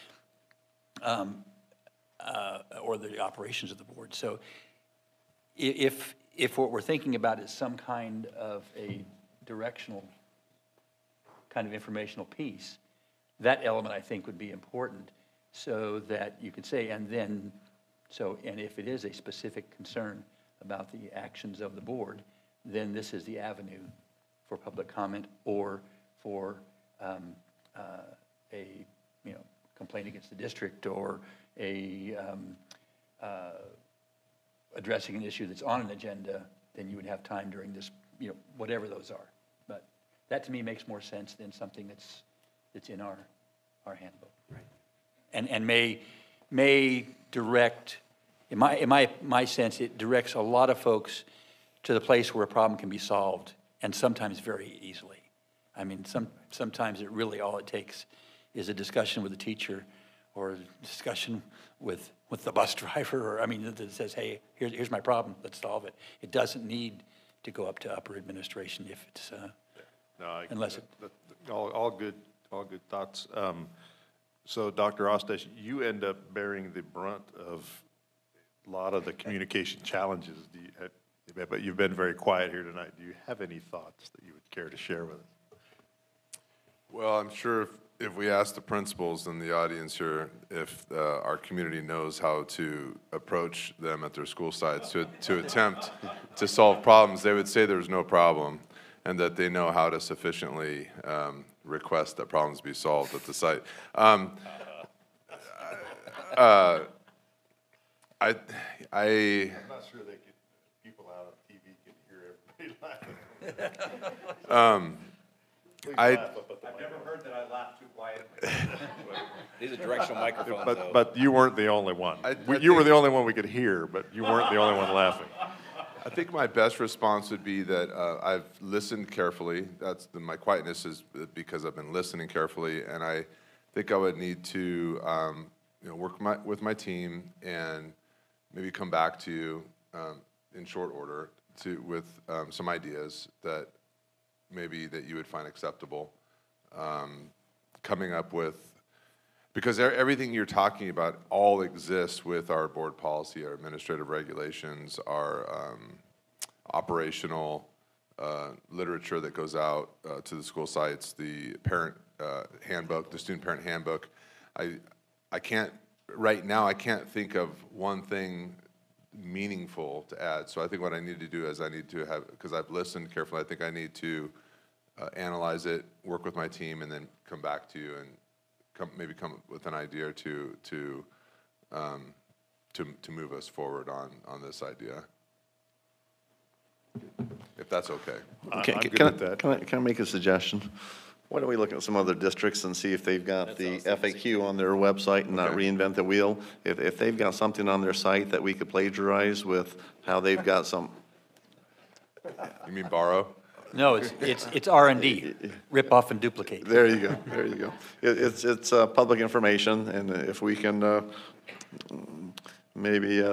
or the operations of the board. So if what we're thinking about is some kind of a directional kind of informational piece, that element I think would be important, so that you could say, and if it is a specific concern about the actions of the board, then this is the avenue for public comment or for a complaint against the district, or addressing an issue that's on an agenda. Then you would have time during this, whatever those are. But that to me makes more sense than something that's in our handbook. Right. And may direct, in my sense, it directs a lot of folks to the place where a problem can be solved, and sometimes very easily. I mean, sometimes all it takes is a discussion with a teacher, or a discussion with the bus driver, that says, hey, here's my problem, let's solve it. It doesn't need to go up to upper administration if it's, all good thoughts. So Dr. Ostash, you end up bearing the brunt of a lot of the communication challenges. But you've been very quiet here tonight. Do you have any thoughts that you would care to share with us? Well, I'm sure if we ask the principals in the audience here if our community knows how to approach them at their school sites to attempt to solve problems, they would say there's no problem, and that they know how to sufficiently request that problems be solved at the site. I'm not sure people out on TV can hear everybody laughing. I've never heard that I laugh too quietly. These are directional microphones, but you weren't the only one. You were the only one we could hear, but you weren't the only one laughing. I think my best response would be that I've listened carefully. My quietness is because I've been listening carefully, and I think I would need to work with my team and maybe come back to you in short order with some ideas that you would find acceptable. Coming up with, because everything you're talking about all exists with our board policy, our administrative regulations, our operational literature that goes out to the school sites, the parent handbook, the student parent handbook. I can't, right now, I can't think of one thing meaningful to add. So I think what I need to do is because I've listened carefully, I think I need to analyze it, work with my team, and then come back to you and maybe come up with an idea to move us forward on this idea, if that's okay. Can I make a suggestion? Why don't we look at some other districts and see if they've got the FAQ on their website and not reinvent the wheel? If they've got something on their site that we could plagiarize with how they've got some. You mean borrow? No, it's R&D. Rip off and duplicate. There you go. There you go. It's public information, and if we can maybe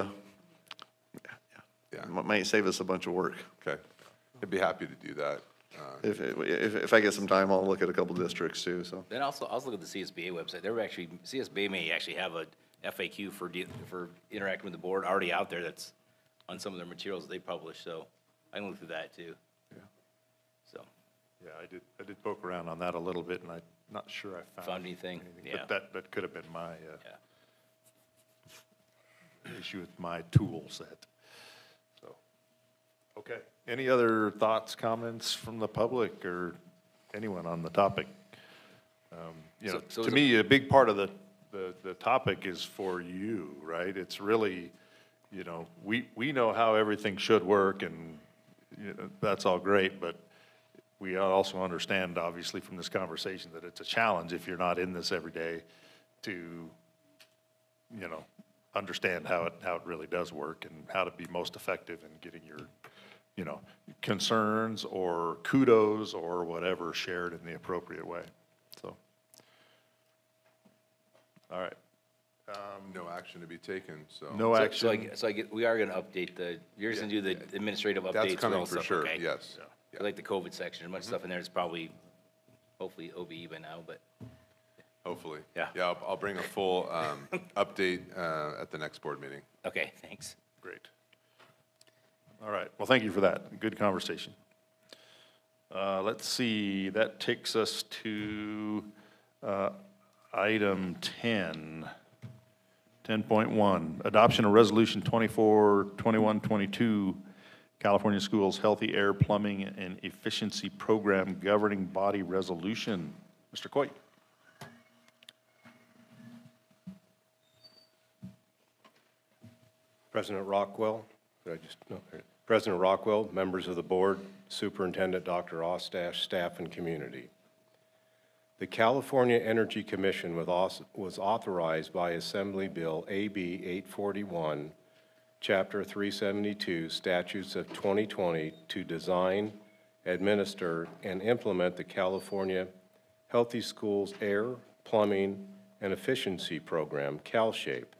might save us a bunch of work. Okay, I'd be happy to do that. If I get some time, I'll look at a couple districts too. So then also I'll look at the CSBA website. CSBA may actually have a FAQ for interacting with the board already out there that's on some of their materials that they publish. So I can look through that too. Yeah, I did poke around on that a little bit, and I'm not sure I found anything. Yeah. But that could have been my issue with my tool set. So, Okay. Any other thoughts, comments from the public or anyone on the topic? You know, So to is me, a big part of the topic is for you, right? It's really, you know, we know how everything should work, and you know, that's all great, but we also understand, obviously, from this conversation that it's a challenge if you're not in this every day to, you know, understand how it really does work and how to be most effective in getting your, you know, concerns or kudos or whatever shared in the appropriate way. So, all right. No action to be taken, so. No action. We are gonna update you're just gonna do the administrative updates. That's with coming all for stuff, sure, okay? yes. I like the COVID section, there's much stuff in there, it's probably, hopefully OBE by now, but. Hopefully. Yeah. Yeah, I'll bring a full update at the next board meeting. Okay, thanks. Great. All right, well, thank you for that. Good conversation. Let's see, that takes us to item 10. 10.1, adoption of resolution 24-21-22, California Schools Healthy Air Plumbing and Efficiency Program Governing Body Resolution. Mr. Coit. President Rockwell, President Rockwell, members of the board, Superintendent Dr. Ostash, staff, and community. The California Energy Commission was authorized by Assembly Bill AB 841, Chapter 372, Statutes of 2020 to design, administer, and implement the California Healthy Schools Air, Plumbing, and Efficiency Program, CalShape.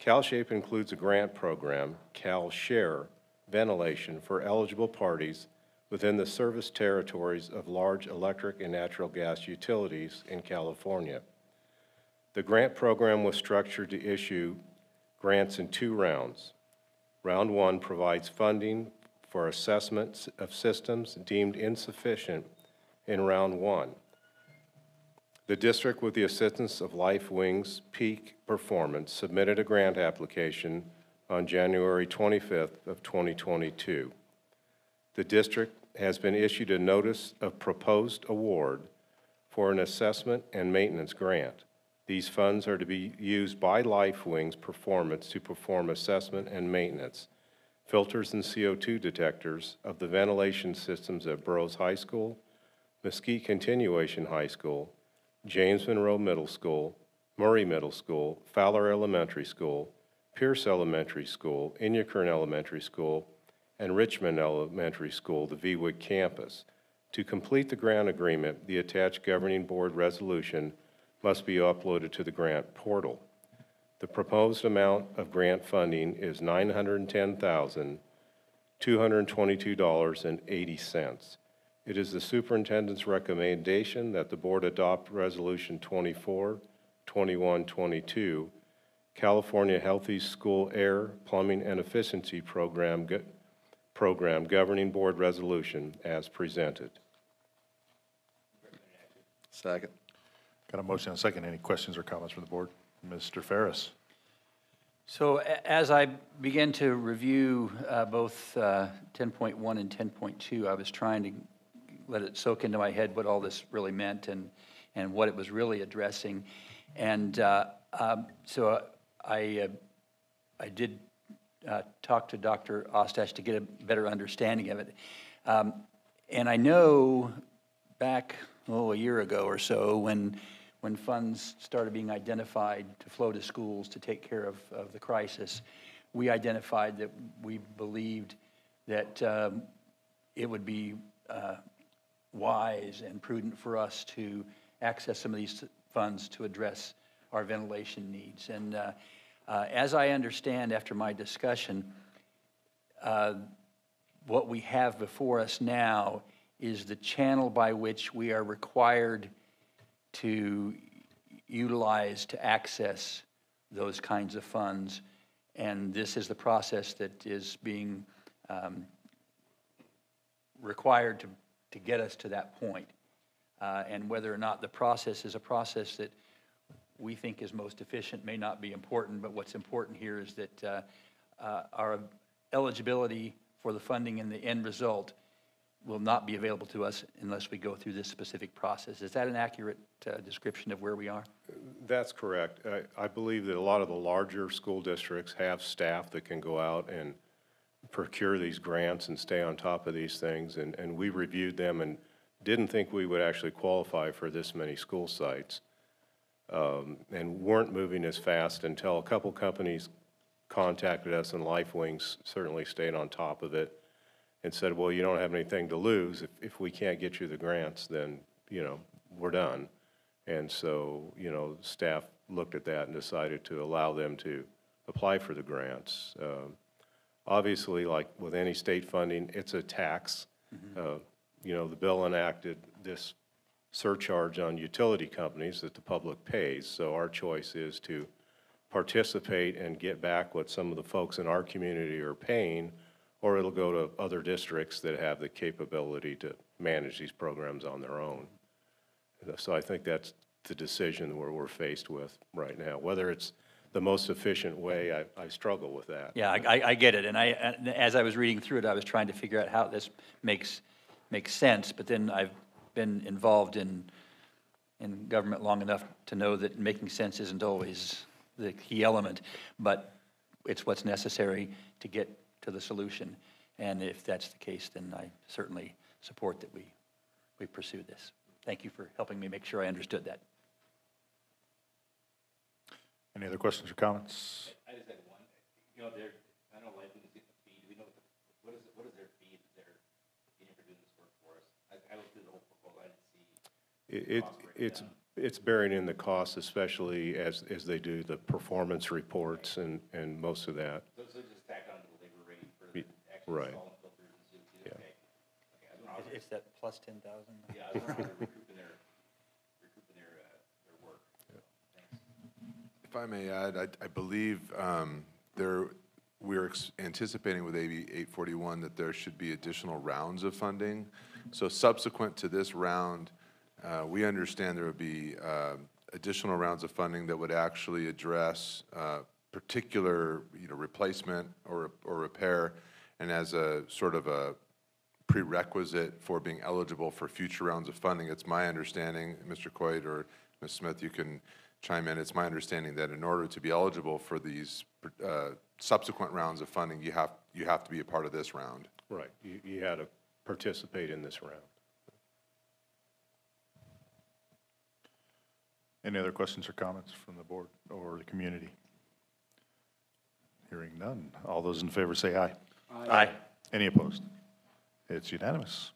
CalShape includes a grant program, CalShare, ventilation for eligible parties within the service territories of large electric and natural gas utilities in California. The grant program was structured to issue grants in 2 rounds. Round 1 provides funding for assessments of systems deemed insufficient in Round 1. The district, with the assistance of LifeWing's Peak Performance, submitted a grant application on January 25th of 2022. The district has been issued a notice of proposed award for an assessment and maintenance grant. These funds are to be used by LifeWing's Performance to perform assessment and maintenance, filters and CO2 detectors of the ventilation systems at Burroughs High School, Mesquite Continuation High School, James Monroe Middle School, Murray Middle School, Fowler Elementary School, Pierce Elementary School, Inyakern Elementary School, and Richmond Elementary School, the VWIC campus. To complete the grant agreement, the attached governing board resolution must be uploaded to the grant portal. The proposed amount of grant funding is $910,222.80. It is the superintendent's recommendation that the board adopt Resolution 24-21-22, California Healthy School Air, Plumbing, and Efficiency Program Governing Board Resolution as presented. Second. Got a motion and a second. Any questions or comments from the board? Mr. Ferris. So as I began to review both 10.1 and 10.2, I was trying to let it soak into my head what all this really meant and what it was really addressing. And so I did talk to Dr. Ostash to get a better understanding of it. And I know back, a year ago or so, when funds started being identified to flow to schools to take care of the crisis, we identified that we believed that it would be wise and prudent for us to access some of these funds to address our ventilation needs. And as I understand after my discussion, what we have before us now is the channel by which we are required to utilize to access those kinds of funds. And this is the process that is being required to get us to that point. And whether or not the process is a process that we think is most efficient may not be important, but what's important here is that our eligibility for the funding and the end result will not be available to us unless we go through this specific process. Is that an accurate description of where we are? That's correct. I believe that a lot of the larger school districts have staff that can go out and procure these grants and stay on top of these things, and we reviewed them and didn't think we would actually qualify for this many school sites, and weren't moving as fast until a couple companies contacted us, and LifeWings certainly stayed on top of it and said, well, you don't have anything to lose. If we can't get you the grants, then, you know, we're done. And so, you know, staff looked at that and decided to allow them to apply for the grants. Obviously, like with any state funding, it's a tax. You know, the bill enacted this surcharge on utility companies that the public pays. So our choice is to participate and get back what some of the folks in our community are paying, or it'll go to other districts that have the capability to manage these programs on their own. So I think that's the decision we're faced with right now. Whether it's the most efficient way, I struggle with that. Yeah, I get it. And as I was reading through it, I was trying to figure out how this makes sense. But then I've been involved in government long enough to know that making sense isn't always the key element, but it's what's necessary to get to the solution. And if that's the case, then I certainly support that we pursue this. Thank you for helping me make sure I understood that. Any other questions or comments? I just had one. You know, I know LifeWings get the fee. Do we know what is their fee that they're getting for doing this work for us? I looked through the whole proposal. I didn't see. It's bearing in the costs, especially as they do the performance reports and most of that. So just tack on to the labor rate for the actual Right. installing filters and suits. Yeah. Okay. Okay. It's that plus 10,000? Yeah, I was wondering how they're recouping their work. If I may add, I believe we're anticipating with AB 841 that there should be additional rounds of funding. So subsequent to this round, we understand there would be additional rounds of funding that would actually address particular, replacement or repair, and as a sort of a prerequisite for being eligible for future rounds of funding. It's my understanding, Mr. Coit or Ms. Smith, you can chime in. It's my understanding that in order to be eligible for these subsequent rounds of funding, you have to be a part of this round. Right. You had to participate in this round. Any other questions or comments from the board or the community? Hearing none. All those in favor say aye. Aye. Any opposed? It's unanimous.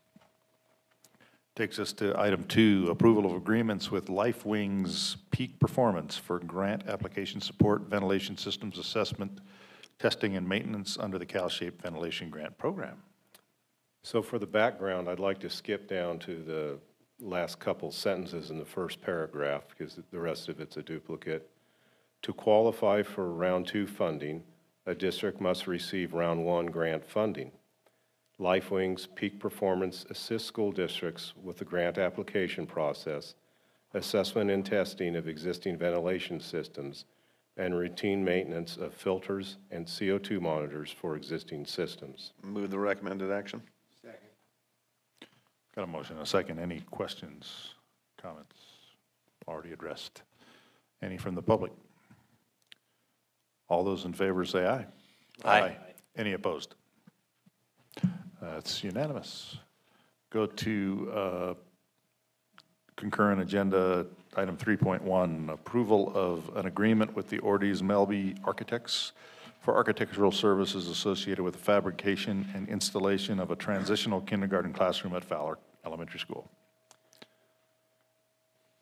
Takes us to item 2, approval of agreements with LifeWings Peak Performance for grant application support, ventilation systems assessment, testing and maintenance under the CalShape Ventilation Grant Program. So for the background, I'd like to skip down to the last couple sentences in the first paragraph because the rest of it's a duplicate. To qualify for round 2 funding, a district must receive round 1 grant funding. LifeWings Peak Performance assists school districts with the grant application process, assessment and testing of existing ventilation systems, and routine maintenance of filters and CO2 monitors for existing systems. Move the recommended action. Second. Got a motion and a second. Any questions, comments? Already addressed. Any from the public? All those in favor say aye. Aye. Any opposed? That's unanimous. Go to concurrent agenda item 3.1, approval of an agreement with the Ortiz Melby Architects for architectural services associated with the fabrication and installation of a transitional kindergarten classroom at Fowler Elementary School.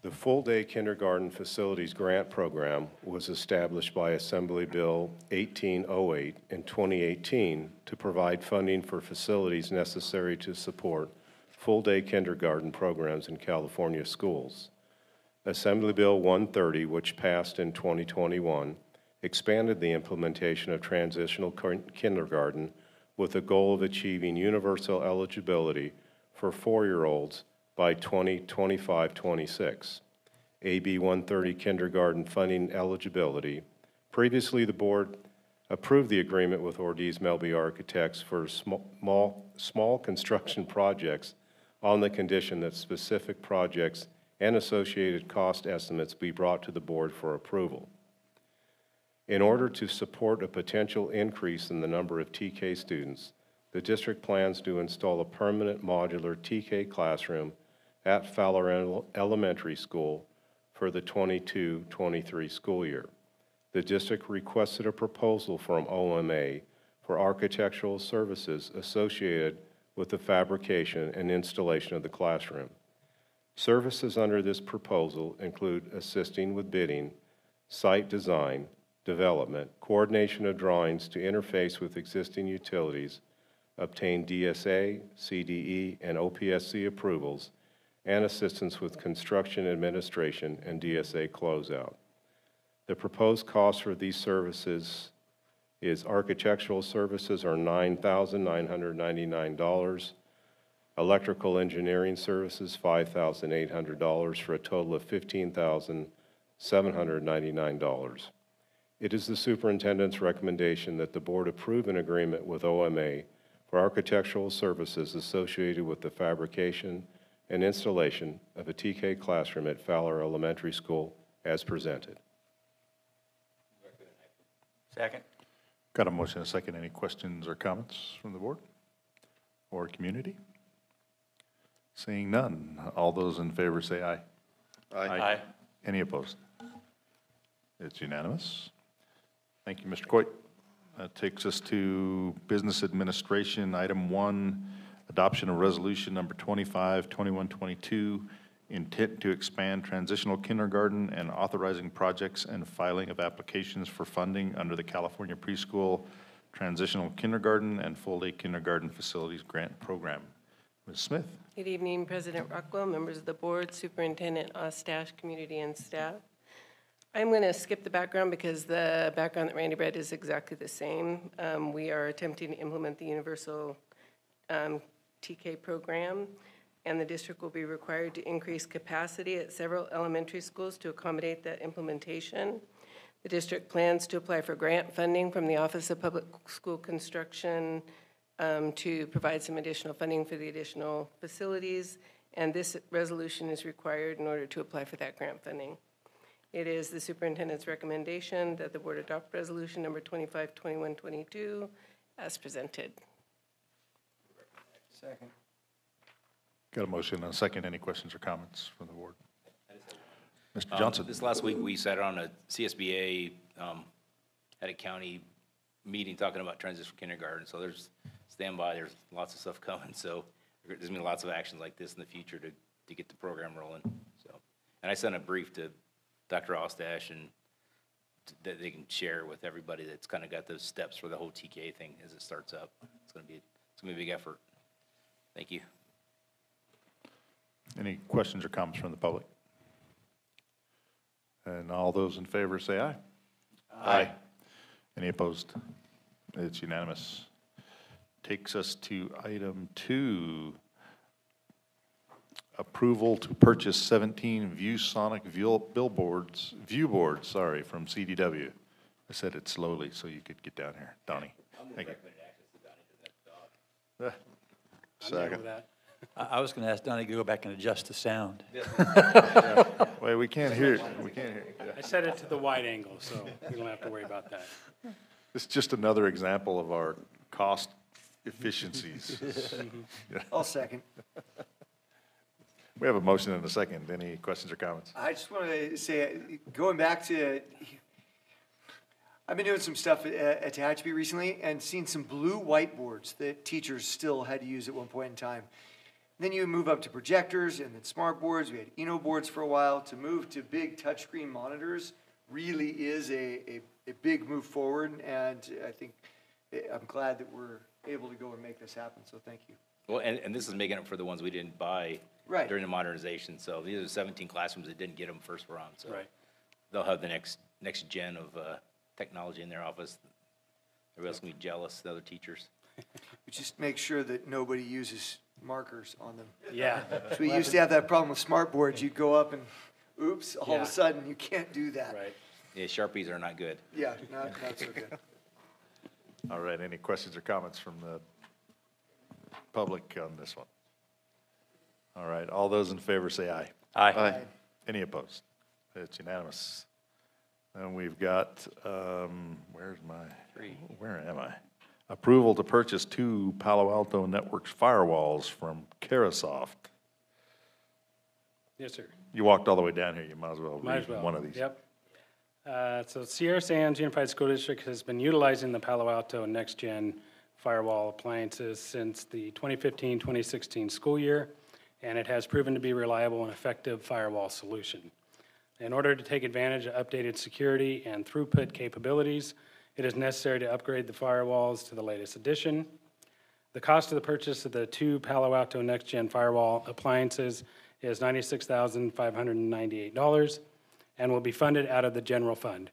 The full-day kindergarten facilities grant program was established by Assembly Bill 1808 in 2018 to provide funding for facilities necessary to support full-day kindergarten programs in California schools. Assembly Bill 130, which passed in 2021, expanded the implementation of transitional kindergarten with the goal of achieving universal eligibility for 4-year-olds by 2025-26. AB 130 kindergarten funding eligibility. Previously, the board approve the agreement with Ortiz Melby Architects for small construction projects on the condition that specific projects and associated cost estimates be brought to the board for approval. In order to support a potential increase in the number of TK students, the district plans to install a permanent modular TK classroom at Fowler Elementary School for the 22-23 school year. The district requested a proposal from OMA for architectural services associated with the fabrication and installation of the classroom. Services under this proposal include assisting with bidding, site design, development, coordination of drawings to interface with existing utilities, obtain DSA, CDE, and OPSC approvals, and assistance with construction administration and DSA closeout. The proposed cost for these services is architectural services are $9,999, electrical engineering services $5,800 for a total of $15,799. It is the superintendent's recommendation that the board approve an agreement with OMA for architectural services associated with the fabrication and installation of a TK classroom at Fowler Elementary School as presented. Second. Got a motion and a second. Any questions or comments from the board or community? Seeing none, all those in favor say aye. Aye. Any opposed? It's unanimous. Thank you, Mr. Coit. That takes us to business administration. Item 1, adoption of resolution number 25-2122, intent to expand transitional kindergarten and authorizing projects and filing of applications for funding under the California Preschool Transitional Kindergarten and Full-Day Kindergarten Facilities Grant Program. Ms. Smith. Good evening, President Rockwell, members of the board, Superintendent Ostash, community, and staff. I'm going to skip the background because the background that Randy read is exactly the same. We are attempting to implement the universal TK program, and the district will be required to increase capacity at several elementary schools to accommodate that implementation. The district plans to apply for grant funding from the Office of Public School Construction to provide some additional funding for the additional facilities, and this resolution is required in order to apply for that grant funding. It is the superintendent's recommendation that the board adopt resolution number 25-2122 as presented. Second. Got a motion and a second. Any questions or comments from the board? Mr. Johnson. This last week, we sat on a CSBA at a county meeting talking about transitional kindergarten. So there's standby. There's lots of stuff coming. So there's going to be lots of actions like this in the future to get the program rolling. So, and I sent a brief to Dr. Ostash and that they can share with everybody that's kind of got those steps for the whole TK thing as it starts up. It's going to be a big effort. Thank you. Any questions or comments from the public? And all those in favor say aye. Aye. Any opposed? It's unanimous. Takes us to item 2, approval to purchase 17 ViewSonic viewboards from CDW. I said it slowly so you could get down here. Donnie, thank you. Second. I was going to ask Donnie to go back and adjust the sound. Wait, we can't hear it. We can't hear it. Yeah. I set it to the wide angle, so we don't have to worry about that. It's just another example of our cost efficiencies. Yeah. I'll second. We have a motion and a second. Any questions or comments? I just want to say, going back to, I've been doing some stuff at Tehachapi recently and seen some blue whiteboards that teachers still had to use at one point in time. Then you move up to projectors and then smart boards. We had Eno boards for a while. To move to big touchscreen monitors really is a big move forward, and I think I'm glad that we're able to go and make this happen, so thank you. Well, and this is making up for the ones we didn't buy during the modernization. So these are 17 classrooms that didn't get them first round. So they'll have the next gen of technology in their office. Everybody else can be jealous, the other teachers. We just make sure that nobody uses markers on them. Yeah. So we used to have that problem with smart boards. You'd go up and, oops, all of a sudden you can't do that. Right. Yeah, Sharpies are not good. Yeah, not so good. All right, any questions or comments from the public on this one? All right, all those in favor say aye. Aye. Any opposed? It's unanimous. And we've got, where's my? Where am I? Approval to purchase 2 Palo Alto Networks firewalls from Carasoft. Yes, sir. You walked all the way down here, you might as well Might read as well. one of these. Yep. So Sierra Sands Unified School District has been utilizing the Palo Alto Next Gen firewall appliances since the 2015-2016 school year, and it has proven to be reliable and effective firewall solution. In order to take advantage of updated security and throughput capabilities, it is necessary to upgrade the firewalls to the latest edition. The cost of the purchase of the 2 Palo Alto Next Gen firewall appliances is $96,598 and will be funded out of the general fund.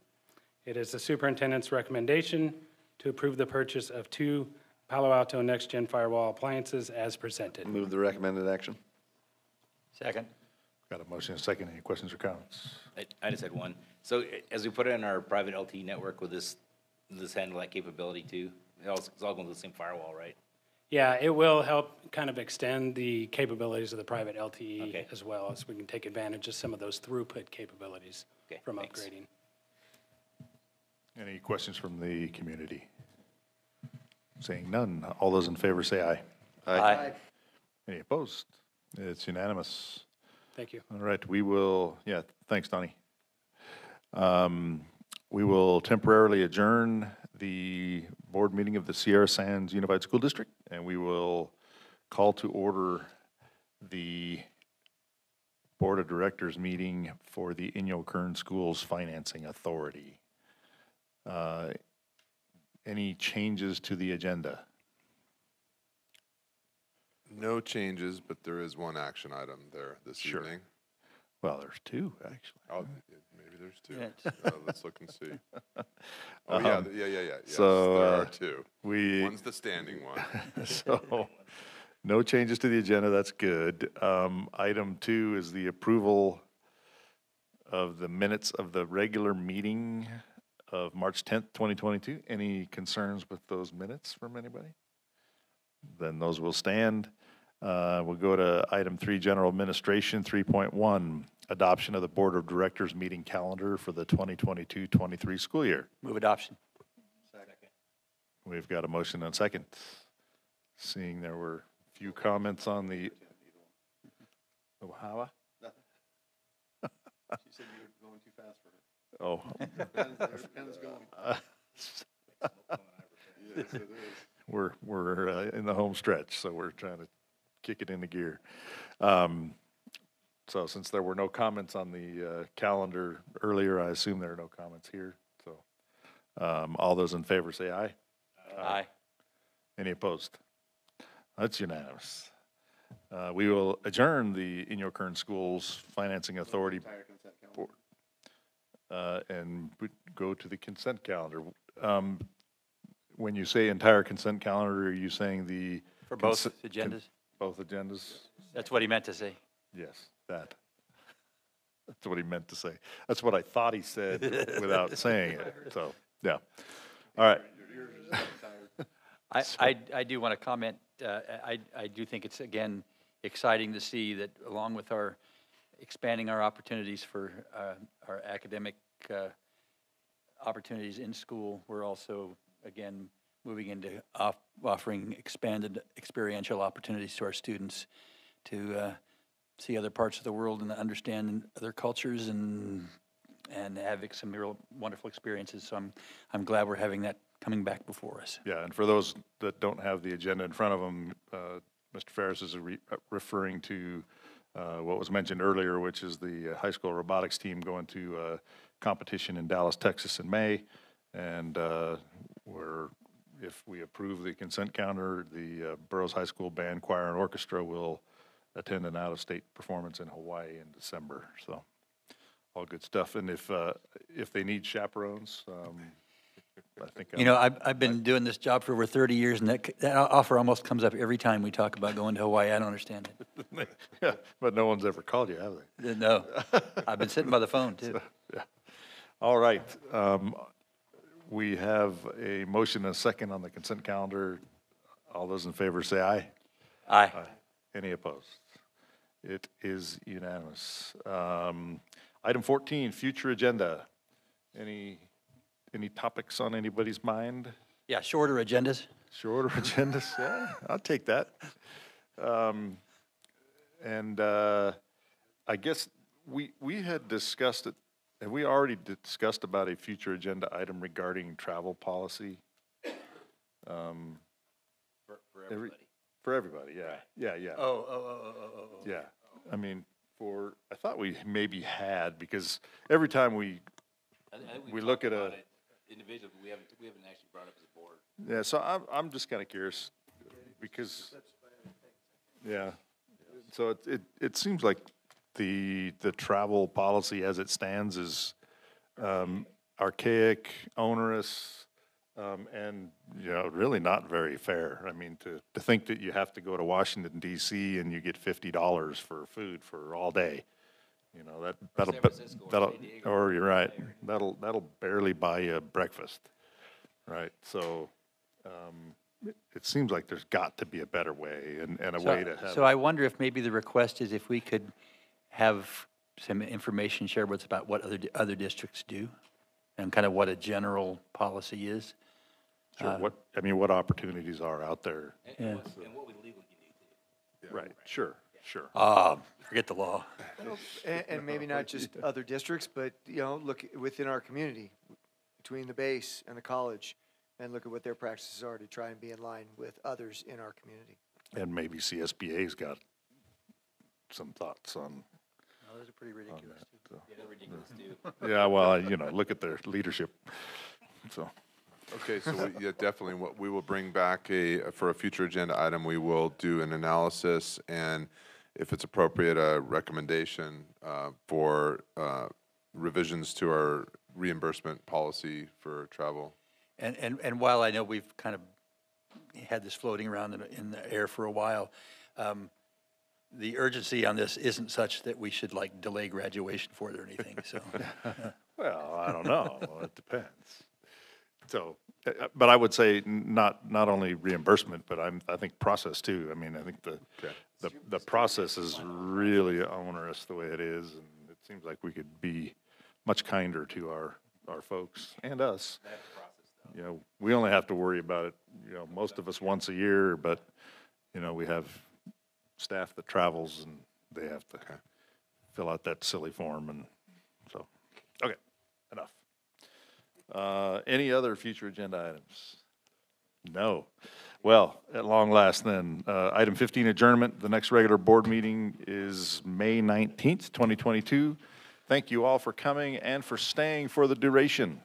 It is the superintendent's recommendation to approve the purchase of 2 Palo Alto Next Gen firewall appliances as presented. Move the recommended action. Second. Got a motion and a second. Any questions or comments? I just had one. So as we put it in our private LTE network, will this handle that capability too? It's all going to the same firewall, right? Yeah, it will help kind of extend the capabilities of the private LTE as well, as we can take advantage of some of those throughput capabilities from upgrading. Any questions from the community? Seeing none, all those in favor say aye. Aye. Any opposed? It's unanimous. Thank you. All right, we will, thanks, Donnie. We will temporarily adjourn the board meeting of the Sierra Sands Unified School District, and we will call to order the Board of Directors meeting for the Inyo Kern Schools Financing Authority. Any changes to the agenda? No changes, but there is one action item there this evening. Well, there's 2, actually. Oh, maybe there's 2. Yes. Let's look and see. Oh, yeah. Yes, So, there are 2. One's the standing one. So, no changes to the agenda, that's good. Item 2 is the approval of the minutes of the regular meeting of March 10th, 2022. Any concerns with those minutes from anybody? Then those will stand. We'll go to item 3, general administration. 3.1, adoption of the Board of Directors meeting calendar for the 2022-23 school year. Move adoption. Second. We've got a motion and a second. Seeing there were a few comments on the. Oh, how? She said you were going too fast for her. Oh. Her pen's going. Yes, it is. We're in the home stretch, so we're trying to kick it into gear. So since there were no comments on the calendar earlier, I assume there are no comments here. So all those in favor say aye. Aye. Any opposed? That's unanimous. We will adjourn the Inyo Kern Schools Financing Authority Board and go to the consent calendar. When you say entire consent calendar, are you saying the? For both agendas? Both agendas? That's what he meant to say. Yes, that. That's what he meant to say. That's what I thought he said without saying it, so, yeah. All right. I do want to comment. I do think it's, again, exciting to see that along with our expanding our opportunities for our academic opportunities in school, we're also, again, moving into offering expanded experiential opportunities to our students to see other parts of the world and understand other cultures and have some real wonderful experiences. So I'm glad we're having that coming back before us. Yeah, and for those that don't have the agenda in front of them, Mr. Ferris is referring to what was mentioned earlier, which is the high school robotics team going to a competition in Dallas, Texas in May. And if we approve the consent calendar, the Burroughs High School Band, Choir, and Orchestra will attend an out-of-state performance in Hawaii in December. So, all good stuff. And if they need chaperones, I think I've been doing this job for over 30 years, and that offer almost comes up every time we talk about going to Hawaii. I don't understand it. Yeah, but no one's ever called you, have they? No, I've been sitting by the phone too. So, yeah. All right. We have a motion and a second on the consent calendar. All those in favor say aye. Aye. Any opposed? It is unanimous. Item 14, future agenda. Any topics on anybody's mind? Yeah, shorter agendas. Shorter agendas, yeah, I'll take that. I guess we had discussed it, have we already discussed about a future agenda item regarding travel policy? For everybody. For everybody, yeah. Yeah. Oh. Yeah, I mean, I thought we maybe had, because every time we look at a. Individually, but we haven't actually brought up as a board. Yeah, so I'm just kind of curious, because, yeah, so it seems like the travel policy as it stands is archaic, onerous, and, you know, really not very fair. I mean, to think that you have to go to Washington DC and you get $50 for food for all day. You know, or you're right, that'll barely buy you breakfast, right? So, it seems like there's got to be a better way and a way to have. So I wonder if maybe the request is if we could have some information shared with us about what other districts do and kind of what a general policy is. Sure, what opportunities are out there. And what we legally need to. Right, sure. Forget the law. And maybe not just other districts, but, you know, look within our community, between the base and the college, and look at what their practices are to try and be in line with others in our community. And maybe CSBA's got some thoughts on. Oh, those are pretty ridiculous, too. Yeah, they're ridiculous, too. Yeah, well, you know, look at their leadership, so. Okay, so yeah, definitely what we will bring back for a future agenda item, we will do an analysis and, if it's appropriate, a recommendation for revisions to our reimbursement policy for travel. And while I know we've kind of had this floating around in the air for a while, the urgency on this isn't such that we should like delay graduation for it or anything, so. Well, I don't know, it depends. So, but I would say not only reimbursement, but I think process too. I mean, I think the process is really onerous the way it is, and it seems like we could be much kinder to our folks and us. You know, we only have to worry about it, you know, most of us once a year, but, you know, we have staff that travels and they have to fill out that silly form, and so, okay, enough. Any other future agenda items? No. Well, at long last then, item 15, adjournment. The next regular board meeting is May 19th, 2022. Thank you all for coming and for staying for the duration.